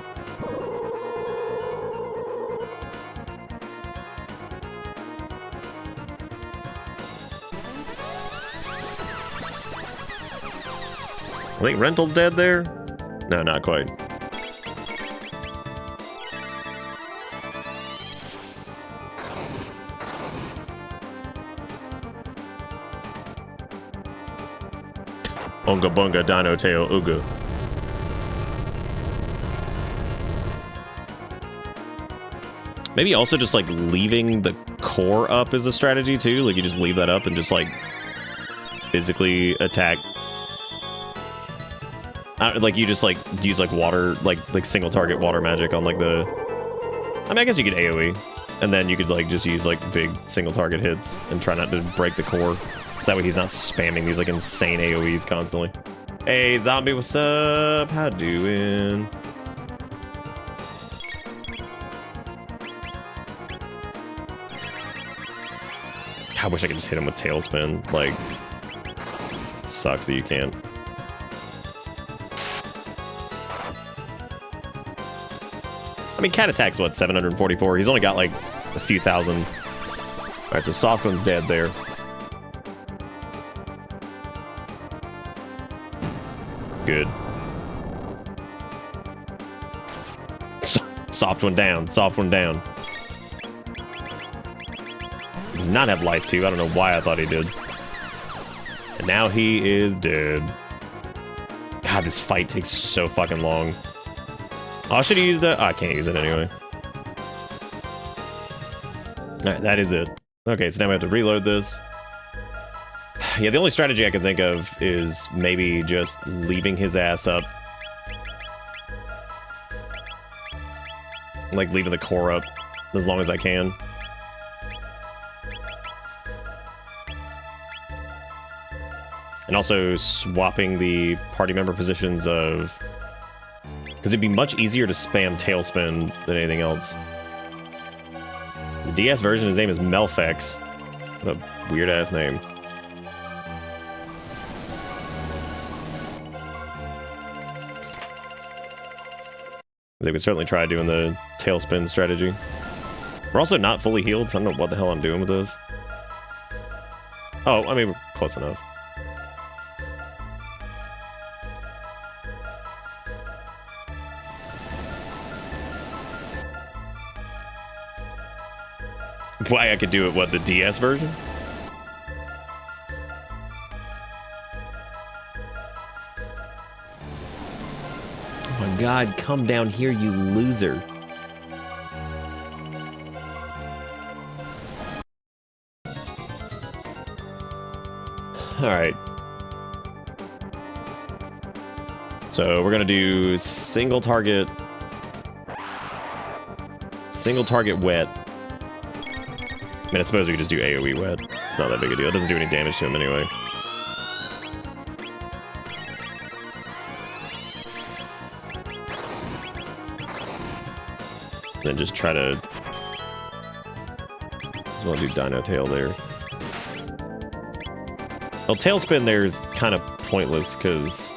I think Rental's dead there? No, not quite. Unga bunga dino tail uga. Maybe also just like leaving the core up is a strategy too. Like you just leave that up and just like physically attack. Like you just like use like water, like single target water magic on like the. I mean, I guess you could AOE, and then you could like just use like big single target hits and try not to break the core. So that way he's not spamming these like insane AOEs constantly. Hey zombie, what's up? How doing? I wish I could just hit him with Tailspin. Like, sucks that you can't. I mean, Cat Attack's what, 744? He's only got like a few thousand. Alright, so Soft One's dead there. Good. Soft one down, soft one down. Does not have life too. I don't know why I thought he did. And now he is dead. God, this fight takes so fucking long. Oh, I should have used that. Oh, I can't use it anyway. Alright, that is it. Okay, so now we have to reload this. Yeah, the only strategy I can think of is maybe just leaving his ass up. Like, leaving the core up as long as I can. And also swapping the party member positions of... Because it'd be much easier to spam Tailspin than anything else. The DS version, his name is Melfex. What a weird-ass name. They would certainly try doing the Tailspin strategy. We're also not fully healed, so I don't know what the hell I'm doing with this. Oh, I mean, we're close enough. Why I could do it, what, the DS version? Oh my god, come down here, you loser. Alright. So we're gonna do single target wet. I mean, I suppose we could just do AoE wet. It's not that big a deal. It doesn't do any damage to him anyway. Then just try to... Just want to do Dino Tail there. Well, Tailspin there is kind of pointless, because...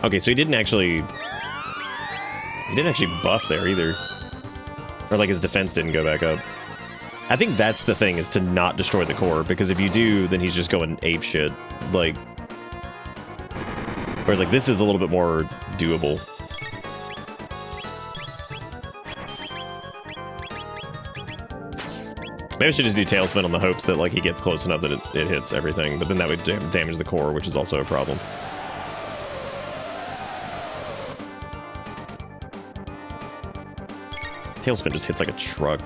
Okay, so he didn't actually buff there either. Or like his defense didn't go back up. I think that's the thing, is to not destroy the core, because if you do, then he's just going ape shit. Like, whereas like this is a little bit more doable. Maybe I should just do Tailspin on the hopes that like he gets close enough that it hits everything, but then that would damage the core, which is also a problem. Tailspin just hits like a truck.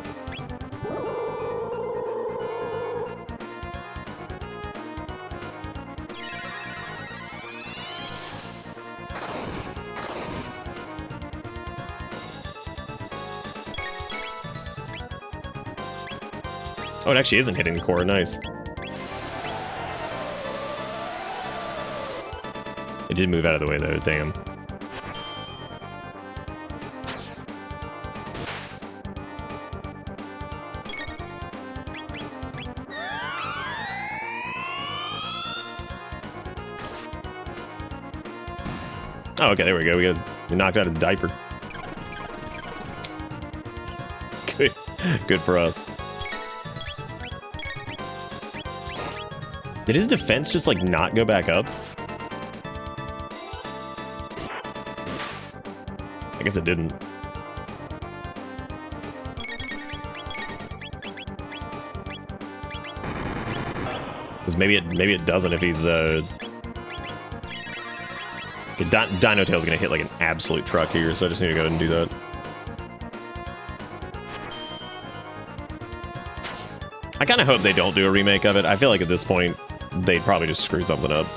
Oh, it actually isn't hitting the core. Nice. It did move out of the way though, damn. Oh, okay, there we go. We knocked out his diaper. Good, good for us. Did his defense just like not go back up? I guess it didn't. Because maybe it doesn't if he's Dino Tail's gonna hit like an absolute truck here, so I just need to go ahead and do that. I kind of hope they don't do a remake of it. I feel like at this point, they'd probably just screw something up.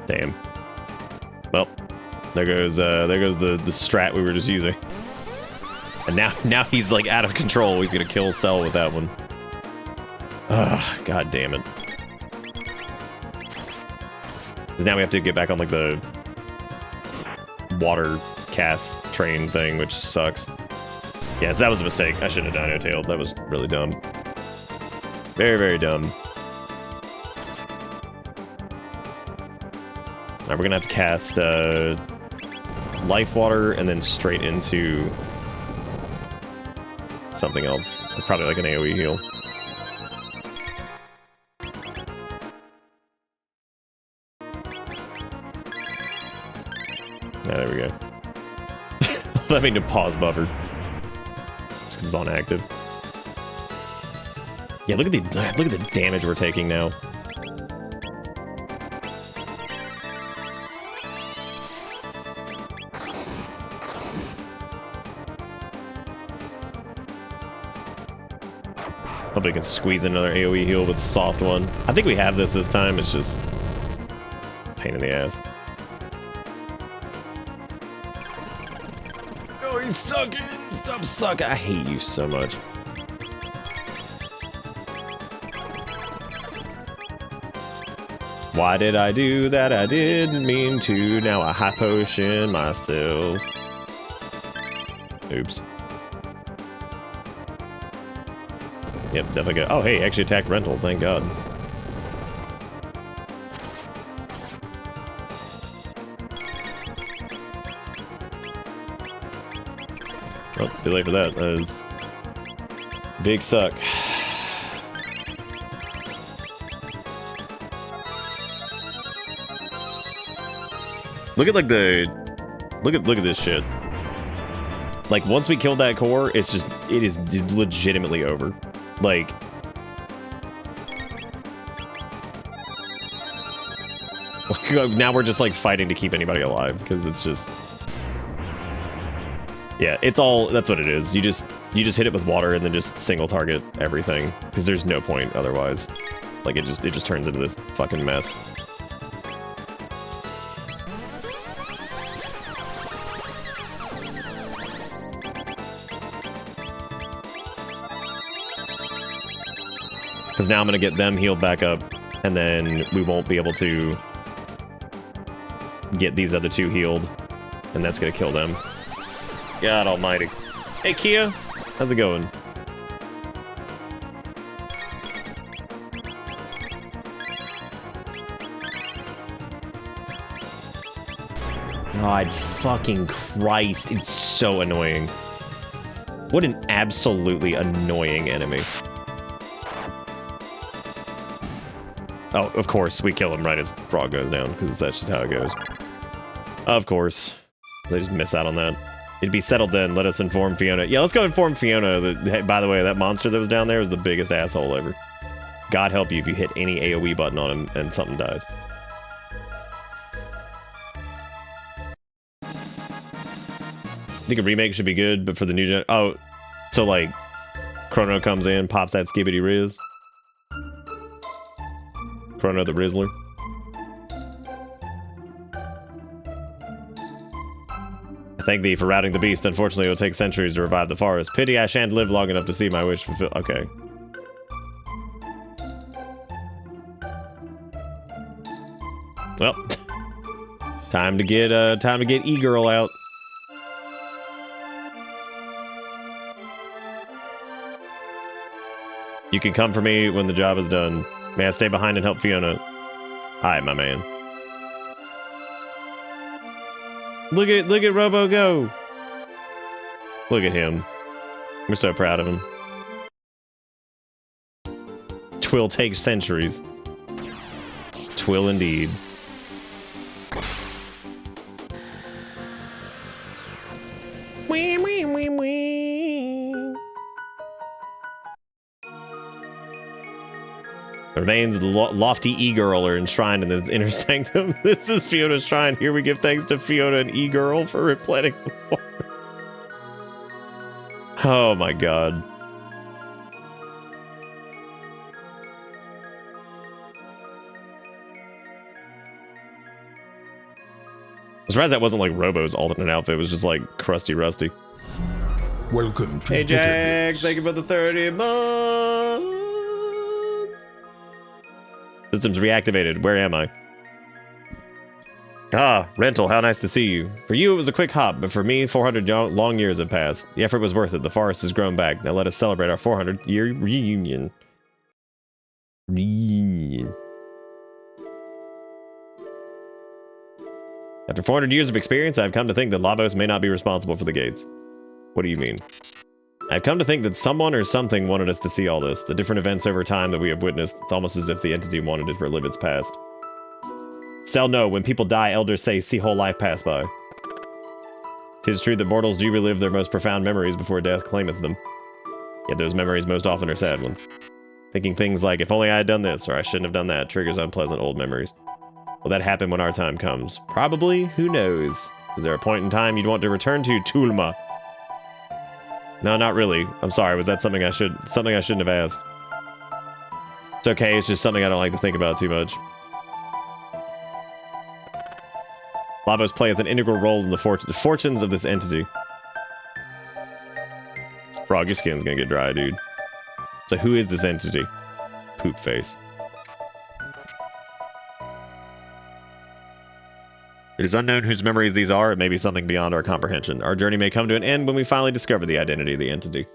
Damn. Well, there goes the strat we were just using. And now he's like out of control. He's gonna kill Cell with that one. Ugh, god damn it. Because now we have to get back on like the water cast train thing, which sucks. Yes, that was a mistake. I shouldn't have Dino Tailed. That was really dumb. Very, very dumb. Alright, we're gonna have to cast Life Water and then straight into something else. Probably like an AoE heal. There we go. Let me to pause buffer. It's 'cause it's on active. Yeah, look at the damage we're taking now. Hope we can squeeze another AoE heal with a soft one. I think we have this time. It's just a pain in the ass. Oh, he's sucking! Stop sucking! I hate you so much. Why did I do that? I didn't mean to. Now I high potion myself. Oops. Yep, definitely good. Oh, hey, actually attacked Rental. Thank God. Oh, too late for that. That is big suck. Look at like the look at this shit. Like once we killed that core, it is legitimately over. Like now we're just like fighting to keep anybody alive because it's just yeah, it's all that's what it is. You just hit it with water and then just single target everything because there's no point otherwise. Like it just turns into this fucking mess. Because now I'm going to get them healed back up, and then we won't be able to get these other two healed, and that's going to kill them. God almighty. Hey, Kia. How's it going? God fucking Christ. It's so annoying. What an absolutely annoying enemy. Oh, of course, we kill him right as Frog goes down, because that's just how it goes. Of course. They just miss out on that. It'd be settled then. Let us inform Fiona. Yeah, let's go inform Fiona that, hey, by the way, that monster that was down there is the biggest asshole ever. God help you if you hit any AoE button on him and something dies. I think a remake should be good, but for the new gen... Oh, so like, Chrono comes in, pops that skibbity riz. Chrono the Rizzler. I thank thee for routing the beast. Unfortunately, it will take centuries to revive the forest. Pity I shan't live long enough to see my wish fulfilled. Okay. Well, time to get E-Girl out. You can come for me when the job is done. May I stay behind and help Fiona? Hi, my man. Look at Robo go. Look at him. We're so proud of him. Twill takes centuries. Twill indeed. The remains of the lofty e-girl are enshrined in the inner sanctum. This is Fiona's shrine. Here we give thanks to Fiona and e-girl for replenishing the water. Oh my god. I'm surprised that wasn't like Robo's alternate outfit. It was just like crusty rusty. Welcome to Hey Jax, thank you for the 30 months. System's reactivated. Where am I? Ah, Rental, how nice to see you. For you, it was a quick hop, but for me, 400 long years have passed. The effort was worth it. The forest has grown back. Now let us celebrate our 400-year reunion. After 400 years of experience, I've come to think that Lavos may not be responsible for the gates. What do you mean? I've come to think that someone or something wanted us to see all this. The different events over time that we have witnessed, it's almost as if the entity wanted to relive its past. Sel, no, when people die, elders say, see whole life pass by. 'Tis true that mortals do relive their most profound memories before death claimeth them. Yet those memories most often are sad ones. Thinking things like, if only I had done this, or I shouldn't have done that, triggers unpleasant old memories. Will that happen when our time comes? Probably, who knows? Is there a point in time you'd want to return to, Tulma? No, not really. I'm sorry, was that something I shouldn't have asked? It's okay, it's just something I don't like to think about too much. Lavos playeth an integral role in the fortunes of this entity. Frog, your skin's gonna get dry, dude. So who is this entity? Poop face. It is unknown whose memories these are. It may be something beyond our comprehension. Our journey may come to an end when we finally discover the identity of the entity.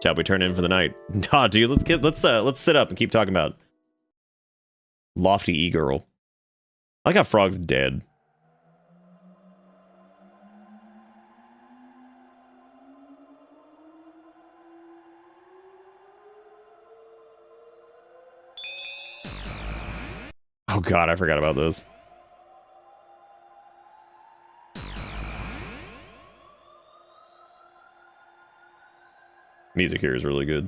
Shall we turn in for the night? Nah, dude, let's sit up and keep talking about lofty e-girl. I like how Frog's dead. Oh god, I forgot about this. Music here is really good.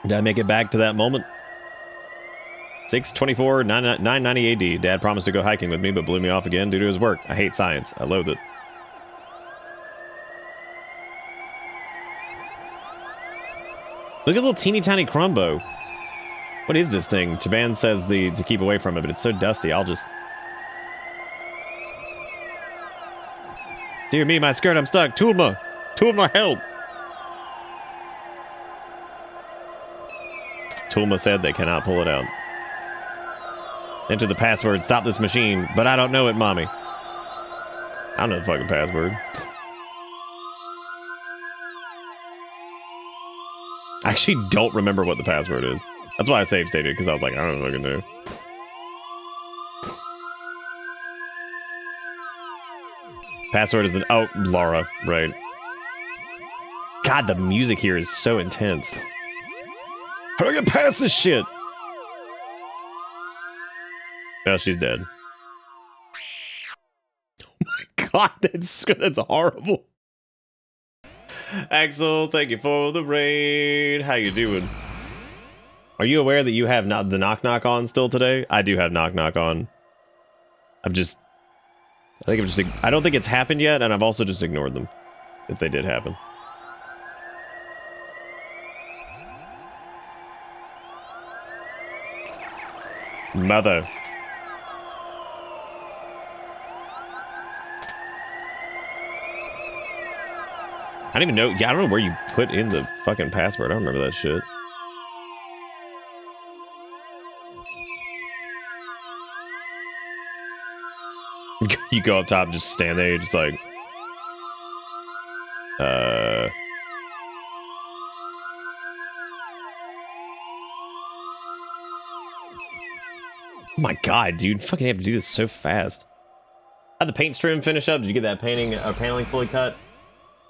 Did I make it back to that moment? 6/24, 990 AD. Dad promised to go hiking with me, but blew me off again due to his work. I hate science. I loathe it. Look at little teeny tiny Crumbo. What is this thing? Taban says to keep away from it, but it's so dusty. I'll just... Dear me, my skirt, I'm stuck. Tulma! Tulma, help! Tulma said they cannot pull it out. Enter the password, stop this machine, but I don't know it, mommy. I don't know the fucking password. I actually don't remember what the password is. That's why I save stated, because I was like, I don't know what I can do. Password is oh, Laura, right. God, the music here is so intense. How do I get past this shit? Oh, she's dead. Oh my god, that's horrible. Axel, thank you for the raid. How you doing? Are you aware that you have not the knock knock on still today? I do have knock knock on. I don't think it's happened yet, and I've also just ignored them if they did happen. Mother. I don't even know. Yeah, I don't know where you put in the fucking password. I don't remember that shit. You go up top, just stand there, you're just like... Oh my god, dude. Fucking have to do this so fast. How'd the paint stream finish up? Did you get that paneling fully cut?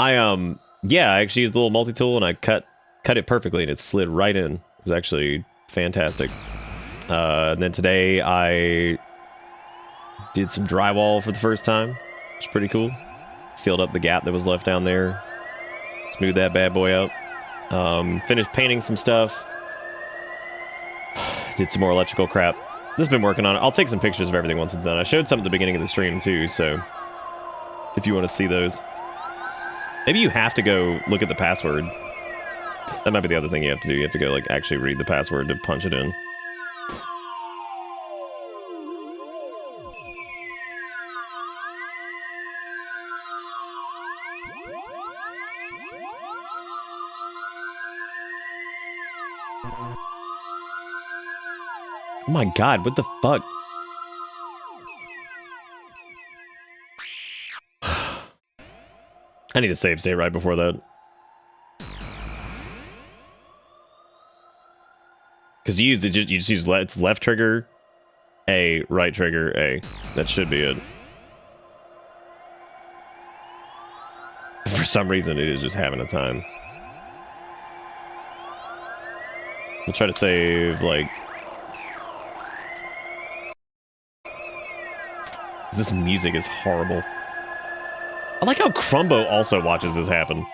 Yeah, I actually used the little multi-tool and I cut it perfectly and it slid right in. It was actually fantastic. And then today I did some drywall for the first time. It's pretty cool. Sealed up the gap that was left down there. Smooth that bad boy out. Finished painting some stuff. Did some more electrical crap. Just been working on it. I'll take some pictures of everything once it's done. I showed some at the beginning of the stream too, so if you want to see those. Maybe you have to go look at the password. That might be the other thing you have to do. You have to go like actually read the password to punch it in. Oh my god, what the fuck? I need a save state right before that. Because you just use it's left trigger, A, right trigger, A. That should be it. For some reason, it is just having a time. We'll try to save, like... This music is horrible. I like how Crumbo also watches this happen.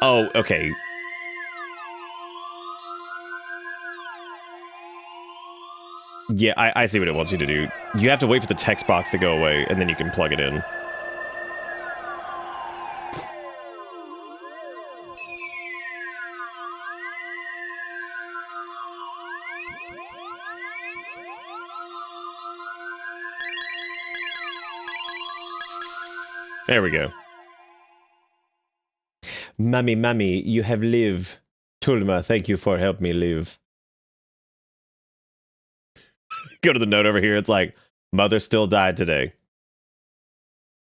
Oh, okay. Yeah, I see what it wants you to do. You have to wait for the text box to go away, and then you can plug it in. There we go. Mummy, you have lived. Tulma, thank you for helping me live. Go to the note over here. It's like, mother still died today.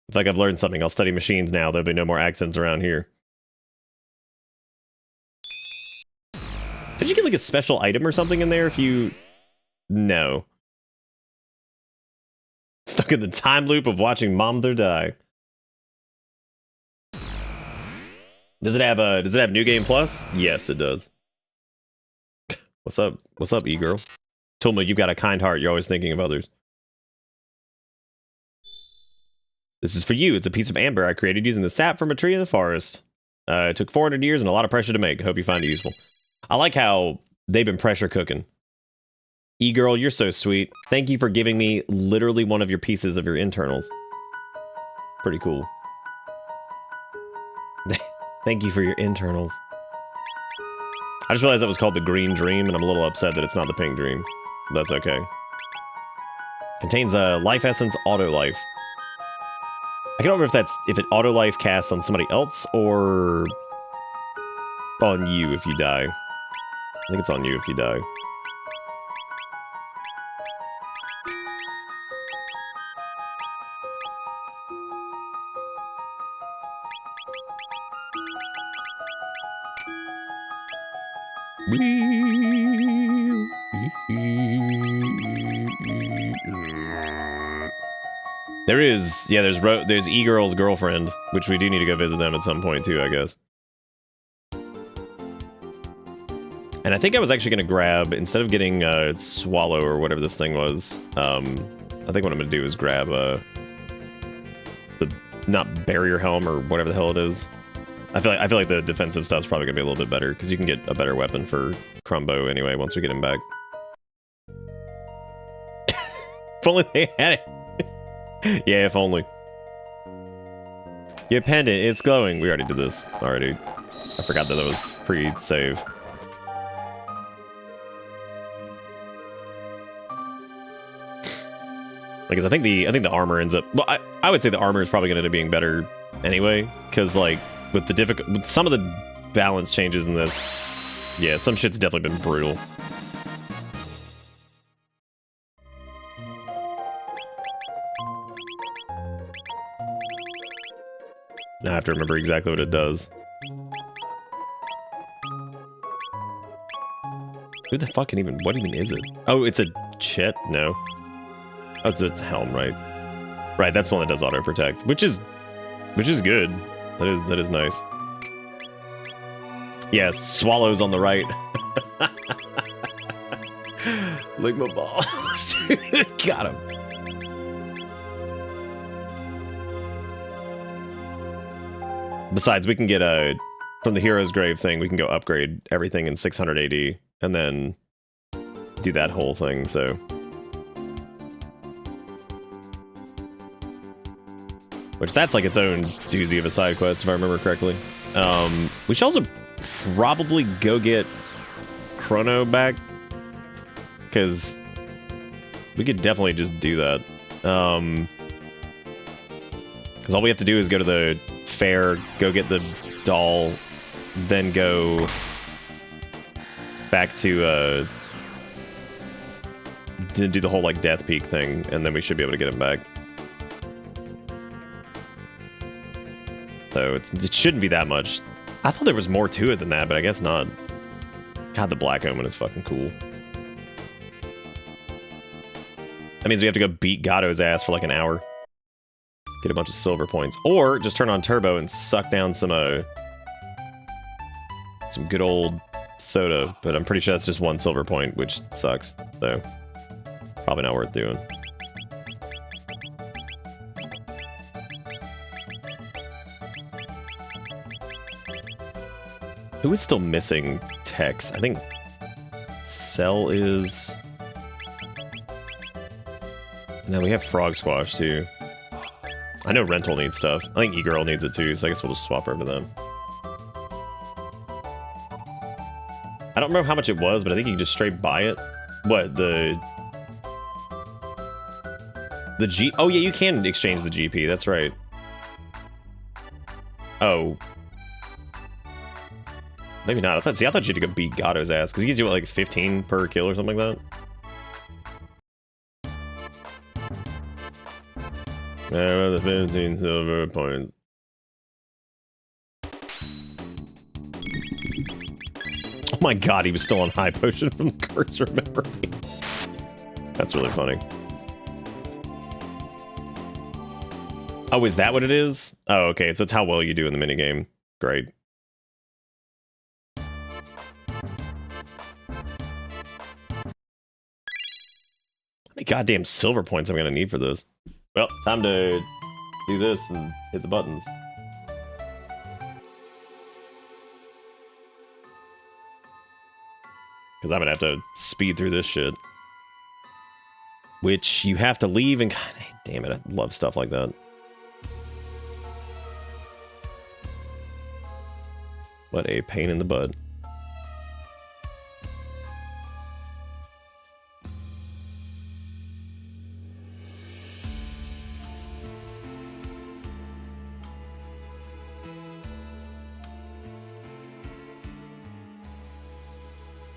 It's like I've learned something. I'll study machines now. There'll be no more accents around here. Did you get like a special item or something in there if you... No. Stuck in the time loop of watching Mother die. Does it have New Game Plus? Yes, it does. What's up? What's up, e-girl? Tulma, you've got a kind heart. You're always thinking of others. This is for you. It's a piece of amber I created using the sap from a tree in the forest. It took 400 years and a lot of pressure to make. Hope you find it useful. I like how they've been pressure cooking. E-girl, you're so sweet. Thank you for giving me literally one of your pieces of your internals. Pretty cool. Thank you for your internals. I just realized that was called the Green Dream, and I'm a little upset that it's not the Pink Dream. That's okay. Contains a life essence auto life. I can't remember if it auto life casts on somebody else or on you if you die. I think it's on you if you die. There is, yeah, there's E-Girl's girlfriend, which we do need to go visit them at some point too, I guess. And I think I was actually going to grab, instead of getting Swallow or whatever this thing was, I think what I'm going to do is grab the, not Barrier Helm or whatever the hell it is. I feel like the defensive stuff's probably going to be a little bit better, because you can get a better weapon for Crumbo anyway once we get him back. If only they had it. Yeah, if only. Your pendant, it's glowing. We already did this already. I forgot that was pre-save. Because I think the armor ends up... Well, I would say the armor is probably going to end up being better anyway, because like with some of the balance changes in this, yeah, some shit's definitely been brutal. Now I have to remember exactly what it does. Who the fuck can even... What even is it? Oh, it's a Chet? No. Oh, it's Helm, right? Right, that's the one that does auto protect, which is good. That is nice. Yeah, Swallow's on the right. Lick my balls. Got him. Besides, we can get from the hero's grave thing, we can go upgrade everything in 600 AD and then do that whole thing, so. Which that's like its own doozy of a side quest, if I remember correctly. We should also probably go get Chrono back, because we could definitely just do that. Because all we have to do is go to the fair, go get the doll, then go back to do the whole like Death Peak thing, and then we should be able to get him back. So it shouldn't be that much. I thought there was more to it than that, but I guess not. God, the Black Omen is fucking cool. That means we have to go beat Gatto's ass for like an hour. Get a bunch of silver points. Or just turn on turbo and suck down some good old soda. But I'm pretty sure that's just one silver point, which sucks. So, probably not worth doing. Who is still missing Tex? I think Cell is... No, we have Frog Squash too. I know Rental needs stuff. I think E-Girl needs it too, so I guess we'll just swap over to them. I don't remember how much it was, but I think you can just straight buy it. What, the G... Oh yeah, you can exchange the GP, that's right. Oh. Maybe not. I thought you had to go beat Gatto's ass, because he gives you, what, like 15 per kill or something like that? The 15 silver points. Oh my god, he was still on high potion from the Curse of Memory. That's really funny. Oh, is that what it is? Oh, okay, so it's how well you do in the minigame. Great. How many goddamn silver points I'm gonna need for this? Well, time to do this and hit the buttons. Because I'm gonna have to speed through this shit. Which you have to leave and... God damn it, I love stuff like that. What a pain in the butt.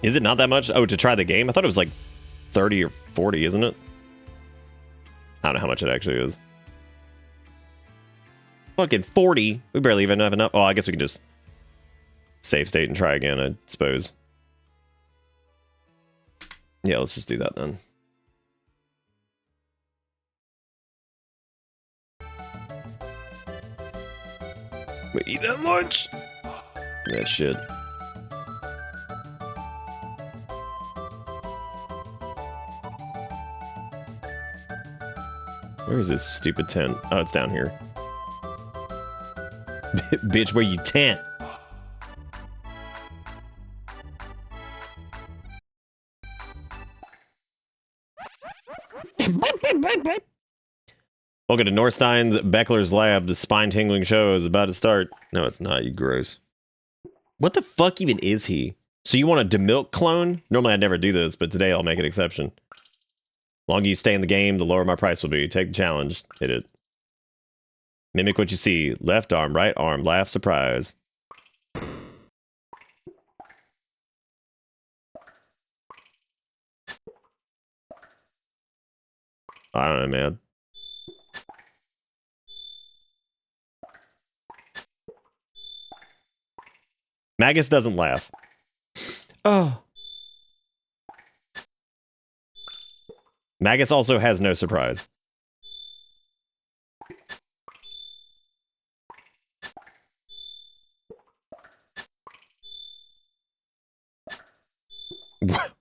Is it not that much? Oh, to try the game? I thought it was like 30 or 40, isn't it? I don't know how much it actually is. Fucking 40. We barely even have enough. Oh, I guess we can just save state and try again, I suppose. Yeah, let's just do that then. We eat that much? That shit. Where is this stupid tent? Oh, it's down here. Bitch, where you tent? Welcome to Norstein's Beckler's Lab. The spine-tingling show is about to start. No, it's not, you gross. What the fuck even is he? So you want a DeMilk clone? Normally I'd never do this, but today I'll make an exception. The longer you stay in the game, the lower my price will be. Take the challenge. Hit it. Mimic what you see. Left arm, right arm, laugh, surprise. I don't know, man. Magus doesn't laugh. Oh. Magus also has no surprise.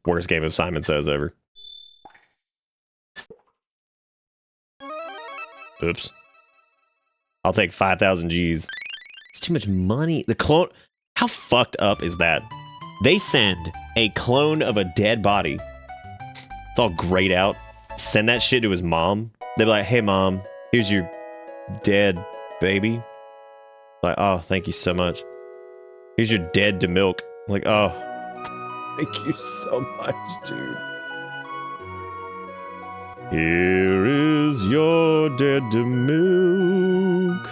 Worst game of Simon Says ever. Oops. I'll take 5,000 G's. It's too much money. The clone... How fucked up is that? They send a clone of a dead body. It's all grayed out. Send that shit to his mom. They'd be like, hey, mom, here's your dead baby. Like, oh, thank you so much. Here's your dead to milk. Like, oh, thank you so much, dude. Here is your dead to milk.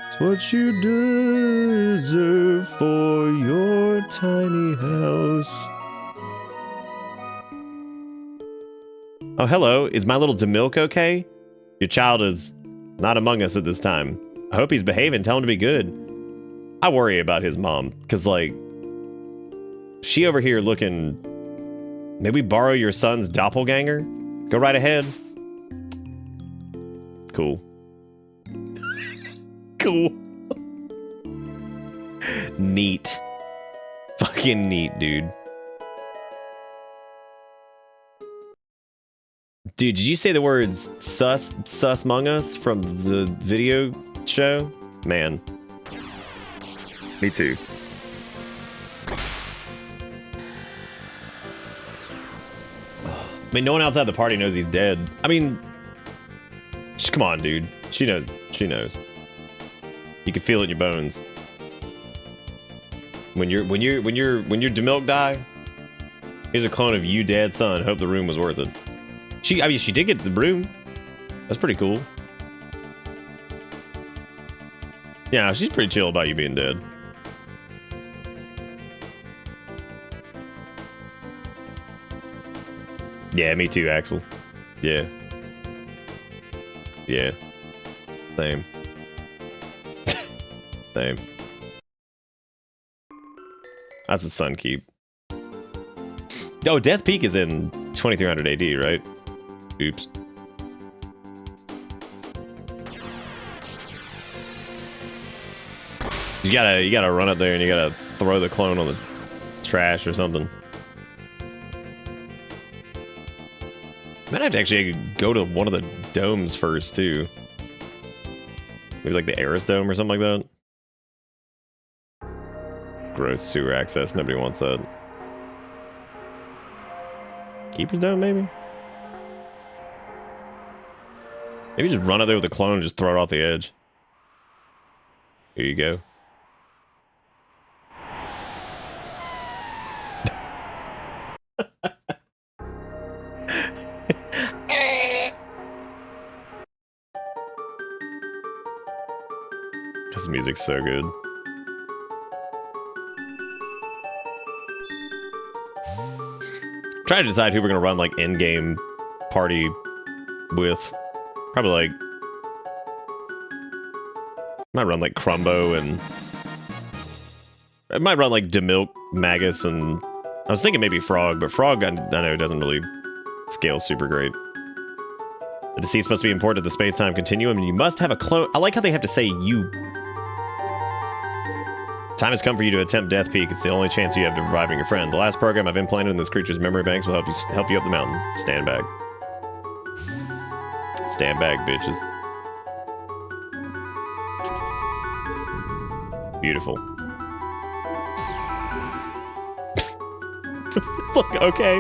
It's what you deserve for your tiny house. Oh, hello. Is my little DeMilk okay? Your child is not among us at this time. I hope he's behaving. Tell him to be good. I worry about his mom, because, like, she over here looking... Maybe borrow your son's doppelganger? Go right ahead. Cool. Cool. Neat. Fucking neat, dude. Dude, did you say the words sus among us from the video show? Man. Me too. I mean, no one outside the party knows he's dead. I mean, come on, dude. She knows. She knows. You can feel it in your bones. When your DeMilk die, here's a clone of you dead son. Hope the room was worth it. I mean, she did get to the room. That's pretty cool. Yeah, she's pretty chill about you being dead. Yeah, me too, Axel. Yeah. Yeah. Same. Same. That's a Sun Keep. Oh, Death Peak is in 2300 AD, right? Oops. You gotta run up there and you gotta throw the clone on the trash or something. Might have to actually go to one of the domes first too. Maybe like the Eris Dome or something like that. Gross sewer access. Nobody wants that. Keeper's Dome, maybe? Maybe just run up there with a clone and just throw it off the edge. Here you go. This music's so good. Trying to decide who we're gonna run like in-game party with. Probably like might run like Crumbo and I might run like DeMilk, Magus, and I was thinking maybe Frog, but Frog I know doesn't really scale super great. The deceased must be important to the space-time continuum, and you must have a clone. I like how they have to say you. Time has come for you to attempt Death Peak. It's the only chance you have to reviving your friend. The last program I've implanted in this creature's memory banks will help you up the mountain. Stand back. Stand back, bitches. Beautiful. It's like, okay.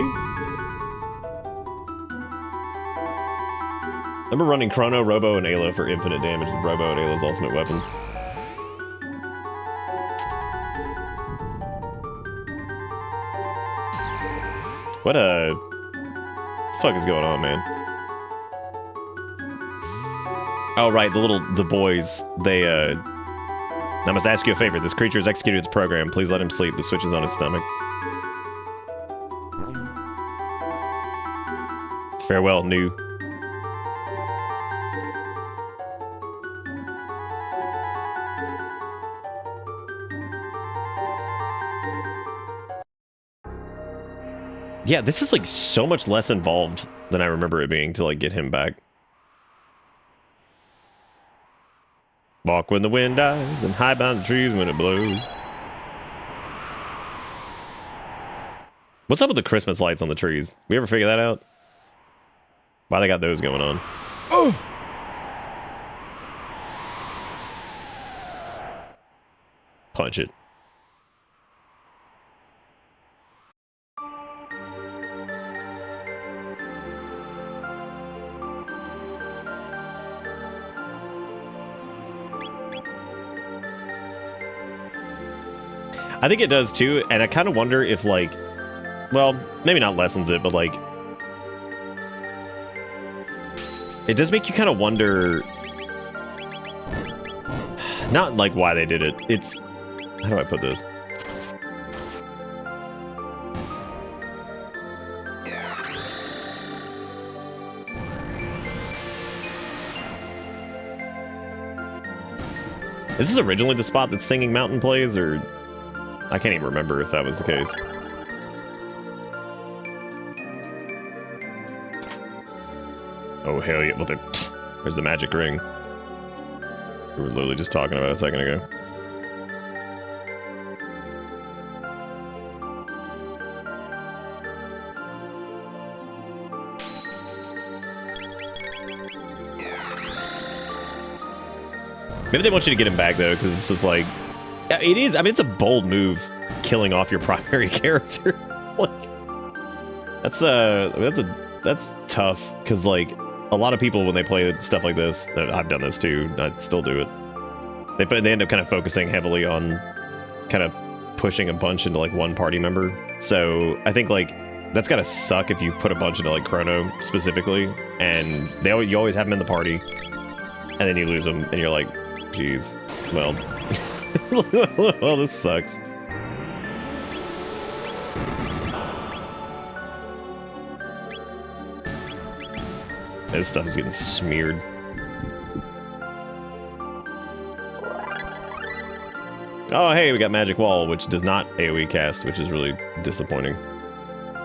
Remember running Chrono, Robo, and Ayla for infinite damage with Robo and Ayla's ultimate weapons. What fuck is going on, man? Oh, right, the boys, they, I must ask you a favor. This creature has executed its program. Please let him sleep. The switch is on his stomach. Farewell, new. Yeah, this is like so much less involved than I remember it being to like get him back. Walk when the wind dies and hide behind the trees when it blows. What's up with the Christmas lights on the trees? We ever figure that out? Why they got those going on? Oh! Punch it. I think it does too, and I kind of wonder if, like, well, maybe not lessens it, but like, it does make you kind of wonder, not like why they did it. It's, how do I put this? Is this originally the spot that Singing Mountain plays, or I can't even remember if that was the case. Oh, hell yeah. Well, there's the magic ring. We were literally just talking about it a second ago. Maybe they want you to get him back, though, because it's just like... It is. I mean, it's a bold move, killing off your primary character. Like, that's tough, because, like, a lot of people, when they play stuff like this, I've done this too, I still do it, they end up kind of focusing heavily on kind of pushing a bunch into, like, one party member. So I think, like, that's gotta suck if you put a bunch into, like, Chrono specifically, and you always have them in the party, and then you lose them, and you're like, geez, well, well, this sucks. This stuff is getting smeared. Oh, hey, we got Magic Wall, which does not AoE cast, which is really disappointing.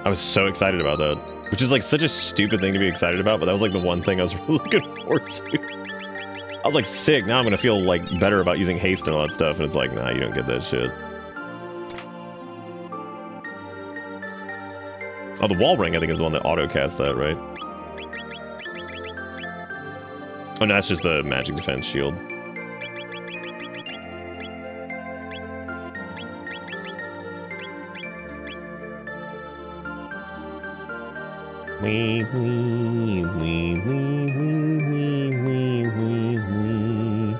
I was so excited about that, which is like such a stupid thing to be excited about, but that was like the one thing I was really looking forward to. I was like, sick, now I'm gonna feel like better about using haste and all that stuff, and it's like, nah, you don't get that shit. Oh, the wall ring, I think, is the one that auto-casts that, right? Oh, no, that's just the magic defense shield. Wee, wee, wee, wee, wee, wee, wee, wee.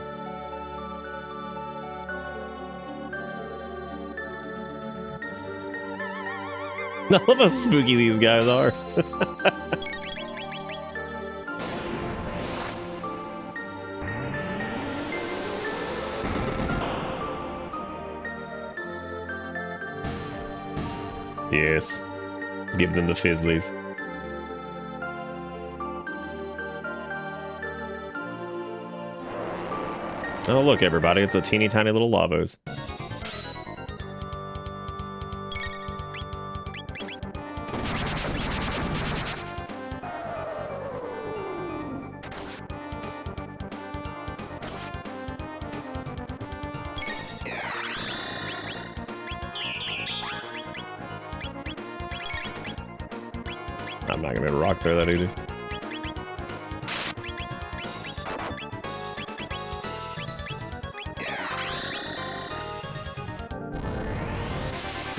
I love how spooky these guys are. Yes. Give them the fizzlies. Oh, look, everybody, it's a teeny tiny little Lavos. I'm not gonna be able to rock throw that either.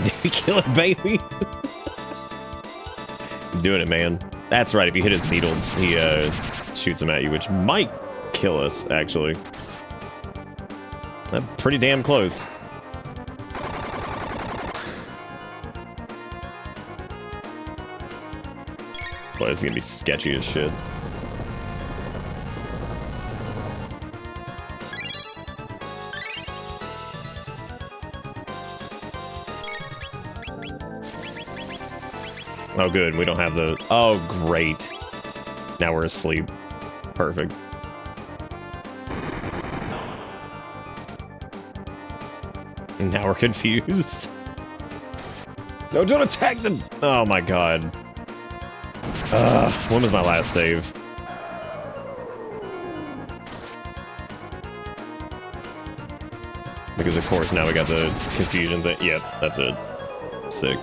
Did we kill it, baby? Doing it, man. That's right, if you hit his needles, he shoots them at you, which might kill us, actually. That's pretty damn close. Boy, this is gonna be sketchy as shit. Oh, good. We don't have the... Oh, great. Now we're asleep. Perfect. And now we're confused. No, don't attack them! Oh, my God. When was my last save? Because, of course, now we got the confusion thing. Yep, that's it. Sick.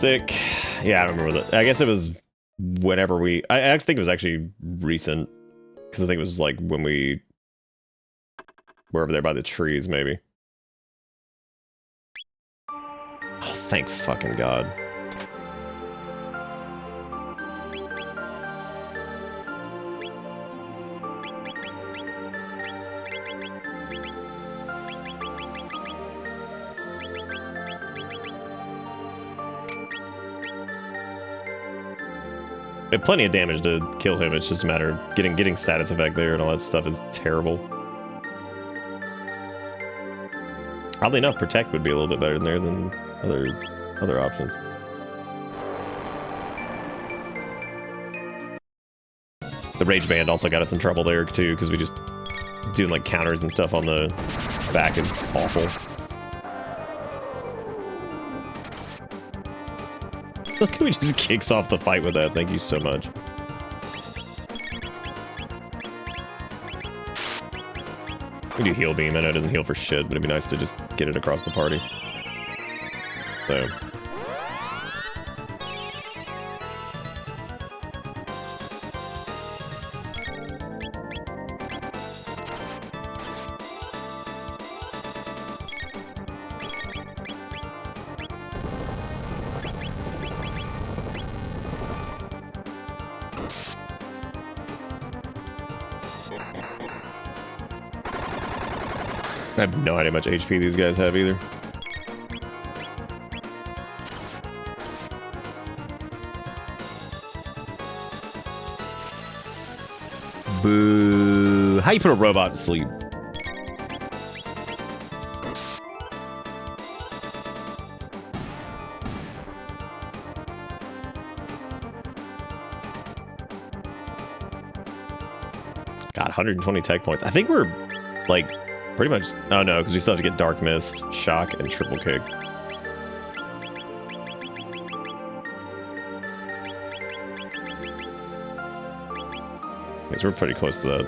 Sick. Yeah, I don't remember that. I guess it was whenever I actually think it was actually recent. Because I think it was like when we were over there by the trees, maybe. Oh, thank fucking God. We have plenty of damage to kill him. It's just a matter of getting status effect there, and all that stuff is terrible. Oddly enough, protect would be a little bit better in there than other options. The rage band also got us in trouble there too, because we just doing like counters and stuff on the back is awful. Look how he just kicks off the fight with that. Thank you so much. We do heal beam. I know it doesn't heal for shit, but it'd be nice to just get it across the party. So. I have no idea how much HP these guys have either. Boo. How you put a robot to sleep? God, 120 tech points. I think we're like pretty much. Oh no, because we still have to get Dark Mist, Shock, and Triple Kick. Because we're pretty close to that.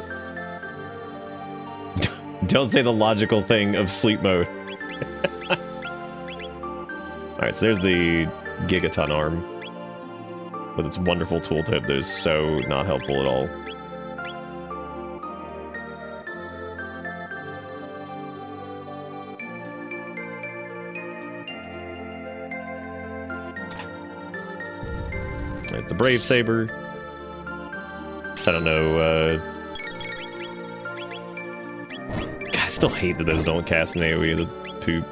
Don't say the logical thing of sleep mode. Alright, so there's the Gigaton arm. With its wonderful tooltip that is so not helpful at all. Alright, the Brave Saber. I don't know, God, I still hate that those don't cast an AoE, the poop.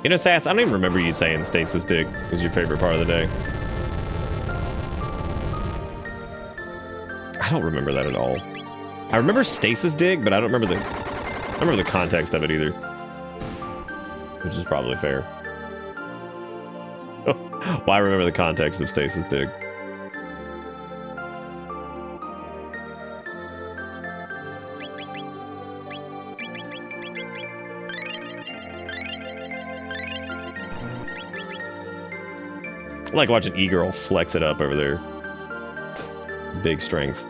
You know, Sass, I don't even remember you saying Stasis Dig is your favorite part of the day. I don't remember that at all. I remember Stasis Dig, but I don't remember the context of it either. Which is probably fair. Well, I remember the context of Stasis Dig. I like watching E-Girl flex it up over there. Big strength.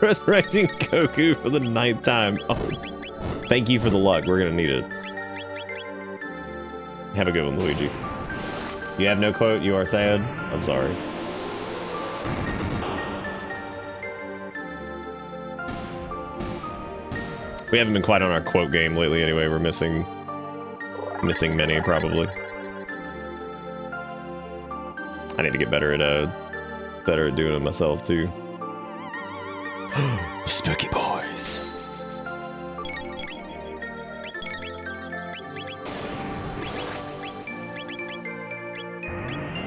Resurrecting Goku for the 9th time. Oh, thank you for the luck. We're gonna need it. Have a good one, Luigi. You have no quote? You are sad? I'm sorry. We haven't been quite on our quote game lately anyway. We're missing many, probably. I need to get better at doing it myself, too. Spooky boys.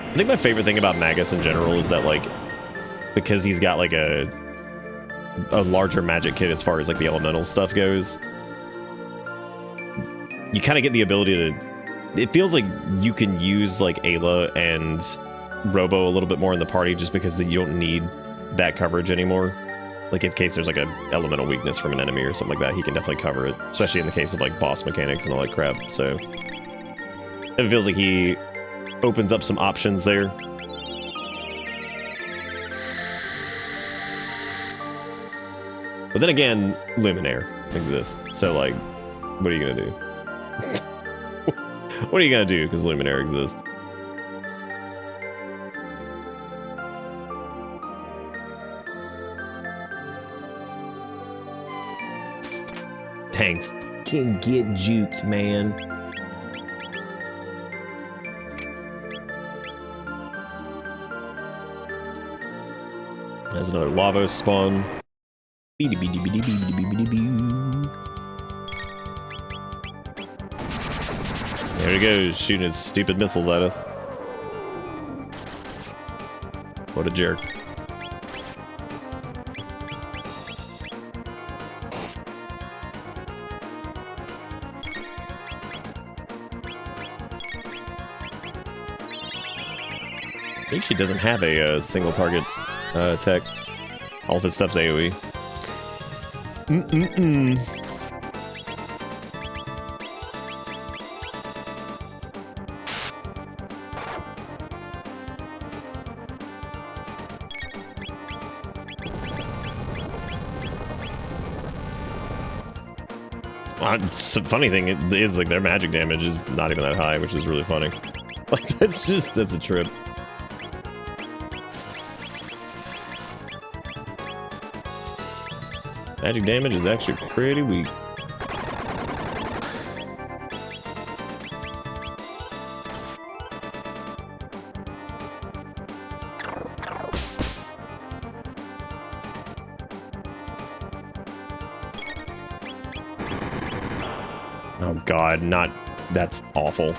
I think my favorite thing about Magus in general is that, like, because he's got like a larger magic kit as far as like the elemental stuff goes, you kind of get the ability to, it feels like you can use like Ayla and Robo a little bit more in the party just because you don't need that coverage anymore. Like, in case there's like a elemental weakness from an enemy or something like that, he can definitely cover it, especially in the case of like boss mechanics and all that crap. So it feels like he opens up some options there. But then again, Luminaire exists. So, like, what are you going to do? What are you going to do because Luminaire exists? Dang, can get juked, man. There's another Lavos spawn. There he goes, shooting his stupid missiles at us. What a jerk. I think she doesn't have a single target tech. All of his stuff's AoE. Some funny thing is, like, their magic damage is not even that high, which is really funny. Like, that's a trip. Magic damage is actually pretty weak. Oh god, that's awful.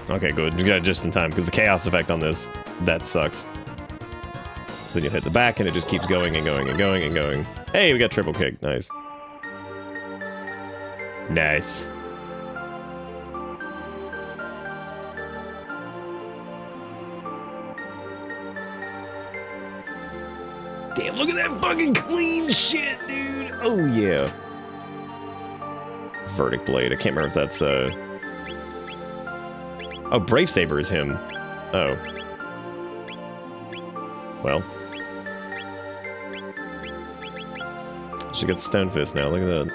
Okay, good. You got it just in time, because the chaos effect on this, that sucks. Then you hit the back and it just keeps going and going and going and going. Hey, we got triple kick. Nice. Nice. Damn, look at that fucking clean shit, dude. Oh, yeah. Verdict Blade. I can't remember if that's, Oh, Brave Saber is him. Oh. Well. Should get Stone Fist now, look at that.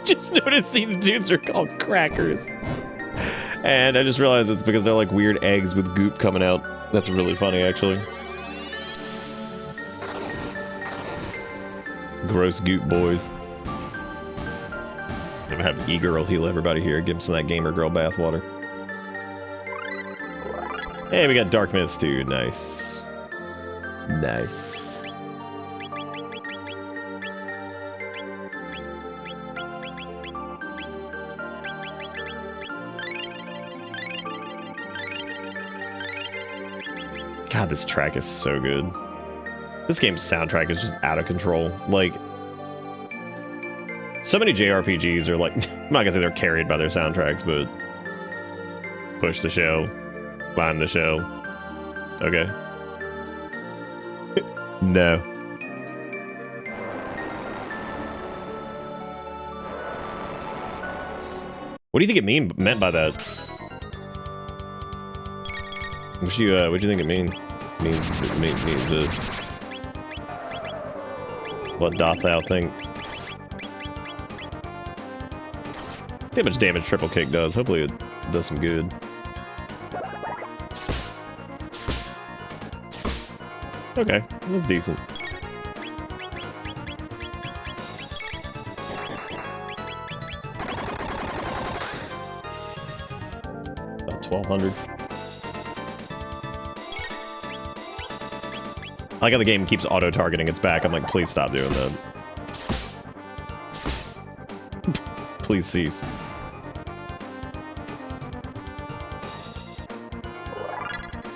Just noticed these dudes are called crackers. And I just realized it's because they're like weird eggs with goop coming out. That's really funny, actually. Gross goop boys. I'm gonna have E-Girl heal everybody here. Give him some of that gamer girl bathwater. Hey, we got Dark Mist too. Nice. Nice. God, this track is so good. This game's soundtrack is just out of control. Like, so many JRPGs are like, I'm not gonna say they're carried by their soundtracks, but push the show, climb the show. Okay. No. What do you think it meant by that? What do you think it means? Means this. What doth thou think? See how much damage triple kick does. Hopefully it does some good. Okay, that's decent. About 1200. I like how the game keeps auto-targeting its back. I'm like, please stop doing that. Please cease.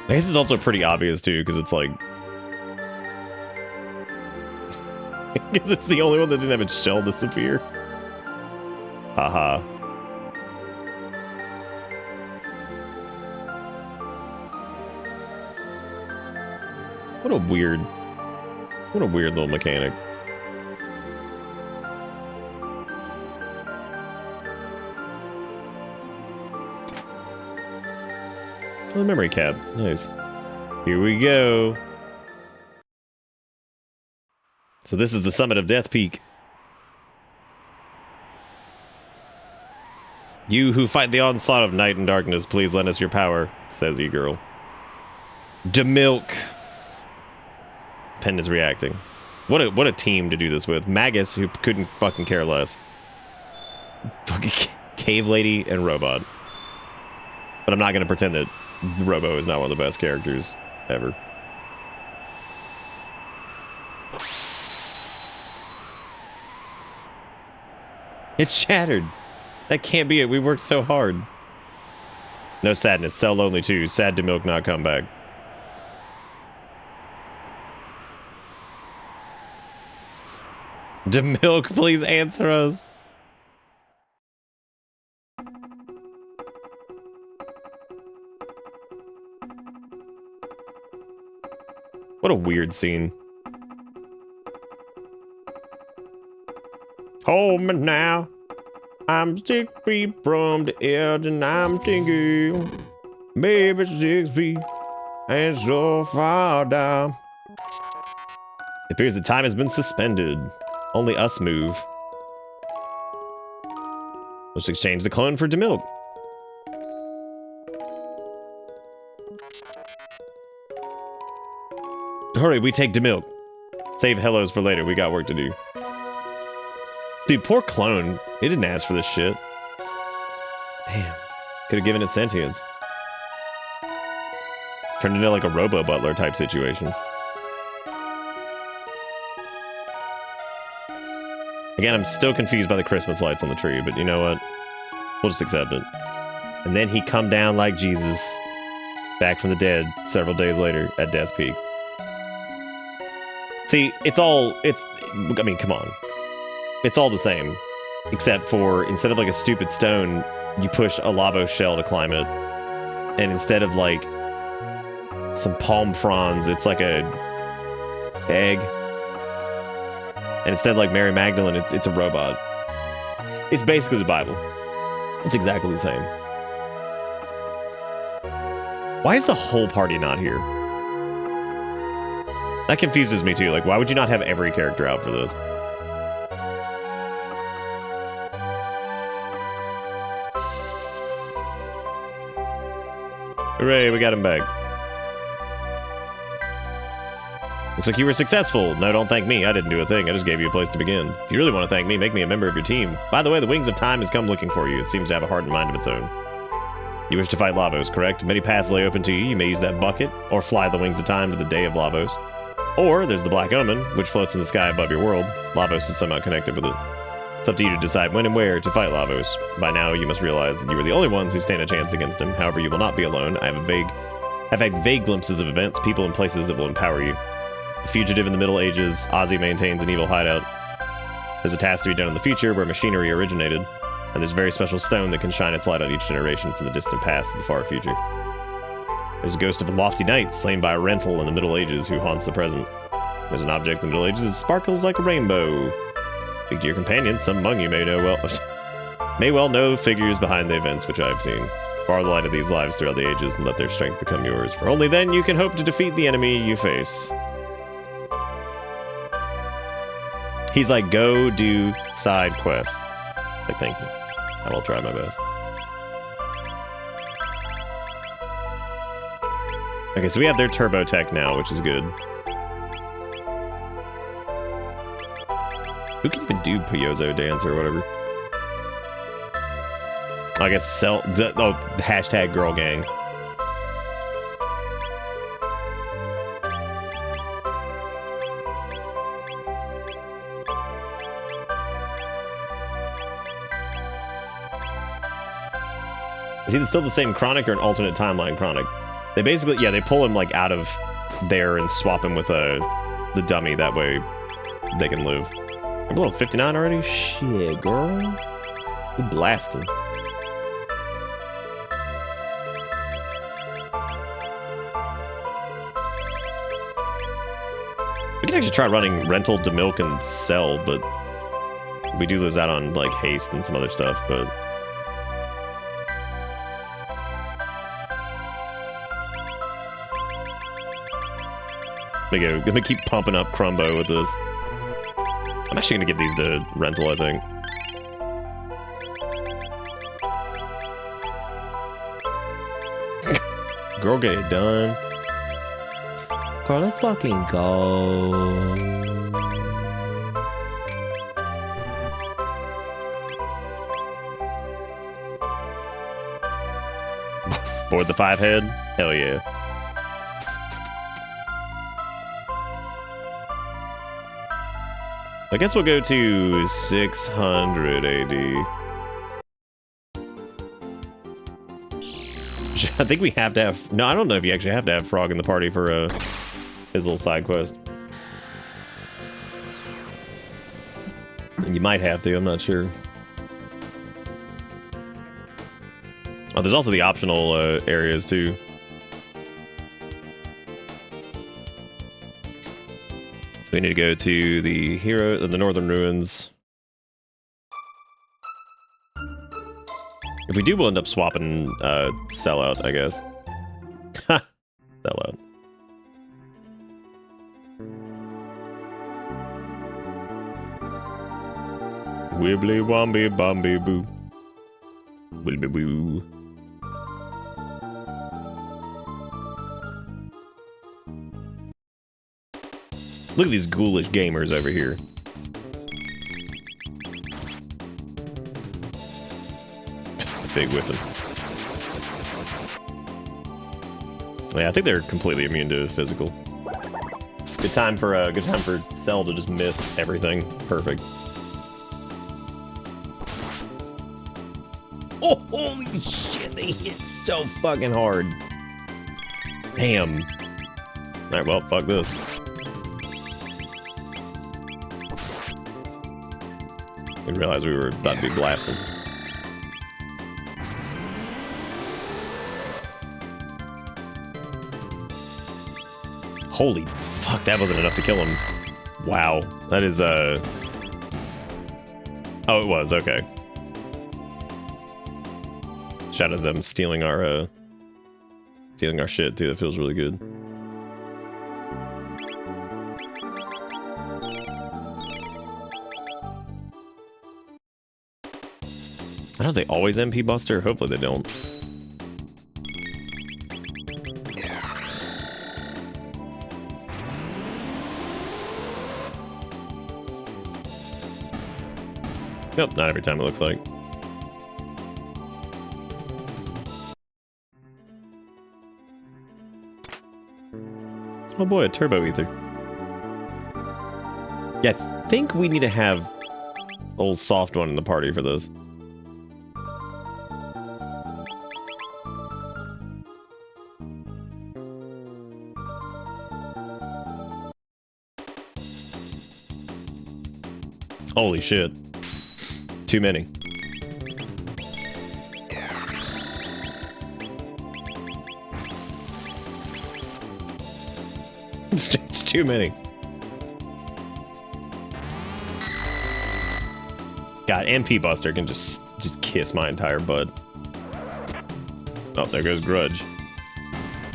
I guess it's also pretty obvious, too, because it's like... Because it's the only one that didn't have its shell disappear. Haha. What a weird little mechanic. Oh, the memory cap. Nice. Here we go. So this is the summit of Death Peak. You who fight the onslaught of night and darkness, please lend us your power, says E-Girl. DeMilk. Pen is reacting. What a team to do this with. Magus, who couldn't fucking care less. Fucking Cave Lady and Robot. But I'm not going to pretend that Robo is not one of the best characters ever. It's shattered. That can't be it. We worked so hard. No sadness. Cell lonely too. Sad to milk not come back. DeMilk, please answer us. What a weird scene. Hold me now. I'm 6 feet from the edge and I'm thinking maybe 6 feet and so far down. It appears that time has been suspended. Only us move. Let's exchange the clone for DeMilk. Hurry, we take DeMilk. Save hellos for later. We got work to do. Dude, poor clone. He didn't ask for this shit. Damn. Could have given it sentience. Turned into like a robo-butler type situation. Again, I'm still confused by the Christmas lights on the tree, but you know what? We'll just accept it. And then he come down like Jesus, back from the dead several days later at Death Peak. See, I mean, come on. It's all the same. Except for, instead of like a stupid stone, you push a lava shell to climb it. And instead of like some palm fronds, it's like a egg. And instead of like Mary Magdalene, it's a robot. It's basically the Bible. It's exactly the same. Why is the whole party not here? That confuses me too. Like, why would you not have every character out for this? Hooray, we got him back. Looks like you were successful. No, don't thank me. I didn't do a thing. I just gave you a place to begin. If you really want to thank me, make me a member of your team. By the way, the Wings of Time has come looking for you. It seems to have a heart and mind of its own. You wish to fight Lavos, correct? Many paths lay open to you. You may use that bucket, or fly the Wings of Time to the Day of Lavos. Or there's the Black Omen, which floats in the sky above your world. Lavos is somehow connected with it. It's up to you to decide when and where to fight Lavos. By now, you must realize that you are the only ones who stand a chance against him. However, you will not be alone. I've had vague glimpses of events, people, and places that will empower you. A fugitive in the Middle Ages, Ozzy maintains an evil hideout. There's a task to be done in the future where machinery originated, and there's a very special stone that can shine its light on each generation from the distant past to the far future. There's a ghost of a lofty knight slain by a rental in the Middle Ages who haunts the present. There's an object in the Middle Ages that sparkles like a rainbow. Speak to your companions, some among you may well know figures behind the events which I have seen. Borrow the light of these lives throughout the ages and let their strength become yours, for only then you can hope to defeat the enemy you face. He's like, go do side quest. Like, thank you. I will try my best. Okay, so we have their turbo tech now, which is good. Who can even do Puyozo dance or whatever? I guess hashtag girl gang. Is he still the same Chronic or an alternate timeline Chronic? They basically, yeah, they pull him like out of there and swap him with the dummy. That way they can live. I'm below 59 already? Shit, girl. We blasting. could actually try running rental to milk and sell, but we do lose out on like haste and some other stuff, but I'm gonna keep pumping up Crumbo with this. I'm actually gonna give these to rental, I think. Girl, get it done. Girl, let's fucking go. Board the 5-head? Hell yeah. I guess we'll go to 600 AD. I think we have to have... No, I don't know if you actually have to have Frog in the party for his little side quest. And you might have to, I'm not sure. Oh, there's also the optional areas, too. We need to go to the Northern Ruins. If we do, we'll end up swapping Sellout, I guess. Ha! Sellout. Wibbly wombly bomby boo. Wibbly boo. Look at these ghoulish gamers over here. Big whipping. Yeah, I think they're completely immune to physical. Good time for Cell to just miss everything. Perfect. Oh, holy shit! They hit so fucking hard. Damn. All right, well, fuck this. Didn't realize we were about to be blasted. Holy fuck, that wasn't enough to kill him. Wow. That is, Oh, it was, okay. Shout out to them stealing our shit, too. That feels really good. I don't know if they always MP Buster. Hopefully they don't. Nope, not every time it looks like. Oh boy, a Turbo Ether. Yeah, I think we need to have old soft one in the party for this. Holy shit. Too many. It's too many. God, MP Buster can just kiss my entire butt. Oh, there goes Grudge.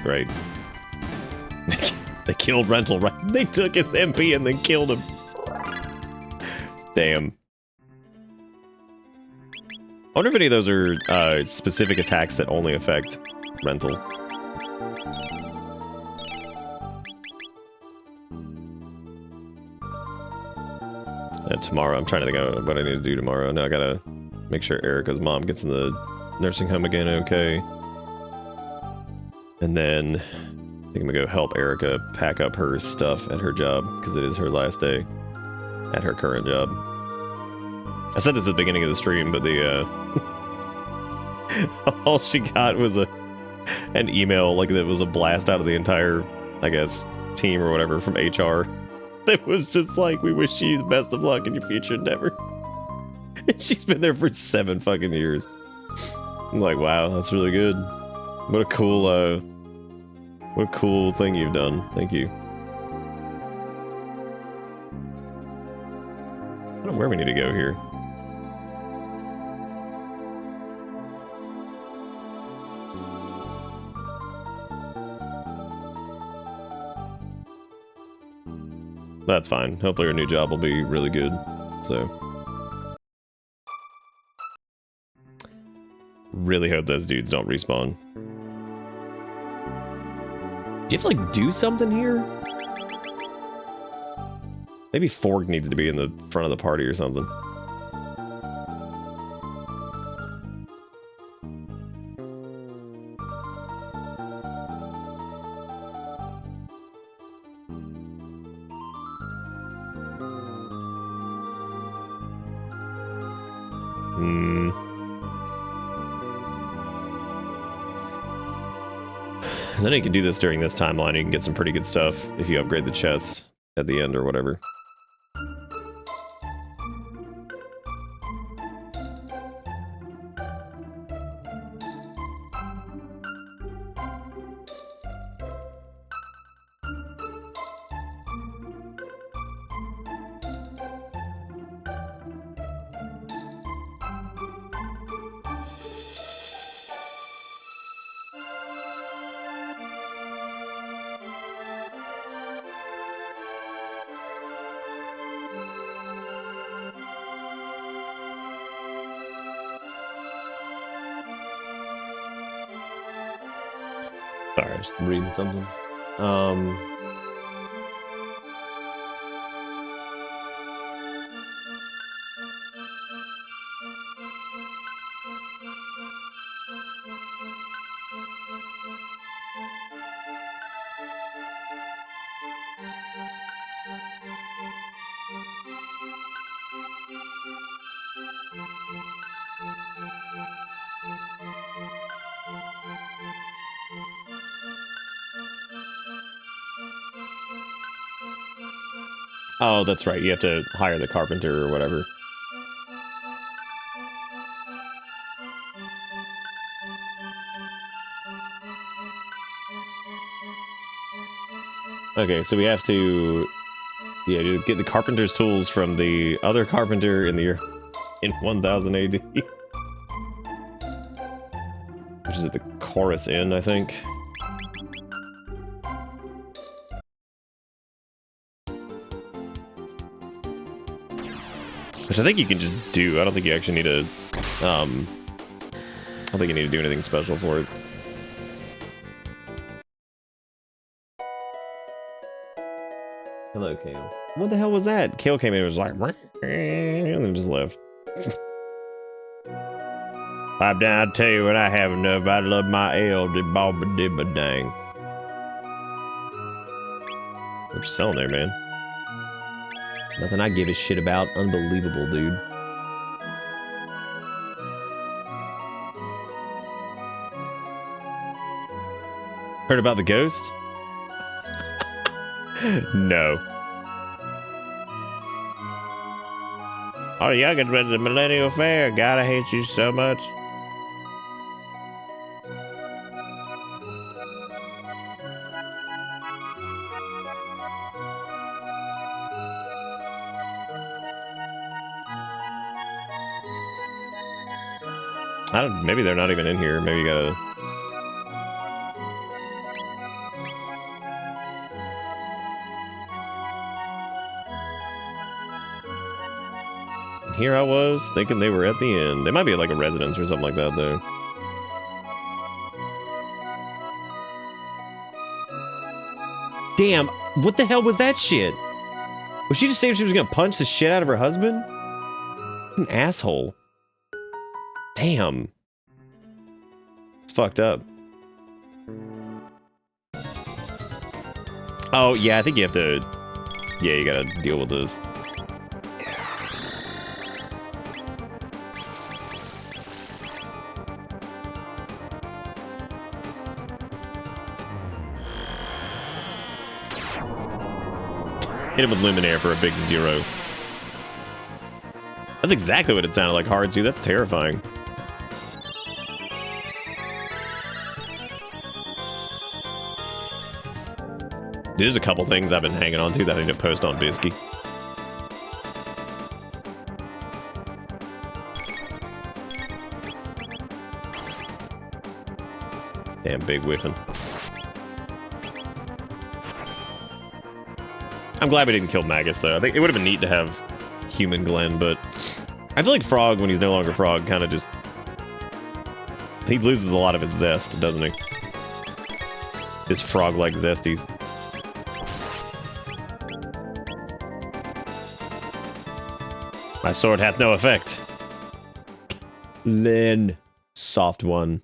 Great. They killed Rental, right? They took his MP and then killed him. Damn. I wonder if any of those are specific attacks that only affect Rental. Tomorrow, I'm trying to think of what I need to do tomorrow. Now I gotta make sure Erica's mom gets in the nursing home again, okay. And then I think I'm gonna go help Erica pack up her stuff at her job, because it is her last day at her current job. I said this at the beginning of the stream, but the all she got was an email, like that was a blast out of the entire, I guess, team or whatever from HR. It was just like, we wish you the best of luck in your future endeavors. She's been there for 7 fucking years. I'm like, wow, that's really good. What a cool thing you've done. Thank you. don't know where we need to go here. That's fine. Hopefully our new job will be really good. So. Really hope those dudes don't respawn. Do you have to, like, do something here? Maybe Forg needs to be in the front of the party or something. I know you can do this during this timeline. You can get some pretty good stuff if you upgrade the chests at the end or whatever. Sorry, I was reading something. Oh, that's right. You have to hire the carpenter or whatever. Okay, so we have to, yeah, get the carpenter's tools from the other carpenter in the year in 1000 AD, which is at the Chorus Inn, I think. Which I think you can just do. I don't think you actually need to, I don't think you need to do anything special for it. Hello, Kale. What the hell was that? Kale came in and was like, and then just left. Pipe down, I tell you what, I have enough. I love my ale, de bobba dibba dang. What you selling there, man? Nothing I give a shit about. Unbelievable, dude. Heard about the ghost? No. Oh, yeah, I got the Millennial Fair. God, I hate you so much. I don't, maybe they're not even in here. Maybe you gotta... Here I was, thinking they were at the end. They might be at like a residence or something like that, though. Damn, what the hell was that shit? Was she just saying she was gonna punch the shit out of her husband? What an asshole. Damn. It's fucked up. Oh, yeah, I think you have to... Yeah, you gotta deal with this. Hit him with Luminaire for a big 0. That's exactly what it sounded like, Hard too. That's terrifying. There's a couple things I've been hanging on to that I need to post on Bisky. Damn, big whiffing. I'm glad we didn't kill Magus, though. I think it would have been neat to have human Glenn, but I feel like Frog, when he's no longer Frog, kind of just... He loses a lot of his zest, doesn't he? His frog-like zesties. My sword hath no effect. Glenn. Soft one.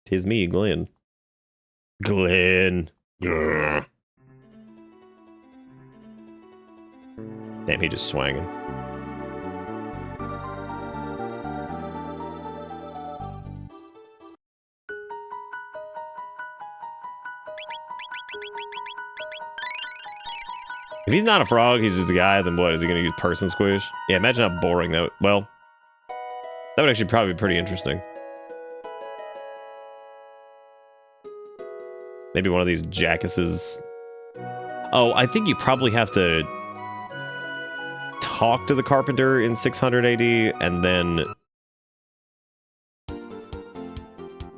'Tis me, Glenn. Glenn. Grr. Damn, he just swanging. If he's not a frog, he's just a guy, then what? Is he going to use person squish? Yeah, imagine how boring that would... Well, that would actually probably be pretty interesting. Maybe one of these jackasses. Oh, I think you probably have to talk to the carpenter in 600 AD, and then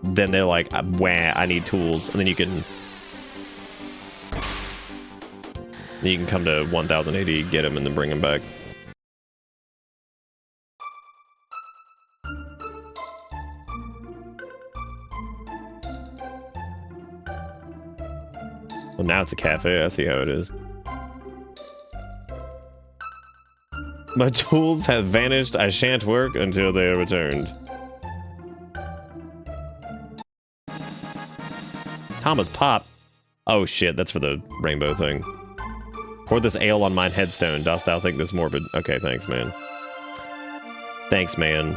they're like, wah, I need tools, and then you can come to 1000 AD, get him, and then bring him back. Well, now it's a cafe. I see how it is. My tools have vanished. I shan't work until they are returned. Thomas Pop. Oh shit, that's for the rainbow thing. Pour this ale on mine headstone. Dost thou think this morbid? Okay, thanks, man. Thanks, man.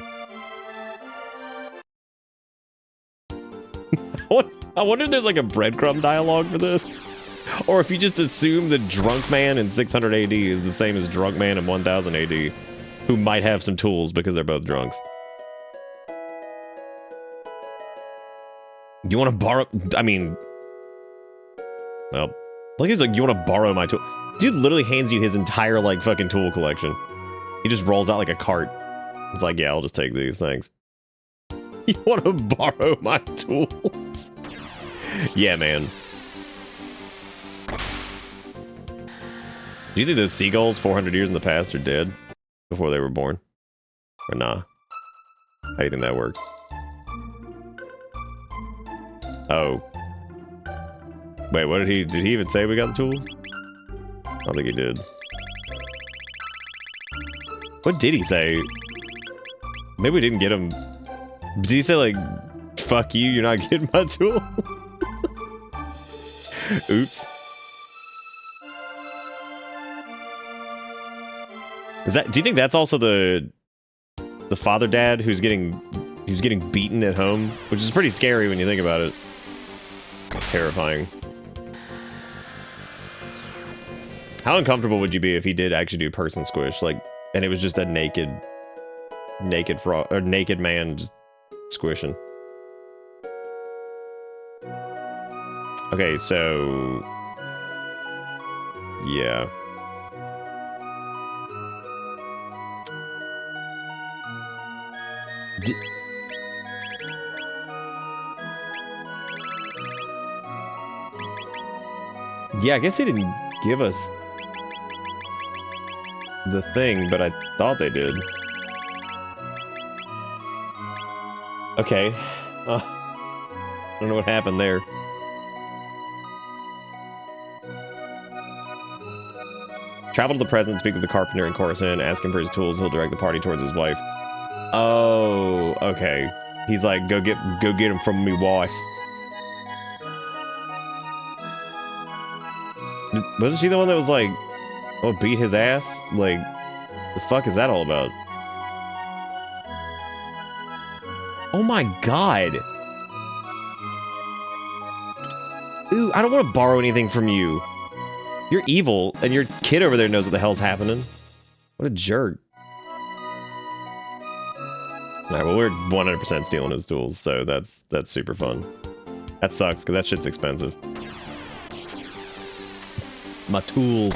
I wonder if there's like a breadcrumb dialogue for this. Or if you just assume that drunk man in 600 AD is the same as drunk man in 1000 AD, who might have some tools because they're both drunks. You want to borrow... I mean... Well, like he's like, you want to borrow my tool? Dude literally hands you his entire, like, fucking tool collection. He just rolls out like a cart. It's like, yeah, I'll just take these, thanks. You want to borrow my tools? Yeah, man. Do you think those seagulls 400 years in the past are dead before they were born? Or nah? How do you think that worked? Oh. Wait, what did he even say we got the tools? I don't think he did. What did he say? Maybe we didn't get him. Did he say like, fuck you, you're not getting my tool? Oops. Is that? Do you think that's also the father dad who's getting beaten at home, which is pretty scary when you think about it. Terrifying. How uncomfortable would you be if he did actually do person squish, like, and it was just a naked frog or naked man just squishing? Okay, so yeah. Yeah, I guess he didn't give us the thing, but I thought they did. Okay. I don't know what happened there. Travel to the present, speak with the carpenter in Coruscant, ask him for his tools, he'll direct the party towards his wife. Oh, okay. He's like, go get him from me wife. Wasn't she the one that was like, oh, beat his ass? Like, the fuck is that all about? Oh my god. Ooh, I don't want to borrow anything from you. You're evil, and your kid over there knows what the hell's happening. What a jerk. Alright, well, we're 100% stealing his tools, so that's super fun. That sucks, because that shit's expensive. My tools.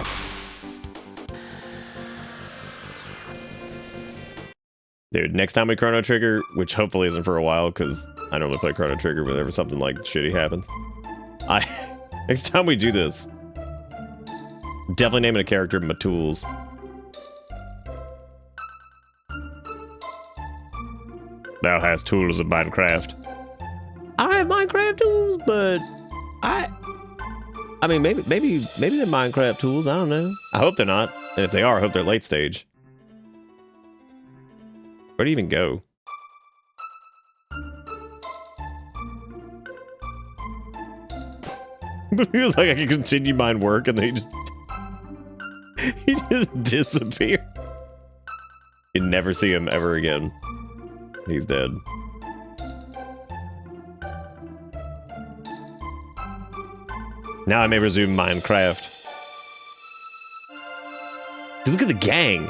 Dude, next time we Chrono Trigger, which hopefully isn't for a while, because I normally play Chrono Trigger whenever something like shitty happens. Next time we do this, definitely naming a character Matools. Thou hast tools of Minecraft. I have Minecraft tools, but I mean, maybe they're Minecraft tools. I don't know. I hope they're not. And if they are, I hope they're late stage. Where do you even go? But he was like, I can continue mine work, and then he just disappeared. You never see him ever again. He's dead. Now I may resume Minecraft. Dude, look at the gang.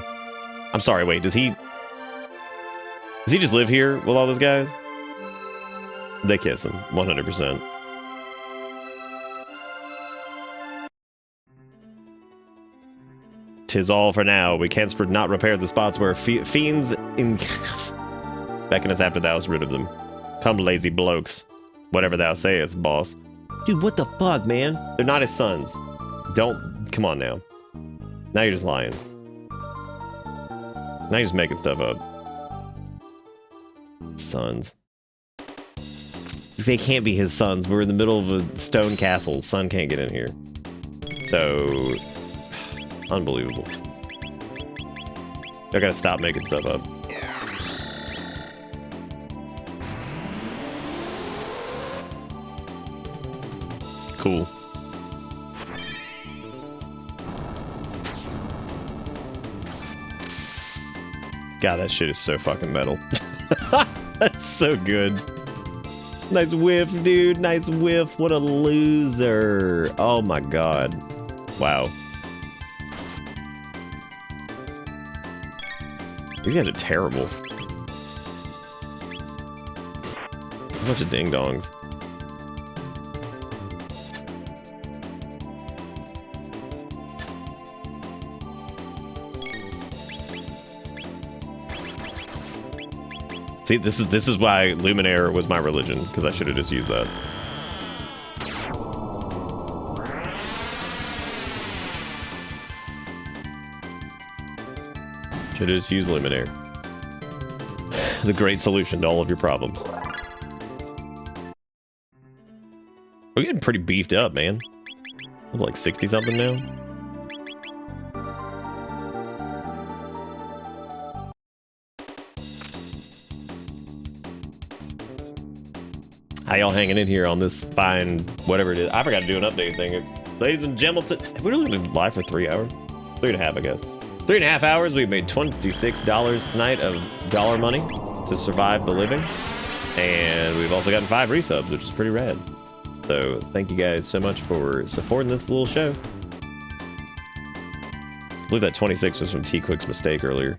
I'm sorry, wait, does he just live here with all those guys? They kiss him, 100%. Tis all for now. We canst not repair the spots where fiends beckon us after thou hast rid of them. Come, lazy blokes. Whatever thou sayest, boss. Dude, what the fuck, man? They're not his sons. Don't... Come on now. Now you're just lying. Now you're just making stuff up. Sons. They can't be his sons. We're in the middle of a stone castle. Son can't get in here. So... Unbelievable. They're gonna stop making stuff up. Cool. God, that shit is so fucking metal. That's so good. Nice whiff, dude. Nice whiff. What a loser. Oh my god. Wow. These guys are terrible. A bunch of ding-dongs. See, this is why Luminaire was my religion, because I should have just used that. Should have just used Luminaire. The great solution to all of your problems. We're getting pretty beefed up, man. I'm like 60-something now. How y'all hanging in here on this fine whatever it is? I forgot to do an update thing. Ladies and gentlemen, have we really been live for 3 hours? 3.5, I guess. 3.5 hours. We've made $26 tonight of dollar money to survive the living. And we've also gotten 5 resubs, which is pretty rad. So thank you guys so much for supporting this little show. I believe that 26 was from T-Quick's mistake earlier.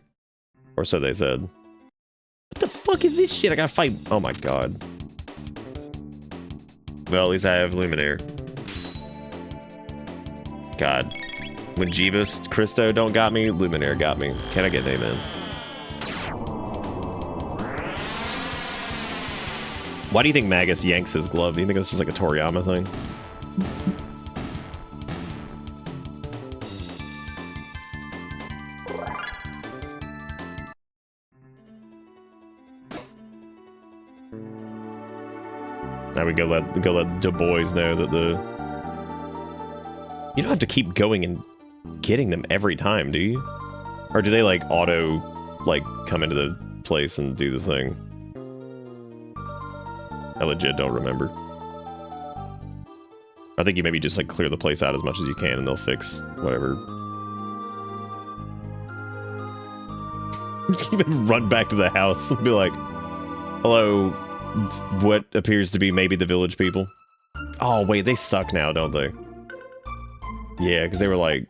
Or so they said. What the fuck is this shit? I gotta fight. Oh my god. Well, at least I have Luminaire. God. When Jeebus Christo don't got me, Luminaire got me. Can I get an amen? Why do you think Magus yanks his glove? Do you think that's just like a Toriyama thing? Now we go let Du Bois know that you don't have to keep going and getting them every time, do you? Or do they like auto like come into the place and do the thing? I legit don't remember. I think you maybe just like clear the place out as much as you can and they'll fix whatever. Even run back to the house and be like, hello, what appears to be maybe the village people. Oh wait, they suck now, don't they? Yeah, because they were like,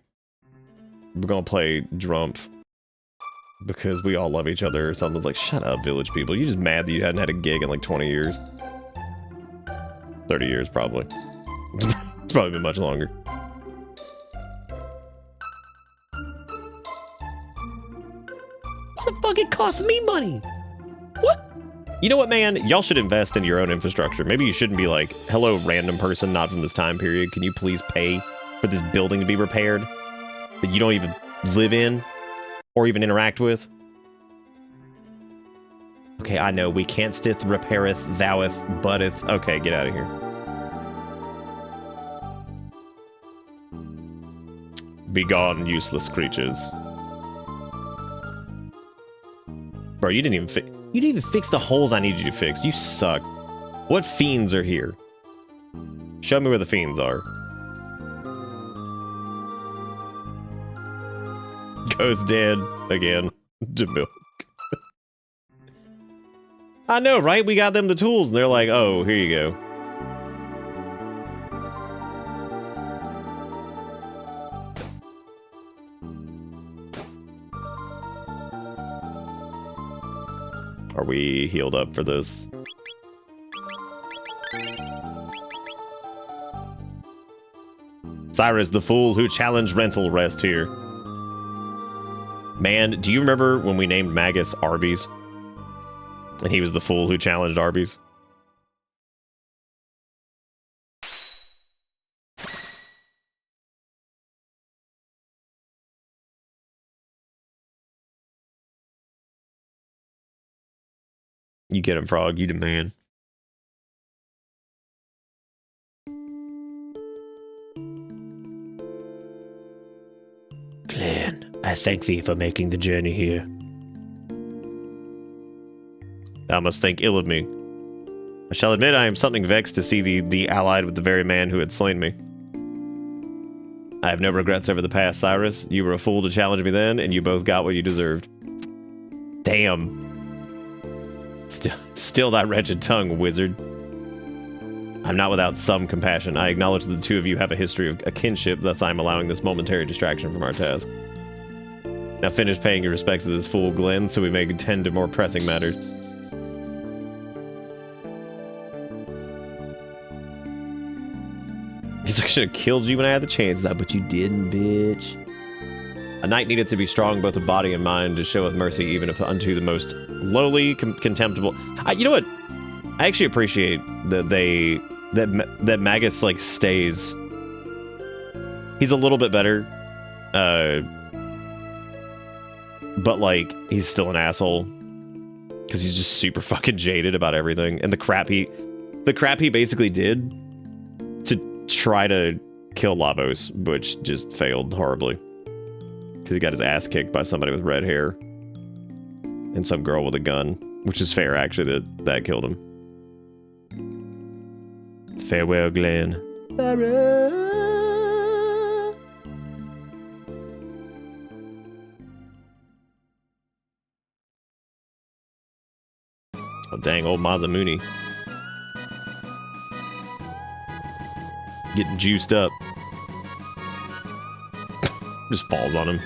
we're gonna play Drumpf because we all love each other or something. It's like, shut up, village people. You're just mad that you hadn't had a gig in like 20 years. 30 years, probably. It's probably been much longer. Oh, fuck, it costs me money. What? You know what, man? Y'all should invest in your own infrastructure. Maybe you shouldn't be like, hello, random person not from this time period. Can you please pay for this building to be repaired that you don't even live in or even interact with? Okay, I know. We can't stith, repaireth, thoueth, butteth. Okay, get out of here. Be gone, useless creatures. Bro, you didn't even fix the holes I need you to fix. You suck. What fiends are here? Show me where the fiends are. Goes dead again. To milk. I know, right? We got them the tools, and they're like, oh, here you go. Are we healed up for this? Cyrus, the fool who challenged rental rest here. Man, do you remember when we named Magus Arby's? And he was the fool who challenged Arby's? You get him, Frog. You demand. Clan, I thank thee for making the journey here. Thou must think ill of me. I shall admit I am something vexed to see thee allied with the very man who had slain me. I have no regrets over the past, Cyrus. You were a fool to challenge me then, and you both got what you deserved. Damn. Still that wretched tongue, wizard. I'm not without some compassion. I acknowledge that the two of you have a history of a kinship, thus I am allowing this momentary distraction from our task. Now finish paying your respects to this fool Glenn, so we may attend to more pressing matters. He's like, I should have killed you when I had the chance, but you didn't, bitch. A knight needed to be strong both of body and mind to show with mercy even unto the most lowly, contemptible. You know what? I actually appreciate that that Magus like stays. He's a little bit better, but like he's still an asshole because he's just super fucking jaded about everything and the crap he basically did to try to kill Lavos, which just failed horribly. Because he got his ass kicked by somebody with red hair. And some girl with a gun. Which is fair, actually, that killed him. Farewell, Glenn. Oh, dang, old Mazamuni. Getting juiced up. Just falls on him.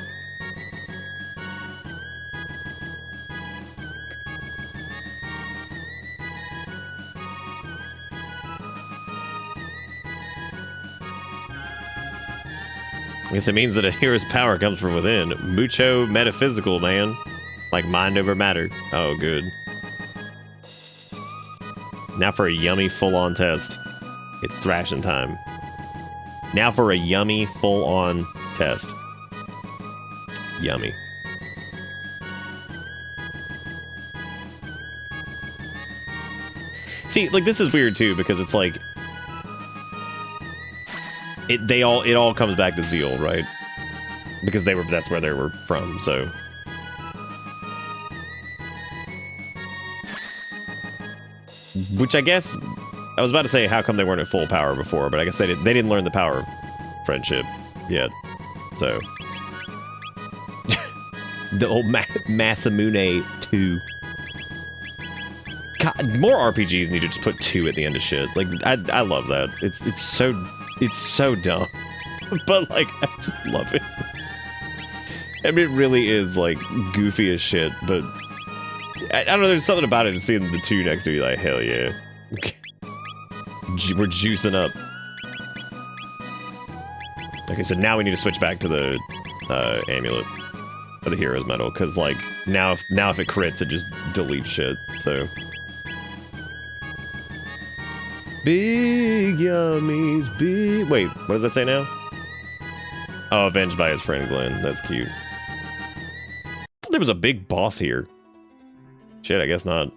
I guess it means that a hero's power comes from within. Mucho metaphysical, man. Like mind over matter. Oh, good. Now for a yummy full-on test. It's thrashing time. Now for a yummy full-on test. Yummy. See, like, this is weird, too, because it's like... It all comes back to Zeal, right? Because that's where they were from, so... Which I guess... I was about to say, how come they weren't at full power before, but I guess they didn't learn the power of friendship yet. So... The old Masamune 2. God, more RPGs need to just put 2 at the end of shit. Like, I love that. It's so dumb. But, like, I just love it. I mean, it really is, like, goofy as shit, but... I don't know, there's something about it, just seeing the 2 next to you, like, hell yeah. We're juicing up. Okay, so now we need to switch back to the amulet. of the hero's medal, because like now if it crits, it just deletes shit. So big yummies, big. Wait, what does that say now? Oh, avenged by his friend Glenn. That's cute. There was a big boss here. Shit, I guess not.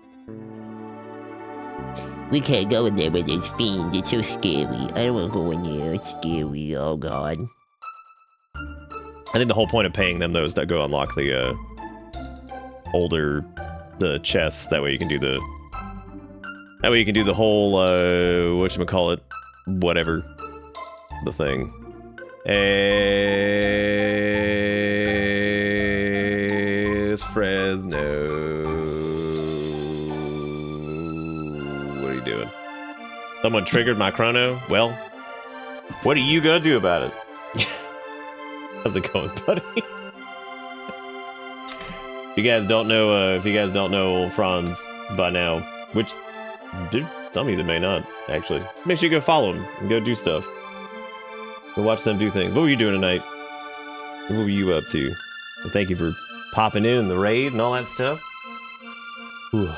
We can't go in there with those fiends. It's so scary. I don't want to go in there. It's scary. Oh, God. I think the whole point of paying them, though, is to go unlock the the chests. That way you can do the... That way you can do the whole, whatchamacallit, whatever, the thing. It's Fresno. What are you doing? Someone triggered my chrono? Well, what are you gonna do about it? How's it going, buddy? If you guys don't know Franz by now, which some of you that may not, actually, make sure you go follow him and go do stuff. Go watch them do things. What were you doing tonight? What were you up to? And thank you for popping in the raid and all that stuff. Whew.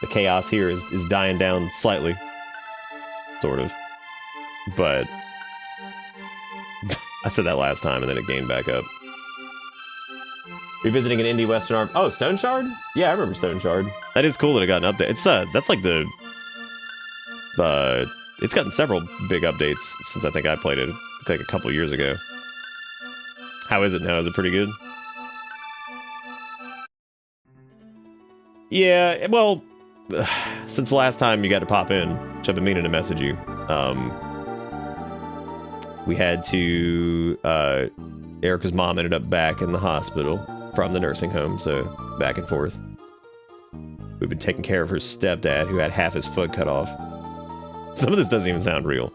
The chaos here is dying down slightly. Sort of. But I said that last time and then it gained back up. Revisiting an indie western arm. Oh, Stone Shard? Yeah, I remember Stone Shard. That is cool that it got an update. It's that's like the it's gotten several big updates since I think I played it like a couple years ago. How is it now? Is it pretty good? Yeah, well, since the last time you got to pop in, which I've been meaning to message you, we had to, Erica's mom ended up back in the hospital from the nursing home, so back and forth. We've been taking care of her stepdad, who had half his foot cut off. Some of this doesn't even sound real.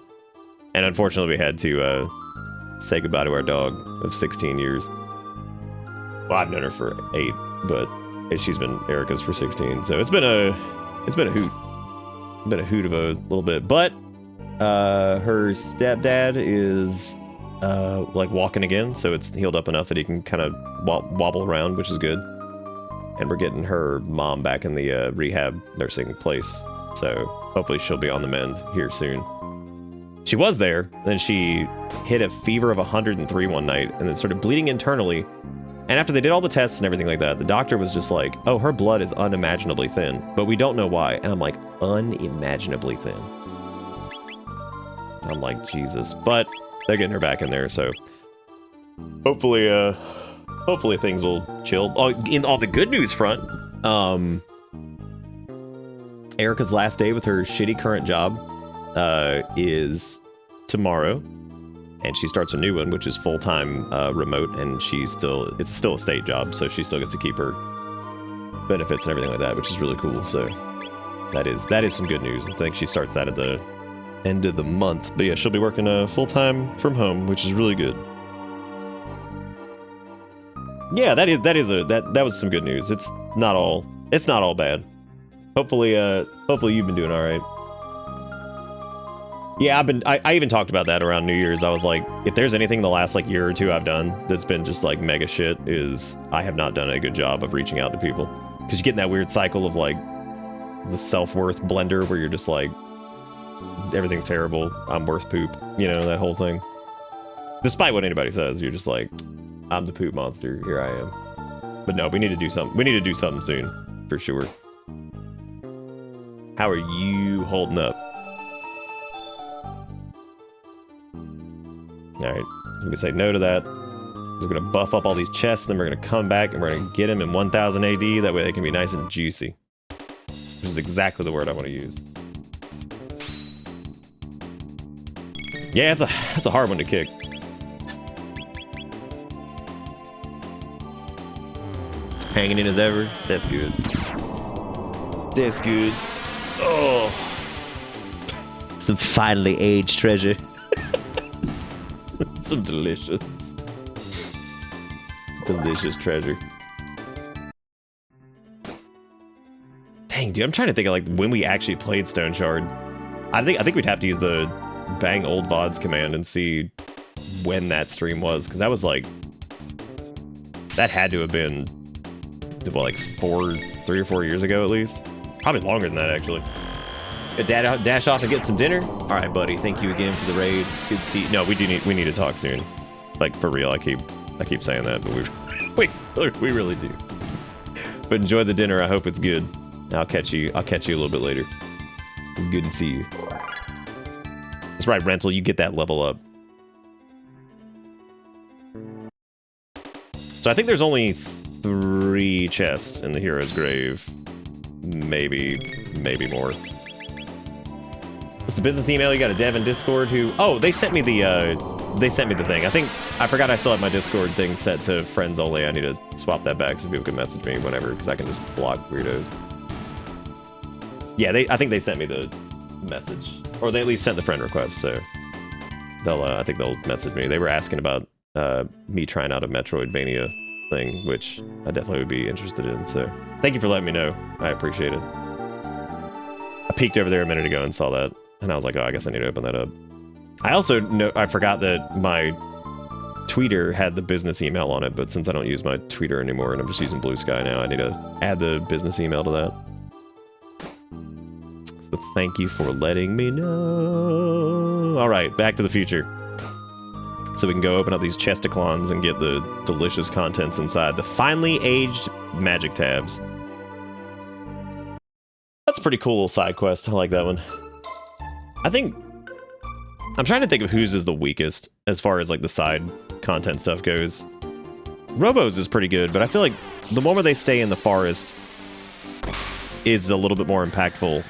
And unfortunately, we had to say goodbye to our dog of 16 years. Well, I've known her for 8, but she's been Erica's for 16. So it's been a hoot. It's been a hoot of a little bit. But her stepdad is like walking again, so it's healed up enough that he can kind of wobble around, which is good. And we're getting her mom back in the rehab nursing place. So hopefully she'll be on the mend here soon. She was there, then she hit a fever of 103 one night and then started bleeding internally. And after they did all the tests and everything like that, the doctor was just like, oh, her blood is unimaginably thin, but we don't know why. And I'm like, unimaginably thin. I'm like, Jesus. But they're getting her back in there, so hopefully things will chill. Oh, on the good news front, Erica's last day with her shitty current job is tomorrow, and she starts a new one, which is full-time remote, and it's still a state job, so she still gets to keep her benefits and everything like that, which is really cool. So that is some good news. I think she starts that at the end of the month. But yeah, she'll be working full-time from home, which is really good. Yeah, that was some good news. It's not all bad. Hopefully you've been doing all right. Yeah, I even talked about that around New Year's. I was like, if there's anything the last like year or two I've done that's been just like mega shit, is I have not done a good job of reaching out to people. Because you get in that weird cycle of like the self-worth blender where you're just like, everything's terrible, I'm worth poop, you know, that whole thing. Despite what anybody says, you're just like, I'm the poop monster, here I am. But no, we need to do something. We need to do something soon, for sure. How are you holding up? Alright, I'm gonna say no to that. We're gonna buff up all these chests, then we're gonna come back and we're gonna get them in 1000 AD, that way they can be nice and juicy. Which is exactly the word I want to use. Yeah, it's a hard one to kick. Hanging in as ever. That's good. That's good. Oh, some finely aged treasure. Some delicious treasure. Dang, dude, I'm trying to think of like when we actually played Stone Shard. I think we'd have to use the bang old VODs command and see when that stream was, because that was like That had to have been, well, like 3 or 4 years ago at least. Probably longer than that, actually. Dash off and get some dinner. All right, buddy. Thank you again for the raid. Good to see you. No, we need to talk soon. Like, for real. I keep saying that, but we really do. But enjoy the dinner. I hope it's good. I'll catch you a little bit later. It's good to see you. That's right, Rental. You get that level up. So I think there's only 3 chests in the hero's grave. Maybe more. What's the business email? You got a dev in Discord who... Oh, they sent me the thing. I forgot I still have my Discord thing set to friends only. I need to swap that back so people can message me whenever, because I can just block weirdos. Yeah, I think they sent me the message. Or they at least sent the friend request, so... I think they'll message me. They were asking about me trying out a Metroidvania thing, which I definitely would be interested in, so... Thank you for letting me know. I appreciate it. I peeked over there a minute ago and saw that, and I was like, oh, I guess I need to open that up. I also I forgot that my Tweeter had the business email on it, but since I don't use my Tweeter anymore and I'm just using Blue Sky now, I need to add the business email to that. So thank you for letting me know. All right, back to the future. So we can go open up these chesticlons and get the delicious contents inside. The finely aged magic tabs. That's a pretty cool side quest. I like that one. I'm trying to think of whose is the weakest as far as like the side content stuff goes. Robo's is pretty good, but I feel like the moment they stay in the forest is a little bit more impactful.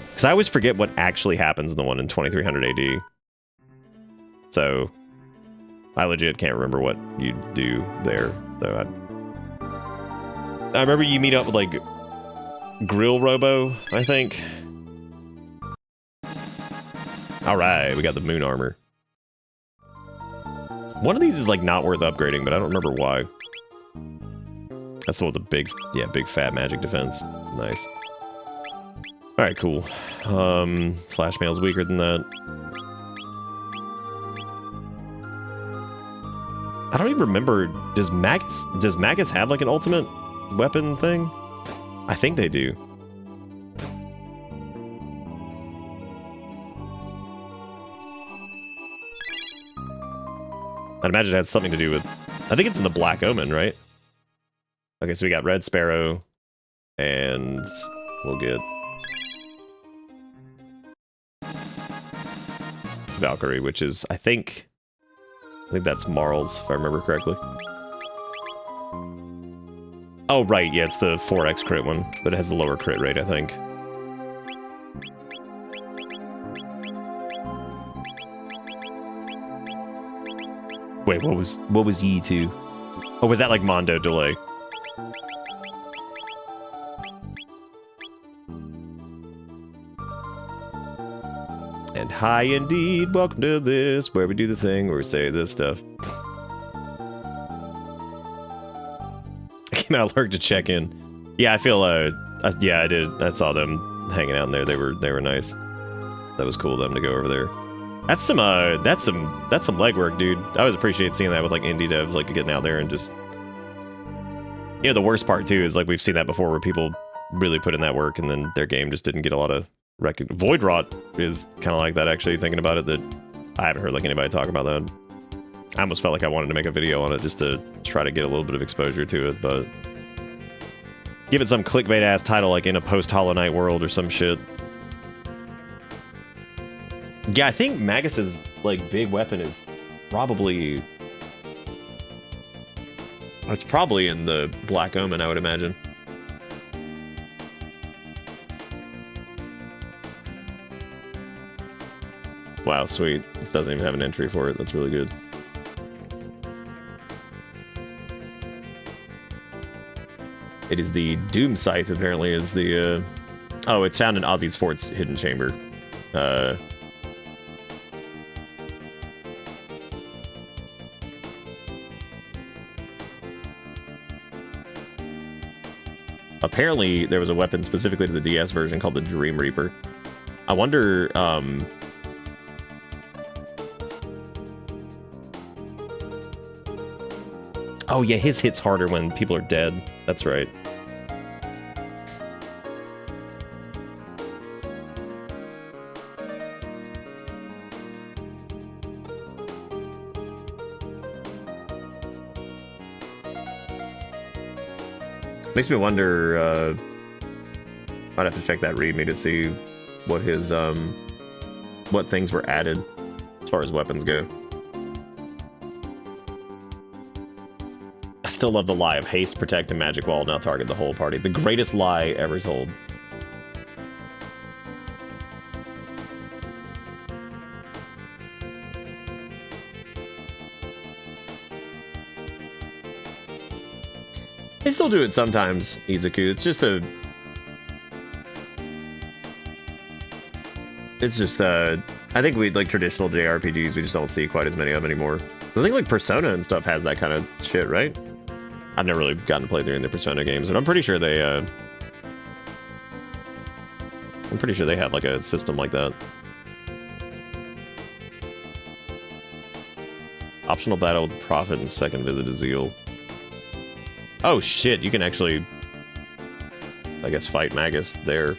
Because I always forget what actually happens in the one in 2300 AD. So I legit can't remember what you do there. So I remember you meet up with like Grill Robo, I think. Alright, we got the moon armor. One of these is like not worth upgrading, but I don't remember why. That's the one with the big fat magic defense. Nice. Alright, cool. Flash mail's weaker than that. I don't even remember, does Magus have like an ultimate weapon thing? I think they do. I'd imagine it has something to do with... I think it's in the Black Omen, right? Okay, so we got Red Sparrow, and we'll get... Valkyrie, which is, I think that's Marl's, if I remember correctly. Oh, right, yeah, it's the 4x crit one, but it has the lower crit rate, I think. Wait, what was E2? Oh, was that like Mondo delay? And hi indeed, welcome to this, where we do the thing where we say this stuff. I came out of Lurk to check in. Yeah, I feel, yeah, I did. I saw them hanging out in there. They were nice. That was cool of them to go over there. That's some legwork, dude. I always appreciate seeing that with like indie devs, like getting out there and just... You know, the worst part too is like we've seen that before where people really put in that work and then their game just didn't get a lot of recognition. Void Rot is kind of like that, actually, thinking about it, that I haven't heard like anybody talk about that. I almost felt like I wanted to make a video on it just to try to get a little bit of exposure to it, but... Give it some clickbait-ass title like in a post-Hollow Knight world or some shit. Yeah, I think Magus's like big weapon is probably... It's probably in the Black Omen, I would imagine. Wow, sweet. This doesn't even have an entry for it. That's really good. It is the Doom Scythe, apparently, is the... Oh, it's found in Ozzy's Fort's hidden chamber. Apparently, there was a weapon specifically to the DS version called the Dream Reaper. I wonder, Oh yeah, his hits harder when people are dead. That's right. Makes me wonder, I'd have to check that readme to see what his, what things were added as far as weapons go. I still love the lie of haste, protect, and magic wall now target the whole party. The greatest lie ever told. They still do it sometimes, Izuku. It's just a... It's just, I think we, like, traditional JRPGs, we just don't see quite as many of anymore. I think, like, Persona and stuff has that kind of shit, right? I've never really gotten to play through the Persona games, but I'm pretty sure they, have, like, a system like that. Optional battle with the Prophet and second visit to Zeal. Oh shit, you can actually, I guess, fight Magus there.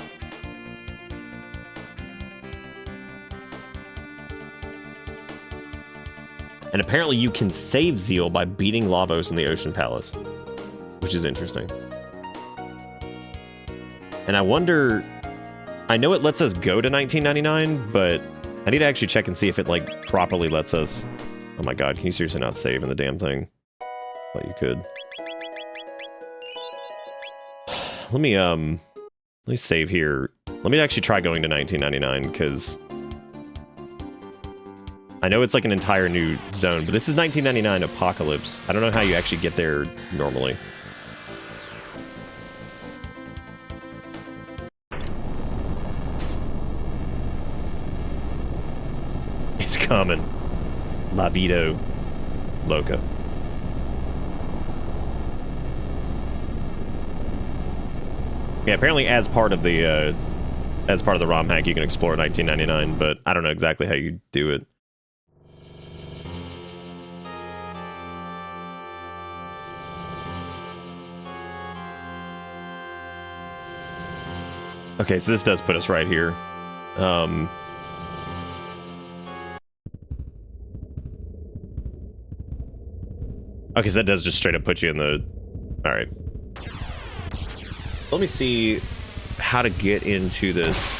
And apparently you can save Zeal by beating Lavos in the Ocean Palace, which is interesting. And I wonder, I know it lets us go to 1999, but I need to actually check and see if it, like, properly lets us... Oh my god, can you seriously not save in the damn thing? Thought you could. Let me save here. Let me actually try going to 1999, because I know it's like an entire new zone, but this is 1999 Apocalypse. I don't know how you actually get there normally. It's coming. La Vida Loca. Yeah, apparently as part of the Romhack, you can explore 1999, but I don't know exactly how you do it. Okay, so this does put us right here. Okay, so that does just straight up put you in the... Alright. Let me see how to get into this.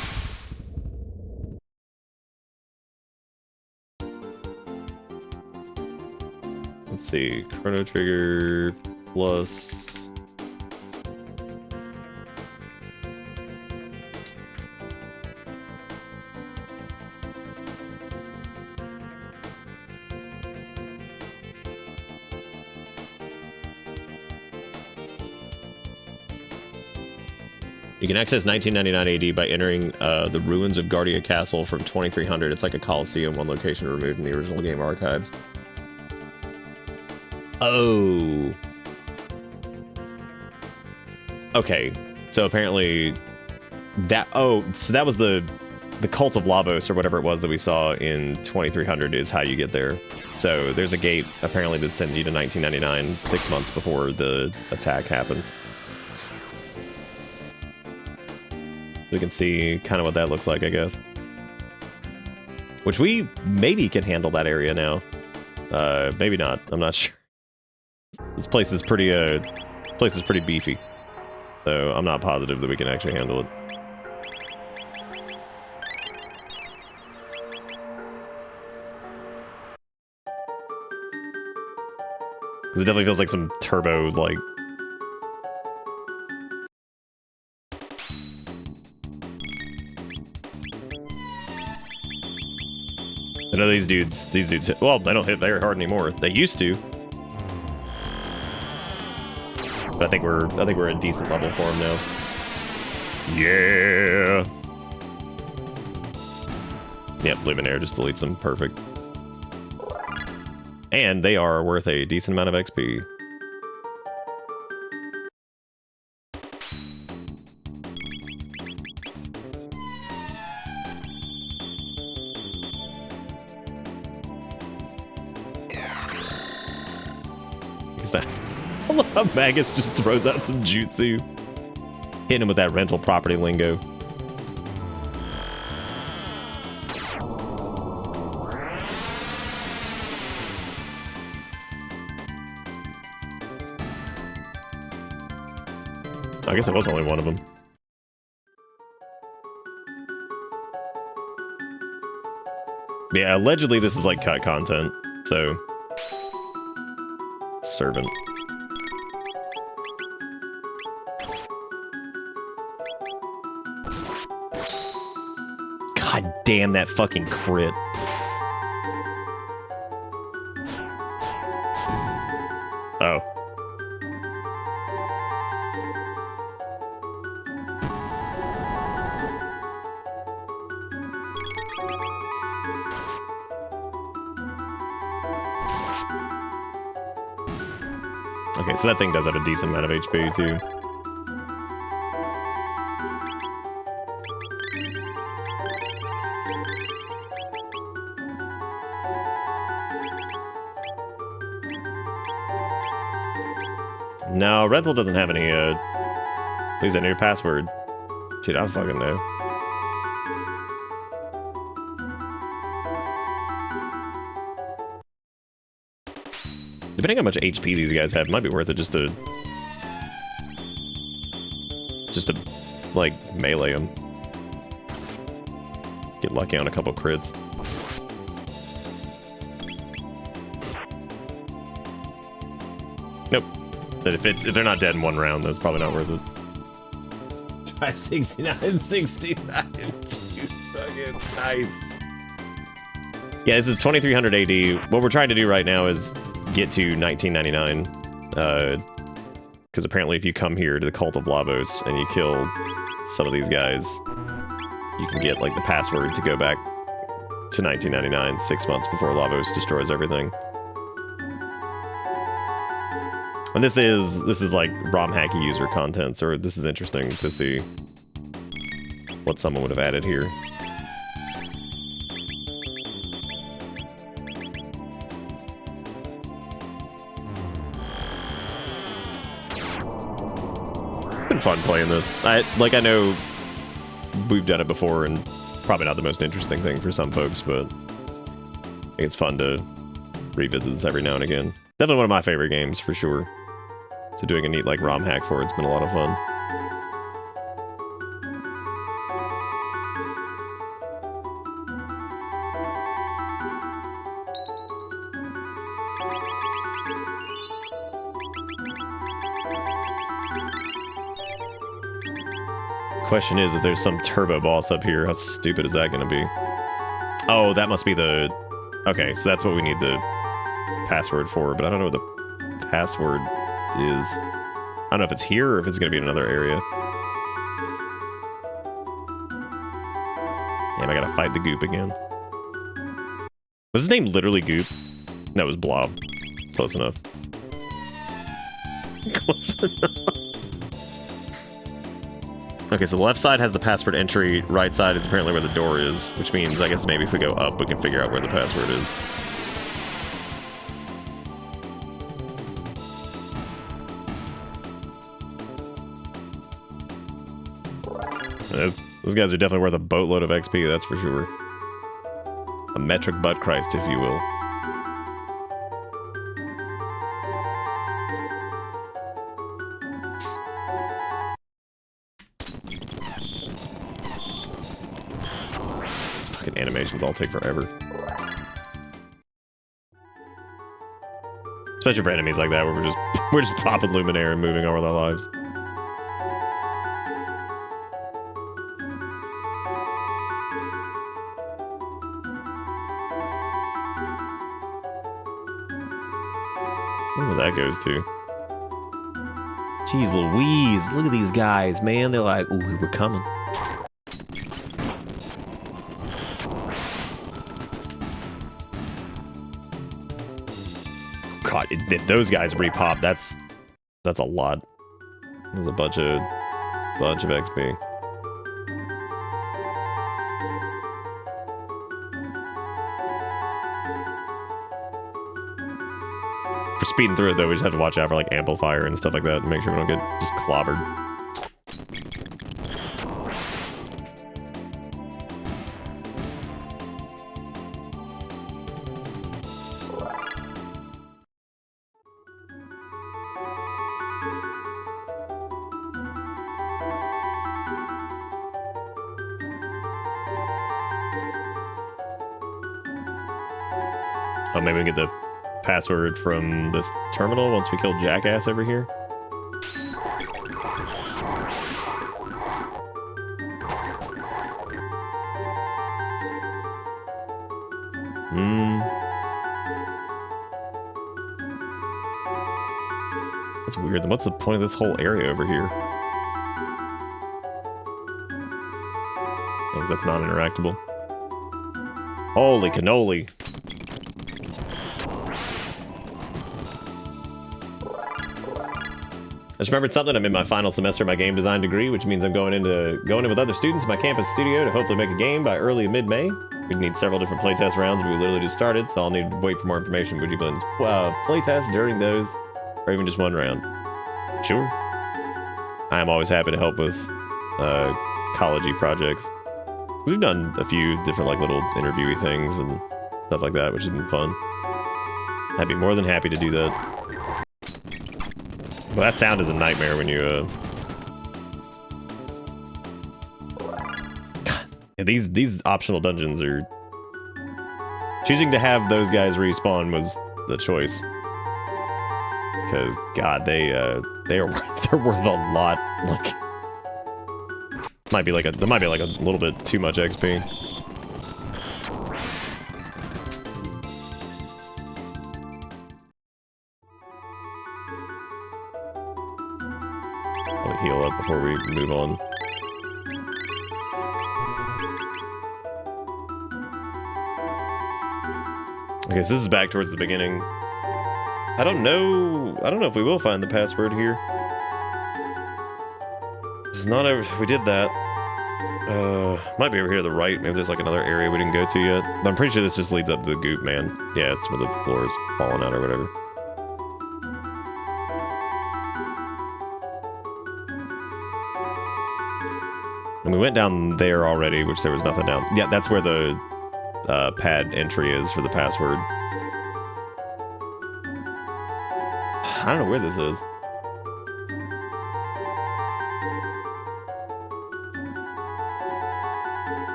Let's see. Chrono Trigger plus... You can access 1999 AD by entering the ruins of Guardia Castle from 2300. It's like a coliseum, one location removed in the original game archives. Oh. Okay. So apparently that... Oh, so that was the Cult of Lavos or whatever it was that we saw in 2300 is how you get there. So there's a gate apparently that sends you to 1999 6 months before the attack happens. We can see kind of what that looks like, I guess. Which we maybe can handle that area now. Maybe not. I'm not sure. This place is pretty beefy. So I'm not positive that we can actually handle it. Because it definitely feels like some turbo, like... I know these dudes hit, well, they don't hit very hard anymore. They used to. But I think we're a decent level for them now. Yeah. Yep, leave an air just deletes them. Perfect. And they are worth a decent amount of XP. Magus now. I love how Magus just throws out some jutsu. Hitting him with that rental property lingo. I guess it was only one of them. Yeah, allegedly this is like cut content, so... Servant. God damn that fucking crit. Oh. Okay, so that thing does have a decent amount of HP, too. No, rental doesn't have any, please enter your password. Dude, I don't fucking know. Depending on how much HP these guys have, it might be worth it just to, like, melee them. Get lucky on a couple crits. Nope. But if they're not dead in one round, that's probably not worth it. Try 69, 69, dude, fucking nice. Yeah, this is 2300 AD. What we're trying to do right now is get to 1999. Because apparently if you come here to the Cult of Lavos and you kill some of these guys, you can get, like, the password to go back to 1999, 6 months before Lavos destroys everything. And this is like Romhack user content, so this is interesting to see what someone would have added here. Been fun playing this. I know we've done it before, and probably not the most interesting thing for some folks, but I think it's fun to revisit this every now and again. Definitely one of my favorite games, for sure. So doing a neat, like, ROM hack for it's been a lot of fun. Question is, if there's some turbo boss up here, how stupid is that going to be? Oh, that must be the... Okay, so that's what we need the password for, but I don't know what the password is. I don't know if it's here or if it's going to be in another area. Damn, I gotta fight the Goop again. Was his name literally Goop? No, it was Blob. Close enough. Close enough. Okay, so the left side has the password entry, right side is apparently where the door is, which means I guess maybe if we go up, we can figure out where the password is. Those guys are definitely worth a boatload of XP, that's for sure. A metric butt Christ, if you will. These fucking animations all take forever. Especially for enemies like that, where we're just popping Luminaire and moving on with our lives. Where that goes to. Jeez Louise, look at these guys, man. They're like, ooh, we're coming. God, if those guys repop, that's a lot. There's a bunch of XP. For speeding through it, though, we just have to watch out for, like, amplifier and stuff like that to make sure we don't get just clobbered. Oh, maybe we can get the password from this terminal once we kill Jackass over here. That's weird. Then what's the point of this whole area over here? Because that's not interactable. Holy cannoli. I just remembered something. I'm in my final semester of my game design degree, which means I'm going in with other students in my campus studio to hopefully make a game by early mid-May. We need several different playtest rounds, but we literally just started, so I'll need to wait for more information. Would you blend playtests during those, or even just one round? Sure. I am always happy to help with college-y projects. We've done a few different like little interviewy things and stuff like that, which has been fun. I'd be more than happy to do that. Well, that sound is a nightmare when you, God, yeah, these optional dungeons are... Choosing to have those guys respawn was the choice. Because, God, they're worth a lot. Like, there might be like a little bit too much XP. Heal up before we move on. Okay, so this is back towards the beginning. I don't know if we will find the password here. This is not over. We did that. Might be over here to the right. Maybe there's like another area we didn't go to yet. But I'm pretty sure this just leads up to the goop, man. Yeah, it's where the floor is falling out or whatever. And we went down there already, which there was nothing down. Yeah, that's where the pad entry is for the password. I don't know where this is.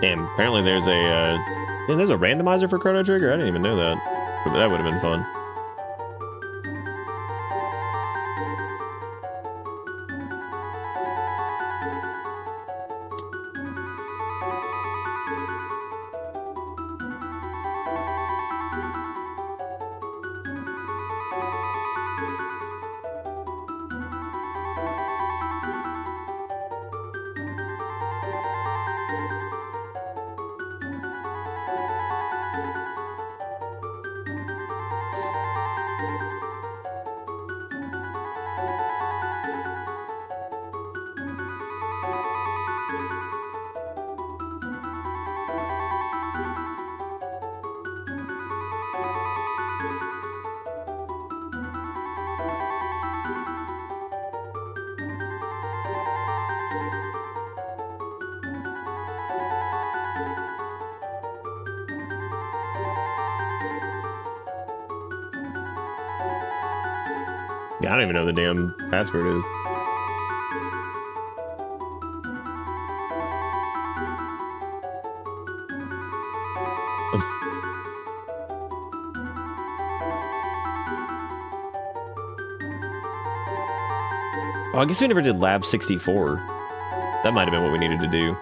Damn, apparently there's a randomizer for Chrono Trigger? I didn't even know that. But that would have been fun. Yeah, I don't even know the damn password is. Oh, I guess we never did Lab 64. That might have been what we needed to do.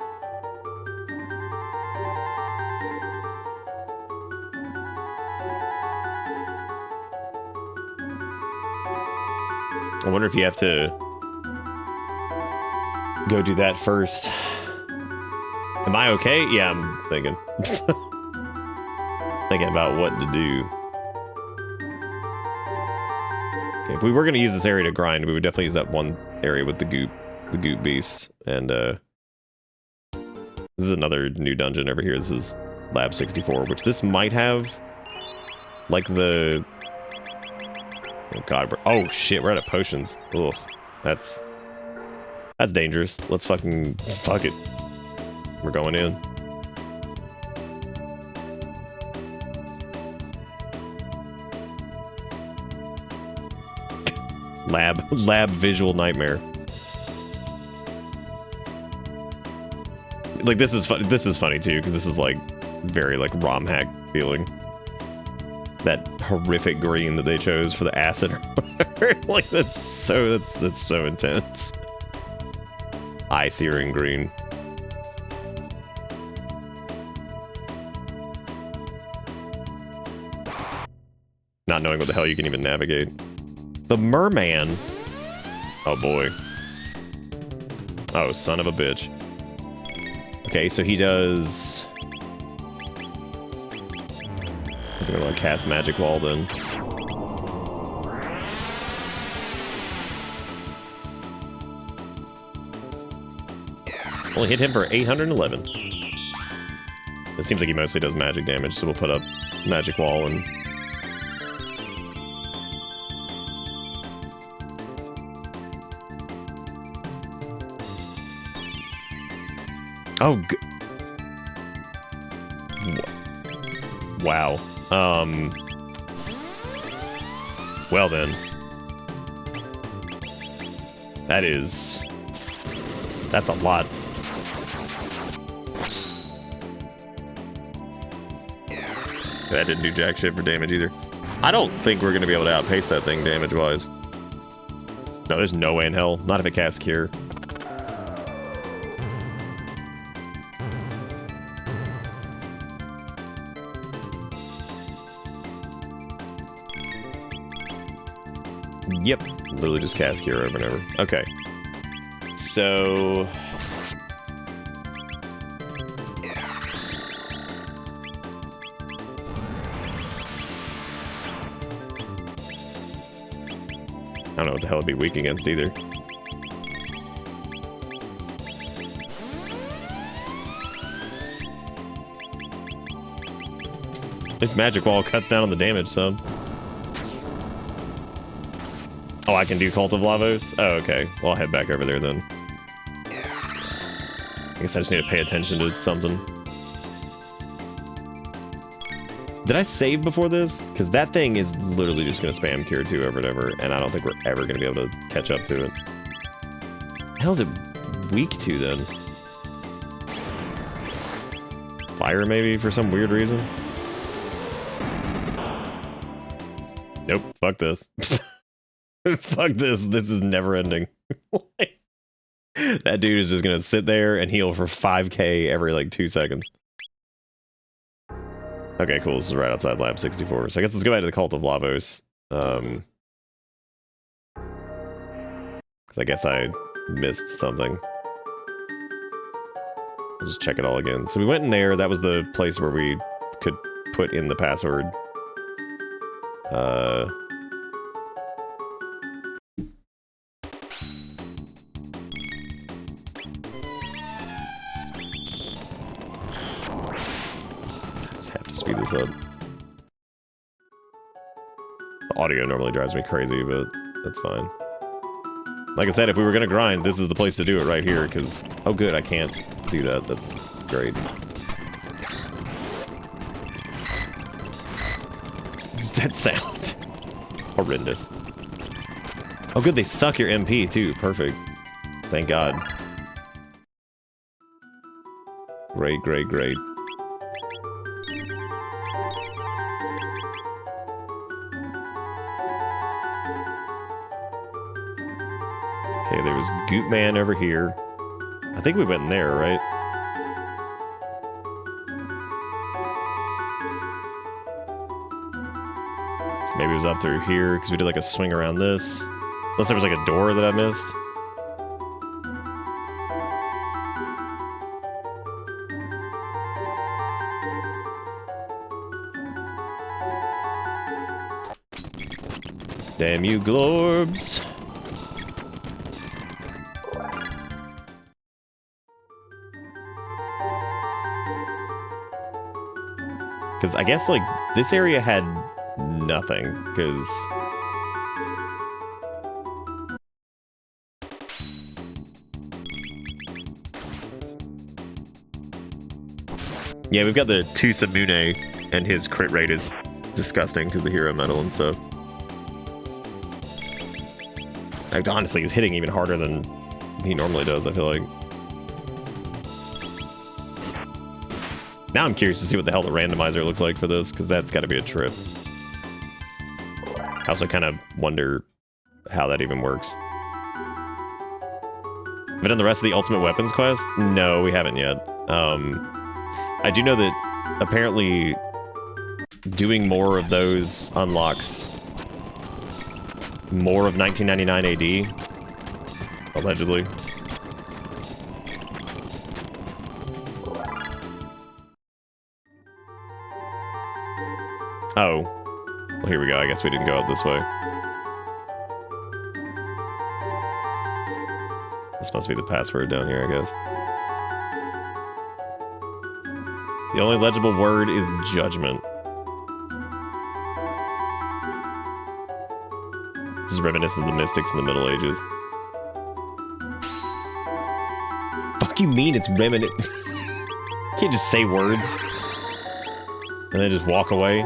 I wonder if you have to go do that first. Am I okay? Yeah, I'm thinking. Thinking about what to do. Okay, if we were going to use this area to grind, we would definitely use that one area with the goop beasts. And this is another new dungeon over here. This is Lab 64, which this might have like the... Oh god, oh shit, we're out of potions. Ugh, that's dangerous. Let's fuck it. We're going in. Lab visual nightmare. Like this is funny too, because this is like very like Romhack feeling. That horrific green that they chose for the acid or whatever. Like that's so intense. Eye-searing green. Not knowing what the hell you can even navigate. The merman. Oh boy. Oh, son of a bitch. Okay, so he does... I'm gonna cast Magic Wall then. Only hit him for 811. It seems like he mostly does magic damage, so we'll put up Magic Wall and... Oh, wow. Well then. That's a lot. That didn't do jack shit for damage either. I don't think we're going to be able to outpace that thing damage-wise. No, there's no way in hell. Not if it casts Cure. Yep, literally just cast Cure over and over. Okay. So... I don't know what the hell it'd be weak against either. This Magic Wall cuts down on the damage some. Oh, I can do Cult of Lavos? Oh, okay. Well, I'll head back over there then. I guess I just need to pay attention to something. Did I save before this? Because that thing is literally just going to spam Cure 2 over and over, and I don't think we're ever going to be able to catch up to it. What the hell is it weak to, then? Fire, maybe, for some weird reason? Nope, fuck this. Fuck this, this is never ending. That dude is just gonna sit there and heal for 5k every like 2 seconds. Okay, cool, this is right outside Lab 64. So I guess let's go back to the Cult of Lavos. 'Cause I guess I missed something. I'll just check it all again. So we went in there, that was the place where we could put in the password. Speed this up. The audio normally drives me crazy, but that's fine. Like I said, if we were gonna grind, this is the place to do it right here, because... Oh good, I can't do that. That's great. That sound. Horrendous. Oh good, they suck your MP too. Perfect. Thank God. Great, great, great. Okay, there was Goop Man over here. I think we went in there, right? Maybe it was up through here, because we did like a swing around this. Unless there was like a door that I missed. Damn you, Glorbs. Because I guess, like, this area had nothing, because... Yeah, we've got the Tusamune, and his crit rate is disgusting because the hero medal and stuff. Like, honestly, he's hitting even harder than he normally does, I feel like. Now I'm curious to see what the hell the randomizer looks like for this, because that's got to be a trip. I also kind of wonder how that even works. Have we done the rest of the Ultimate Weapons quest? No, we haven't yet. I do know that apparently doing more of those unlocks more of 1999 AD, allegedly. Oh. Well, here we go. I guess we didn't go out this way. This must be the password down here, I guess. The only legible word is judgment. This is reminiscent of the mystics in the Middle Ages. Fuck you mean it's reminiscent? You can't just say words and then just walk away.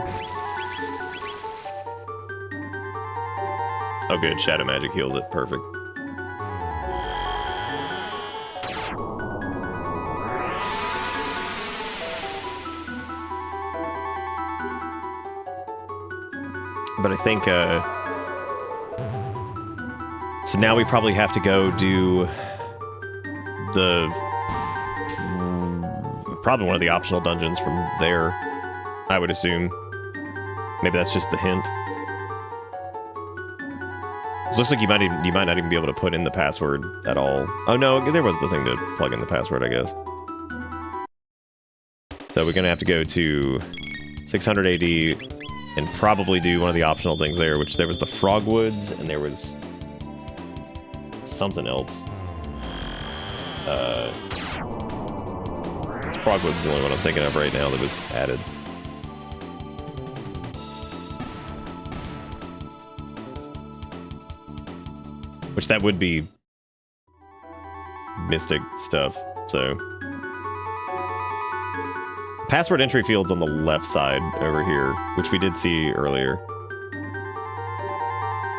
Oh good, Shadow Magic heals it. Perfect. But I think, so now we probably have to go do probably one of the optional dungeons from there, I would assume. Maybe that's just the hint. It looks like you might not even be able to put in the password at all. Oh no, there was the thing to plug in the password, I guess. So we're gonna have to go to 600 AD and probably do one of the optional things there, which there was the Frogwoods and there was something else. Frogwoods is the only one I'm thinking of right now that was added. Which that would be mystic stuff, so. Password entry field's on the left side over here, which we did see earlier.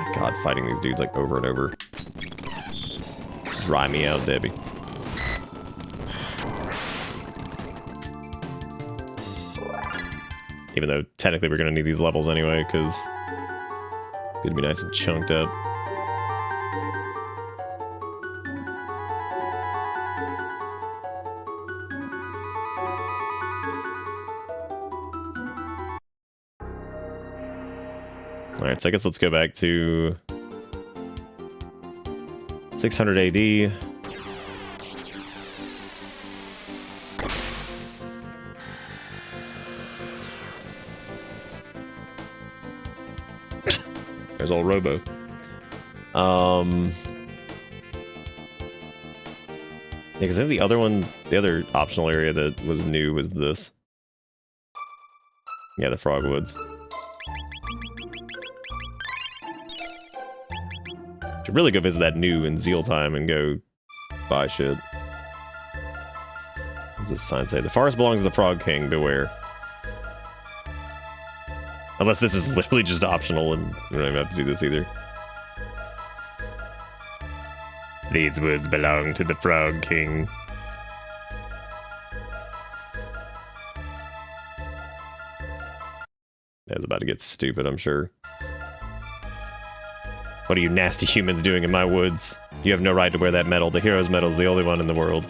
My god, fighting these dudes like over and over. Dry me out, Debbie. Even though technically we're gonna need these levels anyway, because it's gonna be nice and chunked up. Alright, so I guess let's go back to 600 AD. There's old Robo. Yeah, because I think the other one, the other optional area that was new was this. Yeah, the Frogwoods. Should really go visit that new in Zeal time and go buy shit. What does this sign say? The forest belongs to the Frog King, beware. Unless this is literally just optional and we don't even have to do this either. These woods belong to the Frog King. That's about to get stupid, I'm sure. What are you nasty humans doing in my woods? You have no right to wear that medal. The hero's medal is the only one in the world.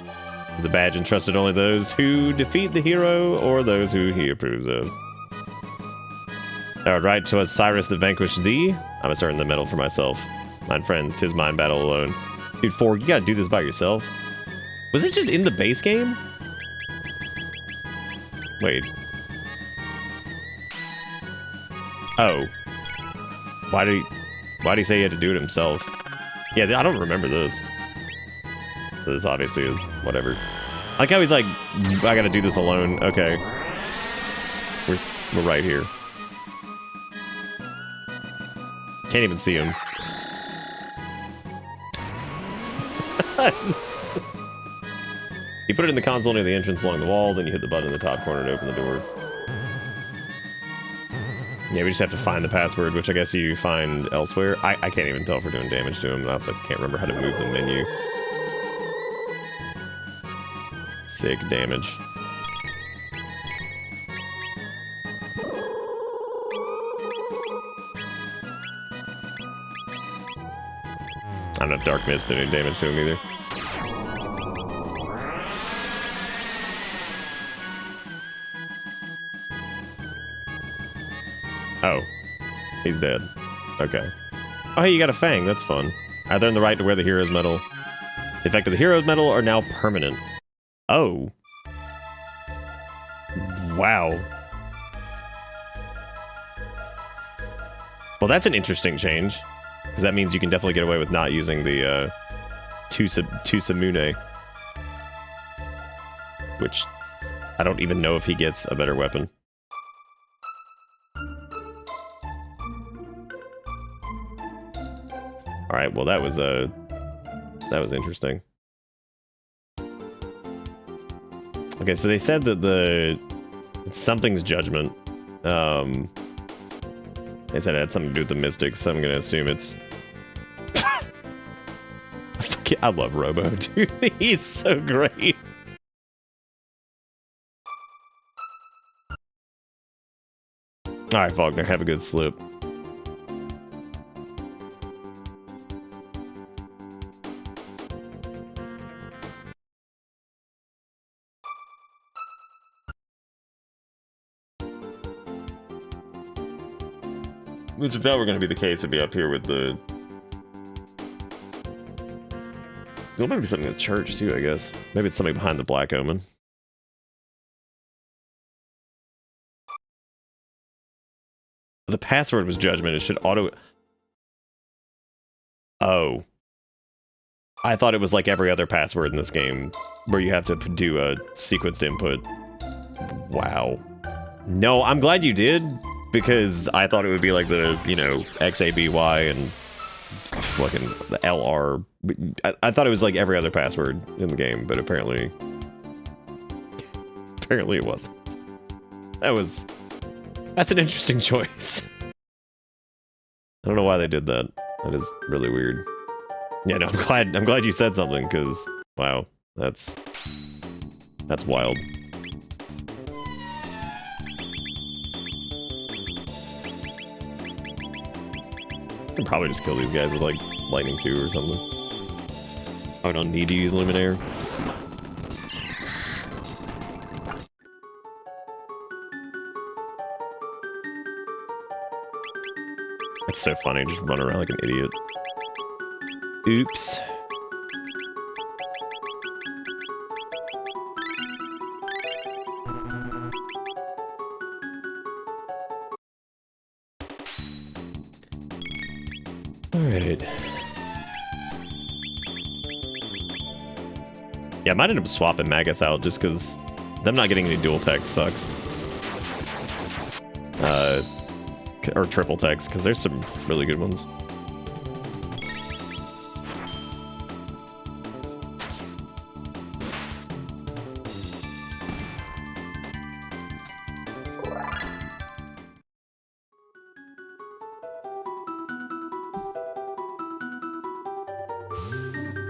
It's a badge entrusted only those who defeat the hero or those who he approves of. Thou art right, 'twas Cyrus that vanquished thee. I must earn the medal for myself. Mine friends, 'tis mine battle alone. Dude, Forg, you gotta do this by yourself. Was this just in the base game? Wait. Oh. Why do you... Why'd he say he had to do it himself? Yeah, I don't remember this. So this obviously is whatever. Like how he's like, I gotta do this alone. Okay. We're right here. Can't even see him. You put it in the console near the entrance along the wall, then you hit the button in the top corner to open the door. Yeah, we just have to find the password, which I guess you find elsewhere. I can't even tell if we're doing damage to him. I also can't remember how to move the menu. Sick damage. I don't know if Dark Mist did any damage to him either. Oh. He's dead. Okay. Oh, hey, you got a fang. That's fun. Either earned the right to wear the hero's medal. The effect of the hero's medal are now permanent. Oh. Wow. Well, that's an interesting change. Because that means you can definitely get away with not using the Tusamune. Which I don't even know if he gets a better weapon. Alright, well that was interesting. Okay, so they said that something's judgment. They said it had something to do with the mystics, so I'm gonna assume it's... I love Robo, dude. He's so great. Alright, Faulkner, have a good slip. Which, if that were going to be the case, it'd be up here with the... Well, maybe something in the church, too, I guess. Maybe it's something behind the Black Omen. The password was judgment. It should auto... Oh. I thought it was like every other password in this game, where you have to do a sequenced input. Wow. No, I'm glad you did, because I thought it would be like the, you know, XABY and fucking the LR. I thought it was like every other password in the game, but apparently it wasn't. That's an interesting choice. I don't know why they did that. That is really weird. Yeah, no, I'm glad you said something, because wow, that's wild. I can probably just kill these guys with like lightning 2 or something. Oh, I don't need to use Luminaire. That's so funny, just run around like an idiot. Oops. Alright. Yeah, I might end up swapping Magus out just because them not getting any dual text sucks. Or triple text, because there's some really good ones.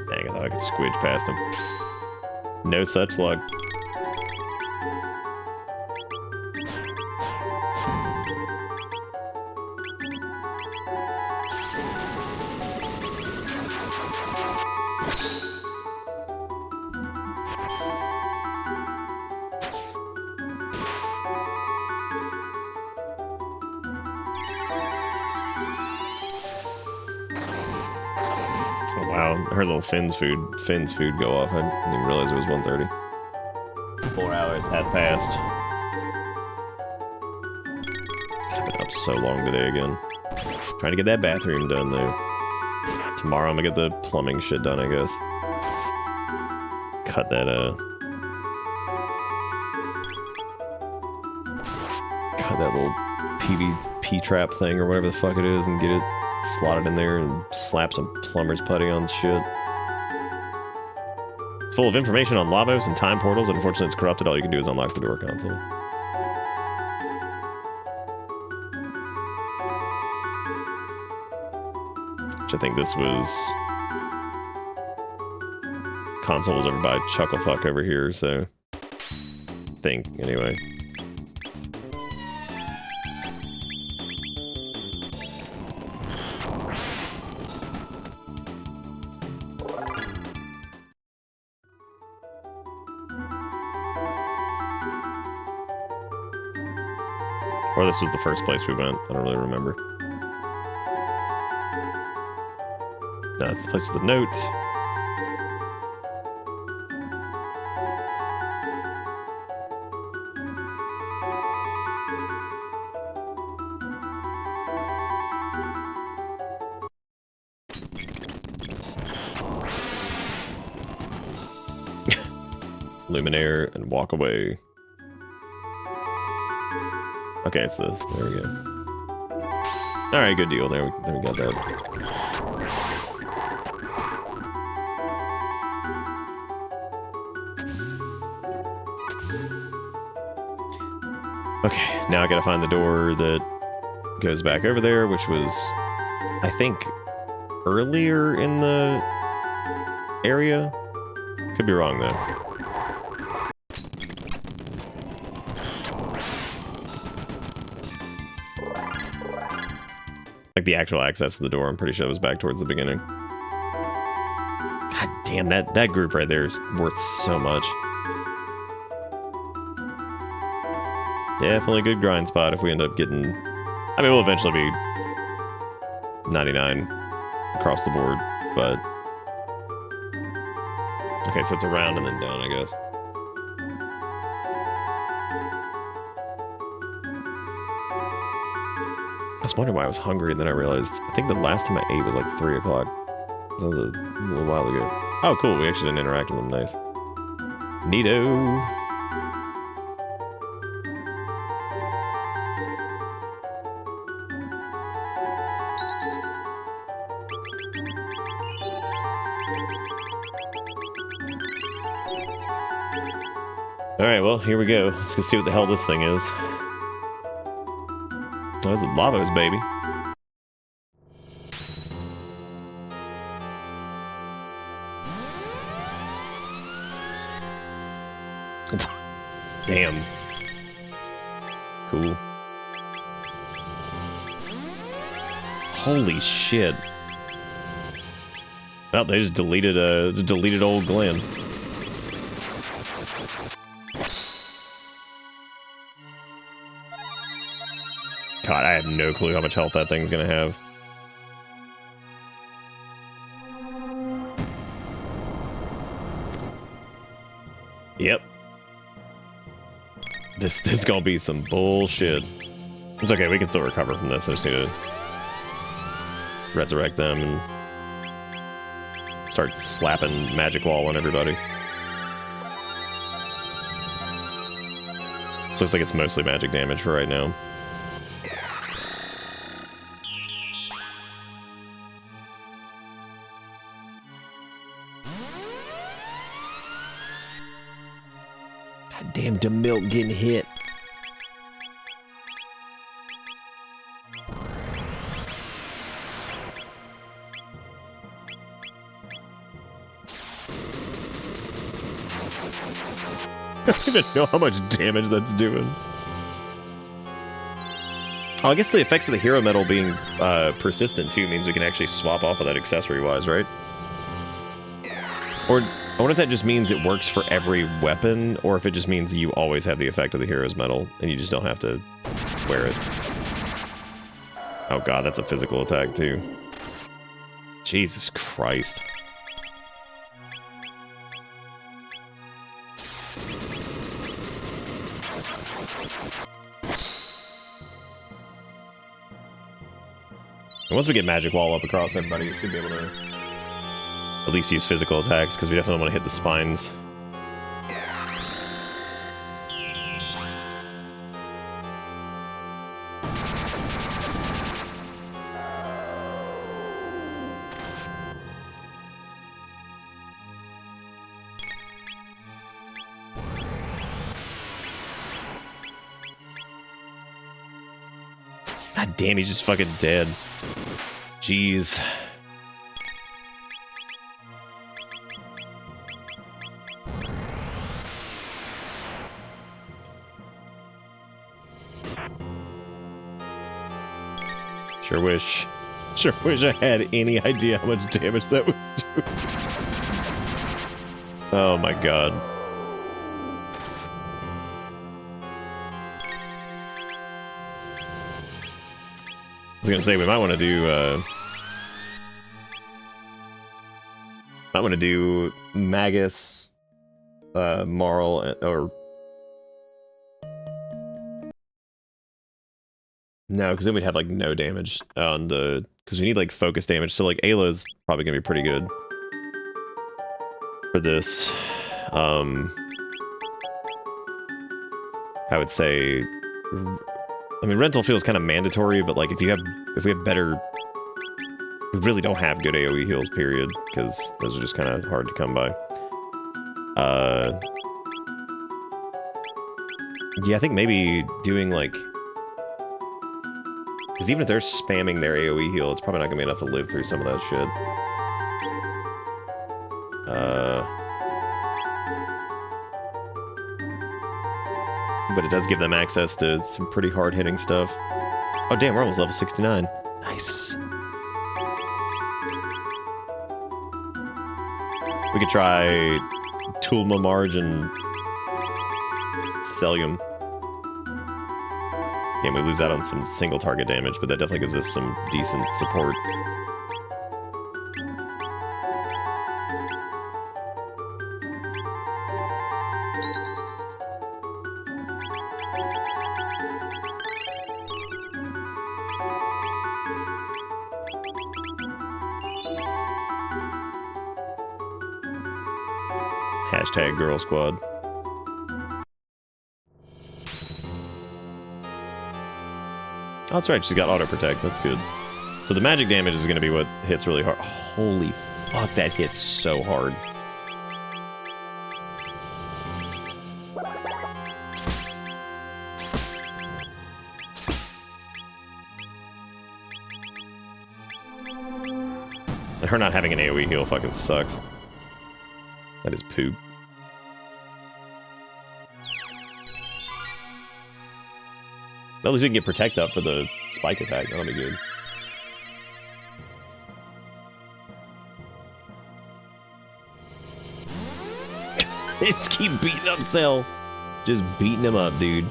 Dang, I thought I could squidge past him. No such luck. Wow, I heard little Finn's food go off. I didn't even realize it was 1:30. 4 hours had passed. I've been up so long today again. Trying to get that bathroom done, though. Tomorrow I'm gonna get the plumbing shit done, I guess. Cut that, little PVP trap thing or whatever the fuck it is and get it slotted in there and slap some plumber's putty on shit. It's full of information on Lavos and time portals, and unfortunately it's corrupted. All you can do is unlock the door console. Which I think this was... Console was over by Chucklefuck over here, so... think, anyway. Or this was the first place we went. I don't really remember. No, that's the place with the note. Luminaire and walk away. Okay, it's this. There we go. Alright, good deal. There we got that. Okay, now I gotta find the door that goes back over there, which was, I think, earlier in the area. Could be wrong, though. Like the actual access to the door, I'm pretty sure it was back towards the beginning. God damn, that group right there is worth so much. Definitely a good grind spot if we end up getting... I mean, we'll eventually be 99 across the board, but... Okay, so it's around and then down, I guess. I was wondering why I was hungry, and then I realized, I think the last time I ate was like 3 o'clock. That was a little while ago. Oh, cool, we actually didn't interact with them, nice. Neato! Alright, well, here we go. Let's go see what the hell this thing is. Oh, it's Lavos, baby. Damn. Cool. Holy shit. Well, they just deleted old Glenn. God, I have no clue how much health that thing's gonna have. Yep. This is gonna be some bullshit. It's okay, we can still recover from this. I just need to resurrect them and start slapping magic wall on everybody. So looks like it's mostly magic damage for right now. Damn, DeMilk getting hit. I don't even know how much damage that's doing. Oh, I guess the effects of the hero metal being persistent too means we can actually swap off of that accessory-wise, right? Or... I wonder if that just means it works for every weapon, or if it just means you always have the effect of the hero's metal, and you just don't have to wear it. Oh god, that's a physical attack, too. Jesus Christ. And once we get magic wall up across everybody, we should be able to at least use physical attacks, because we definitely want to hit the spines. God damn, he's just fucking dead. Jeez. Sure wish I had any idea how much damage that was doing. Oh my god. I was gonna say we might want to do Magus, Marl, or no, because then we'd have like no damage on the, because we need like focus damage. So like Ayla's probably gonna be pretty good for this. I would say, I mean, rental feels kind of mandatory, but like if we have better, we really don't have good AoE heals, period, because those are just kind of hard to come by. Yeah, I think maybe doing like, because even if they're spamming their AoE heal, it's probably not gonna be enough to live through some of that shit. But it does give them access to some pretty hard-hitting stuff. Oh damn, we're almost level 69. Nice. We could try Tulma Marge and Celium. Yeah, we lose out on some single target damage, but that definitely gives us some decent support. Hashtag Girl Squad. Oh, that's right, she's got auto protect, that's good. So the magic damage is going to be what hits really hard. Holy fuck, that hits so hard. And her not having an AoE heal fucking sucks. That is poop. At least we can get Protect up for the spike attack. That'll be good. Just keep beating up Cell. Just beating him up, dude.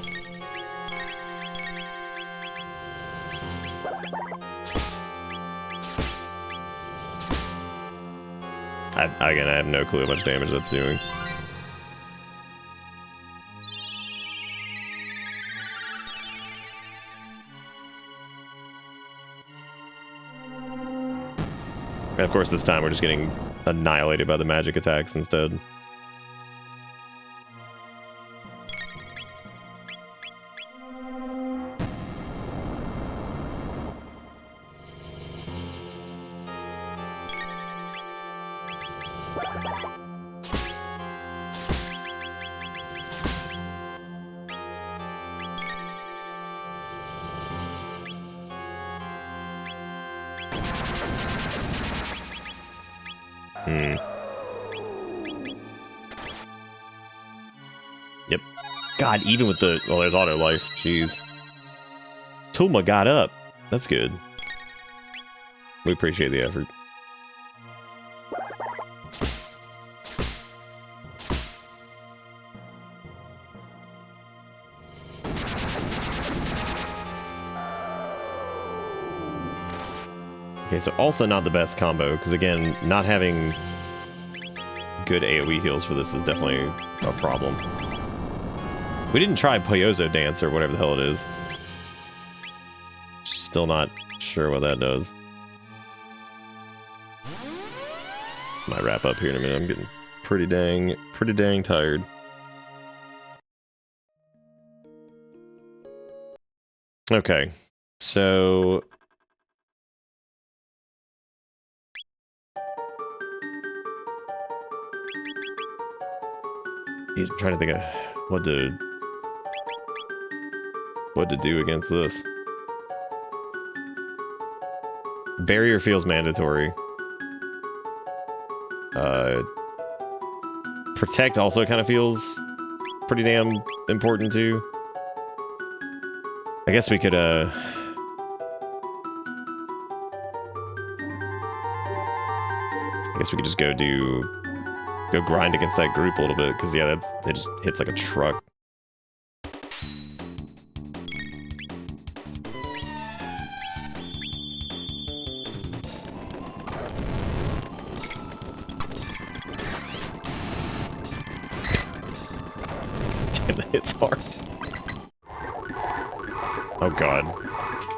Again, I have no clue how much damage that's doing. And of course, this time we're just getting annihilated by the magic attacks instead. Yep. God, even with the... Well, there's auto life. Jeez. Tulma got up. That's good. We appreciate the effort. Okay, so also not the best combo, because again, not having good AoE heals for this is definitely a problem. We didn't try Poyozo Dance or whatever the hell it is. Still not sure what that does. Might wrap up here in a minute. I'm getting pretty dang tired. Okay, so I'm trying to think of what to do against this. Barrier feels mandatory. Protect also kind of feels pretty damn important too. I guess we could I guess we could just go grind against that group a little bit, because yeah, it just hits like a truck. Damn, that hits hard. Oh god,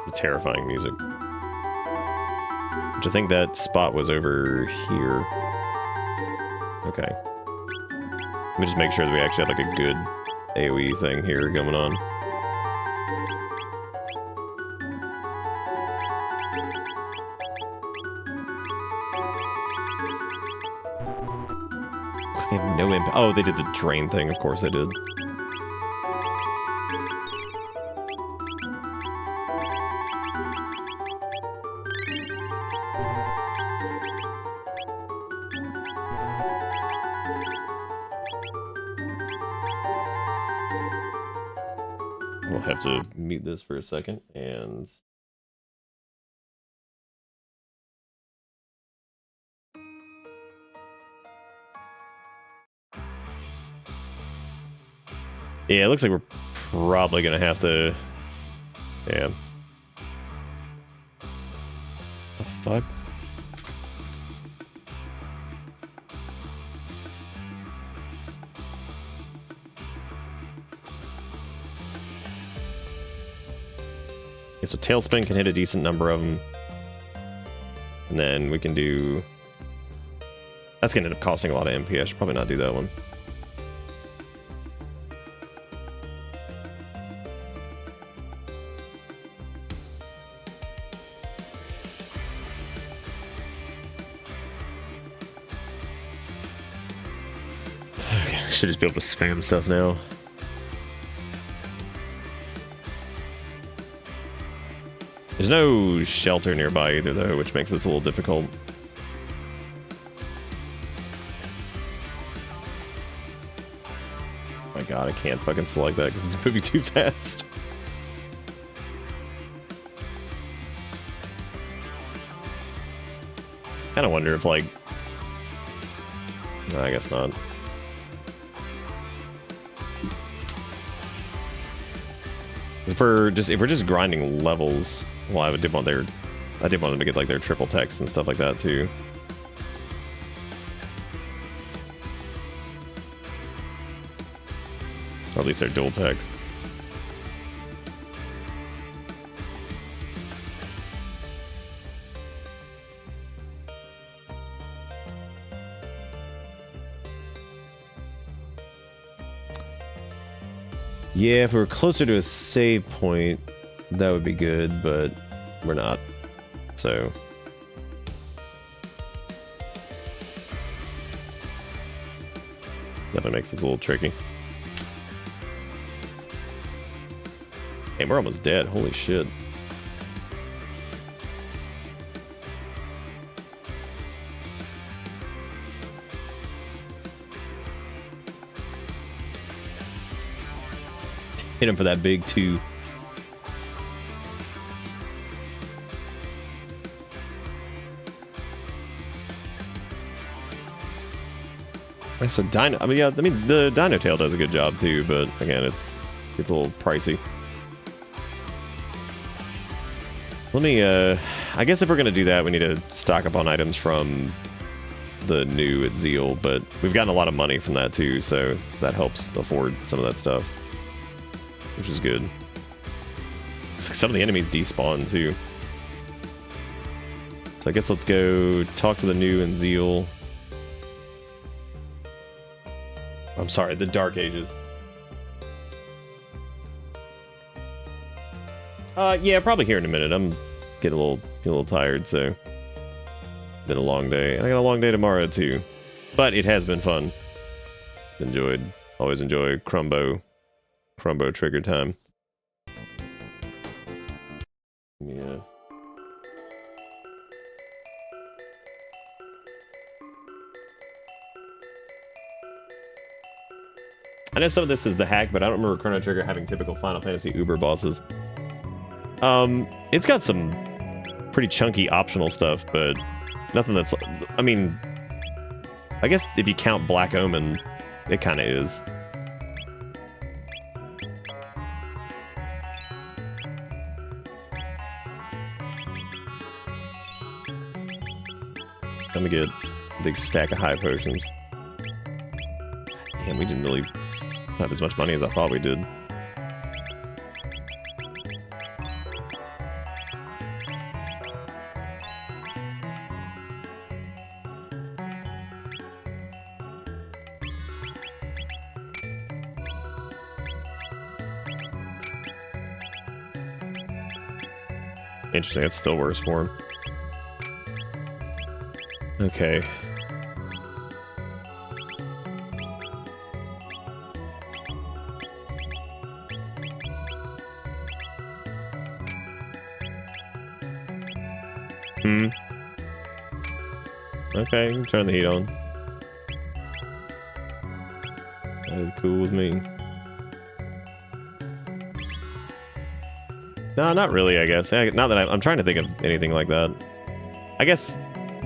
the terrifying music. Which I think that spot was over here. Okay. Let me just make sure that we actually have like a good AoE thing here going on. They have no impact. Oh, they did the drain thing. Of course they did. We'll have to mute this for a second, and yeah, it looks like we're probably gonna have to. Yeah. The fuck? Okay, so Tailspin can hit a decent number of them. And then we can do... That's gonna end up costing a lot of MP. I should probably not do that one. Okay, I should just be able to spam stuff now. There's no shelter nearby either, though, which makes this a little difficult. Oh my god, I can't fucking select that because it's moving too fast. Kind of wonder if, like... No, I guess not. If we're just grinding levels, well, I did want them to get like their triple text and stuff like that too. Or at least their dual text. Yeah, if we were closer to a save point, that would be good, but we're not. So... That makes it a little tricky. Hey, we're almost dead. Holy shit. Hit him for that big 2. So Dino, the Dino Tail does a good job too, but again, it's a little pricey. Let me, I guess if we're gonna do that, we need to stock up on items from the new at Zeal, but we've gotten a lot of money from that too, so that helps afford some of that stuff, which is good. Looks like some of the enemies despawn too. So I guess let's go talk to the new and Zeal. I'm sorry, the Dark Ages. Yeah, probably here in a minute. I'm getting a little tired, so been a long day. And I got a long day tomorrow too, but it has been fun. Always enjoy Crumbo trigger time. Yeah. I know some of this is the hack, but I don't remember Chrono Trigger having typical Final Fantasy Uber bosses. It's got some pretty chunky optional stuff, but nothing that's... I mean, I guess if you count Black Omen, it kind of is. Let me get a big stack of high potions. Damn, we didn't really have as much money as I thought we did. Interesting, it's still worse for him. Okay. Okay, you can turn the heat on. That is cool with me. No, not really, I guess. Not that I'm trying to think of anything like that. I guess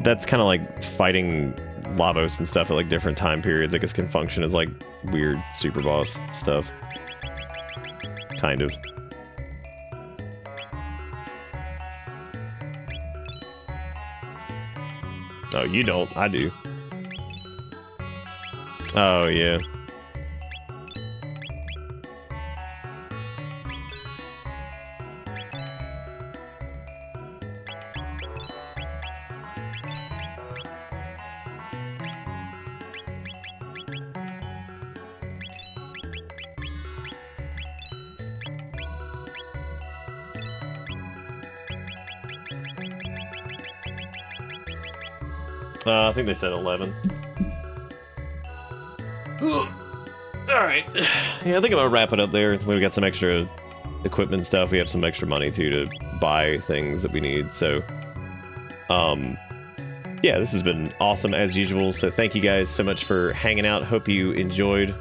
that's kind of like fighting Lavos and stuff at like different time periods. I guess can function as like weird super boss stuff. Kind of. Oh, you don't. I do. Oh, yeah. I think they said 11. Alright. Yeah, I think I'm gonna wrap it up there. We've got some extra equipment stuff. We have some extra money, too, to buy things that we need. So, yeah, this has been awesome, as usual. So thank you guys so much for hanging out. Hope you enjoyed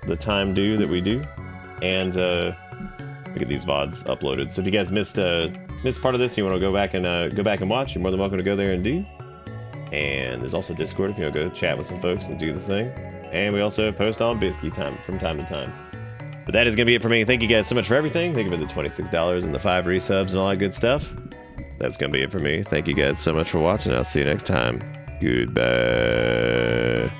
the time due that we do. And, look at these VODs uploaded. So if you guys missed part of this, you want to go back and watch, you're more than welcome to go there and do. And there's also Discord if you want to go chat with some folks and do the thing. And we also post on Bisky from time to time. But that is going to be it for me. Thank you guys so much for everything. Thank you for the $26 and the 5 resubs and all that good stuff. That's going to be it for me. Thank you guys so much for watching. I'll see you next time. Goodbye.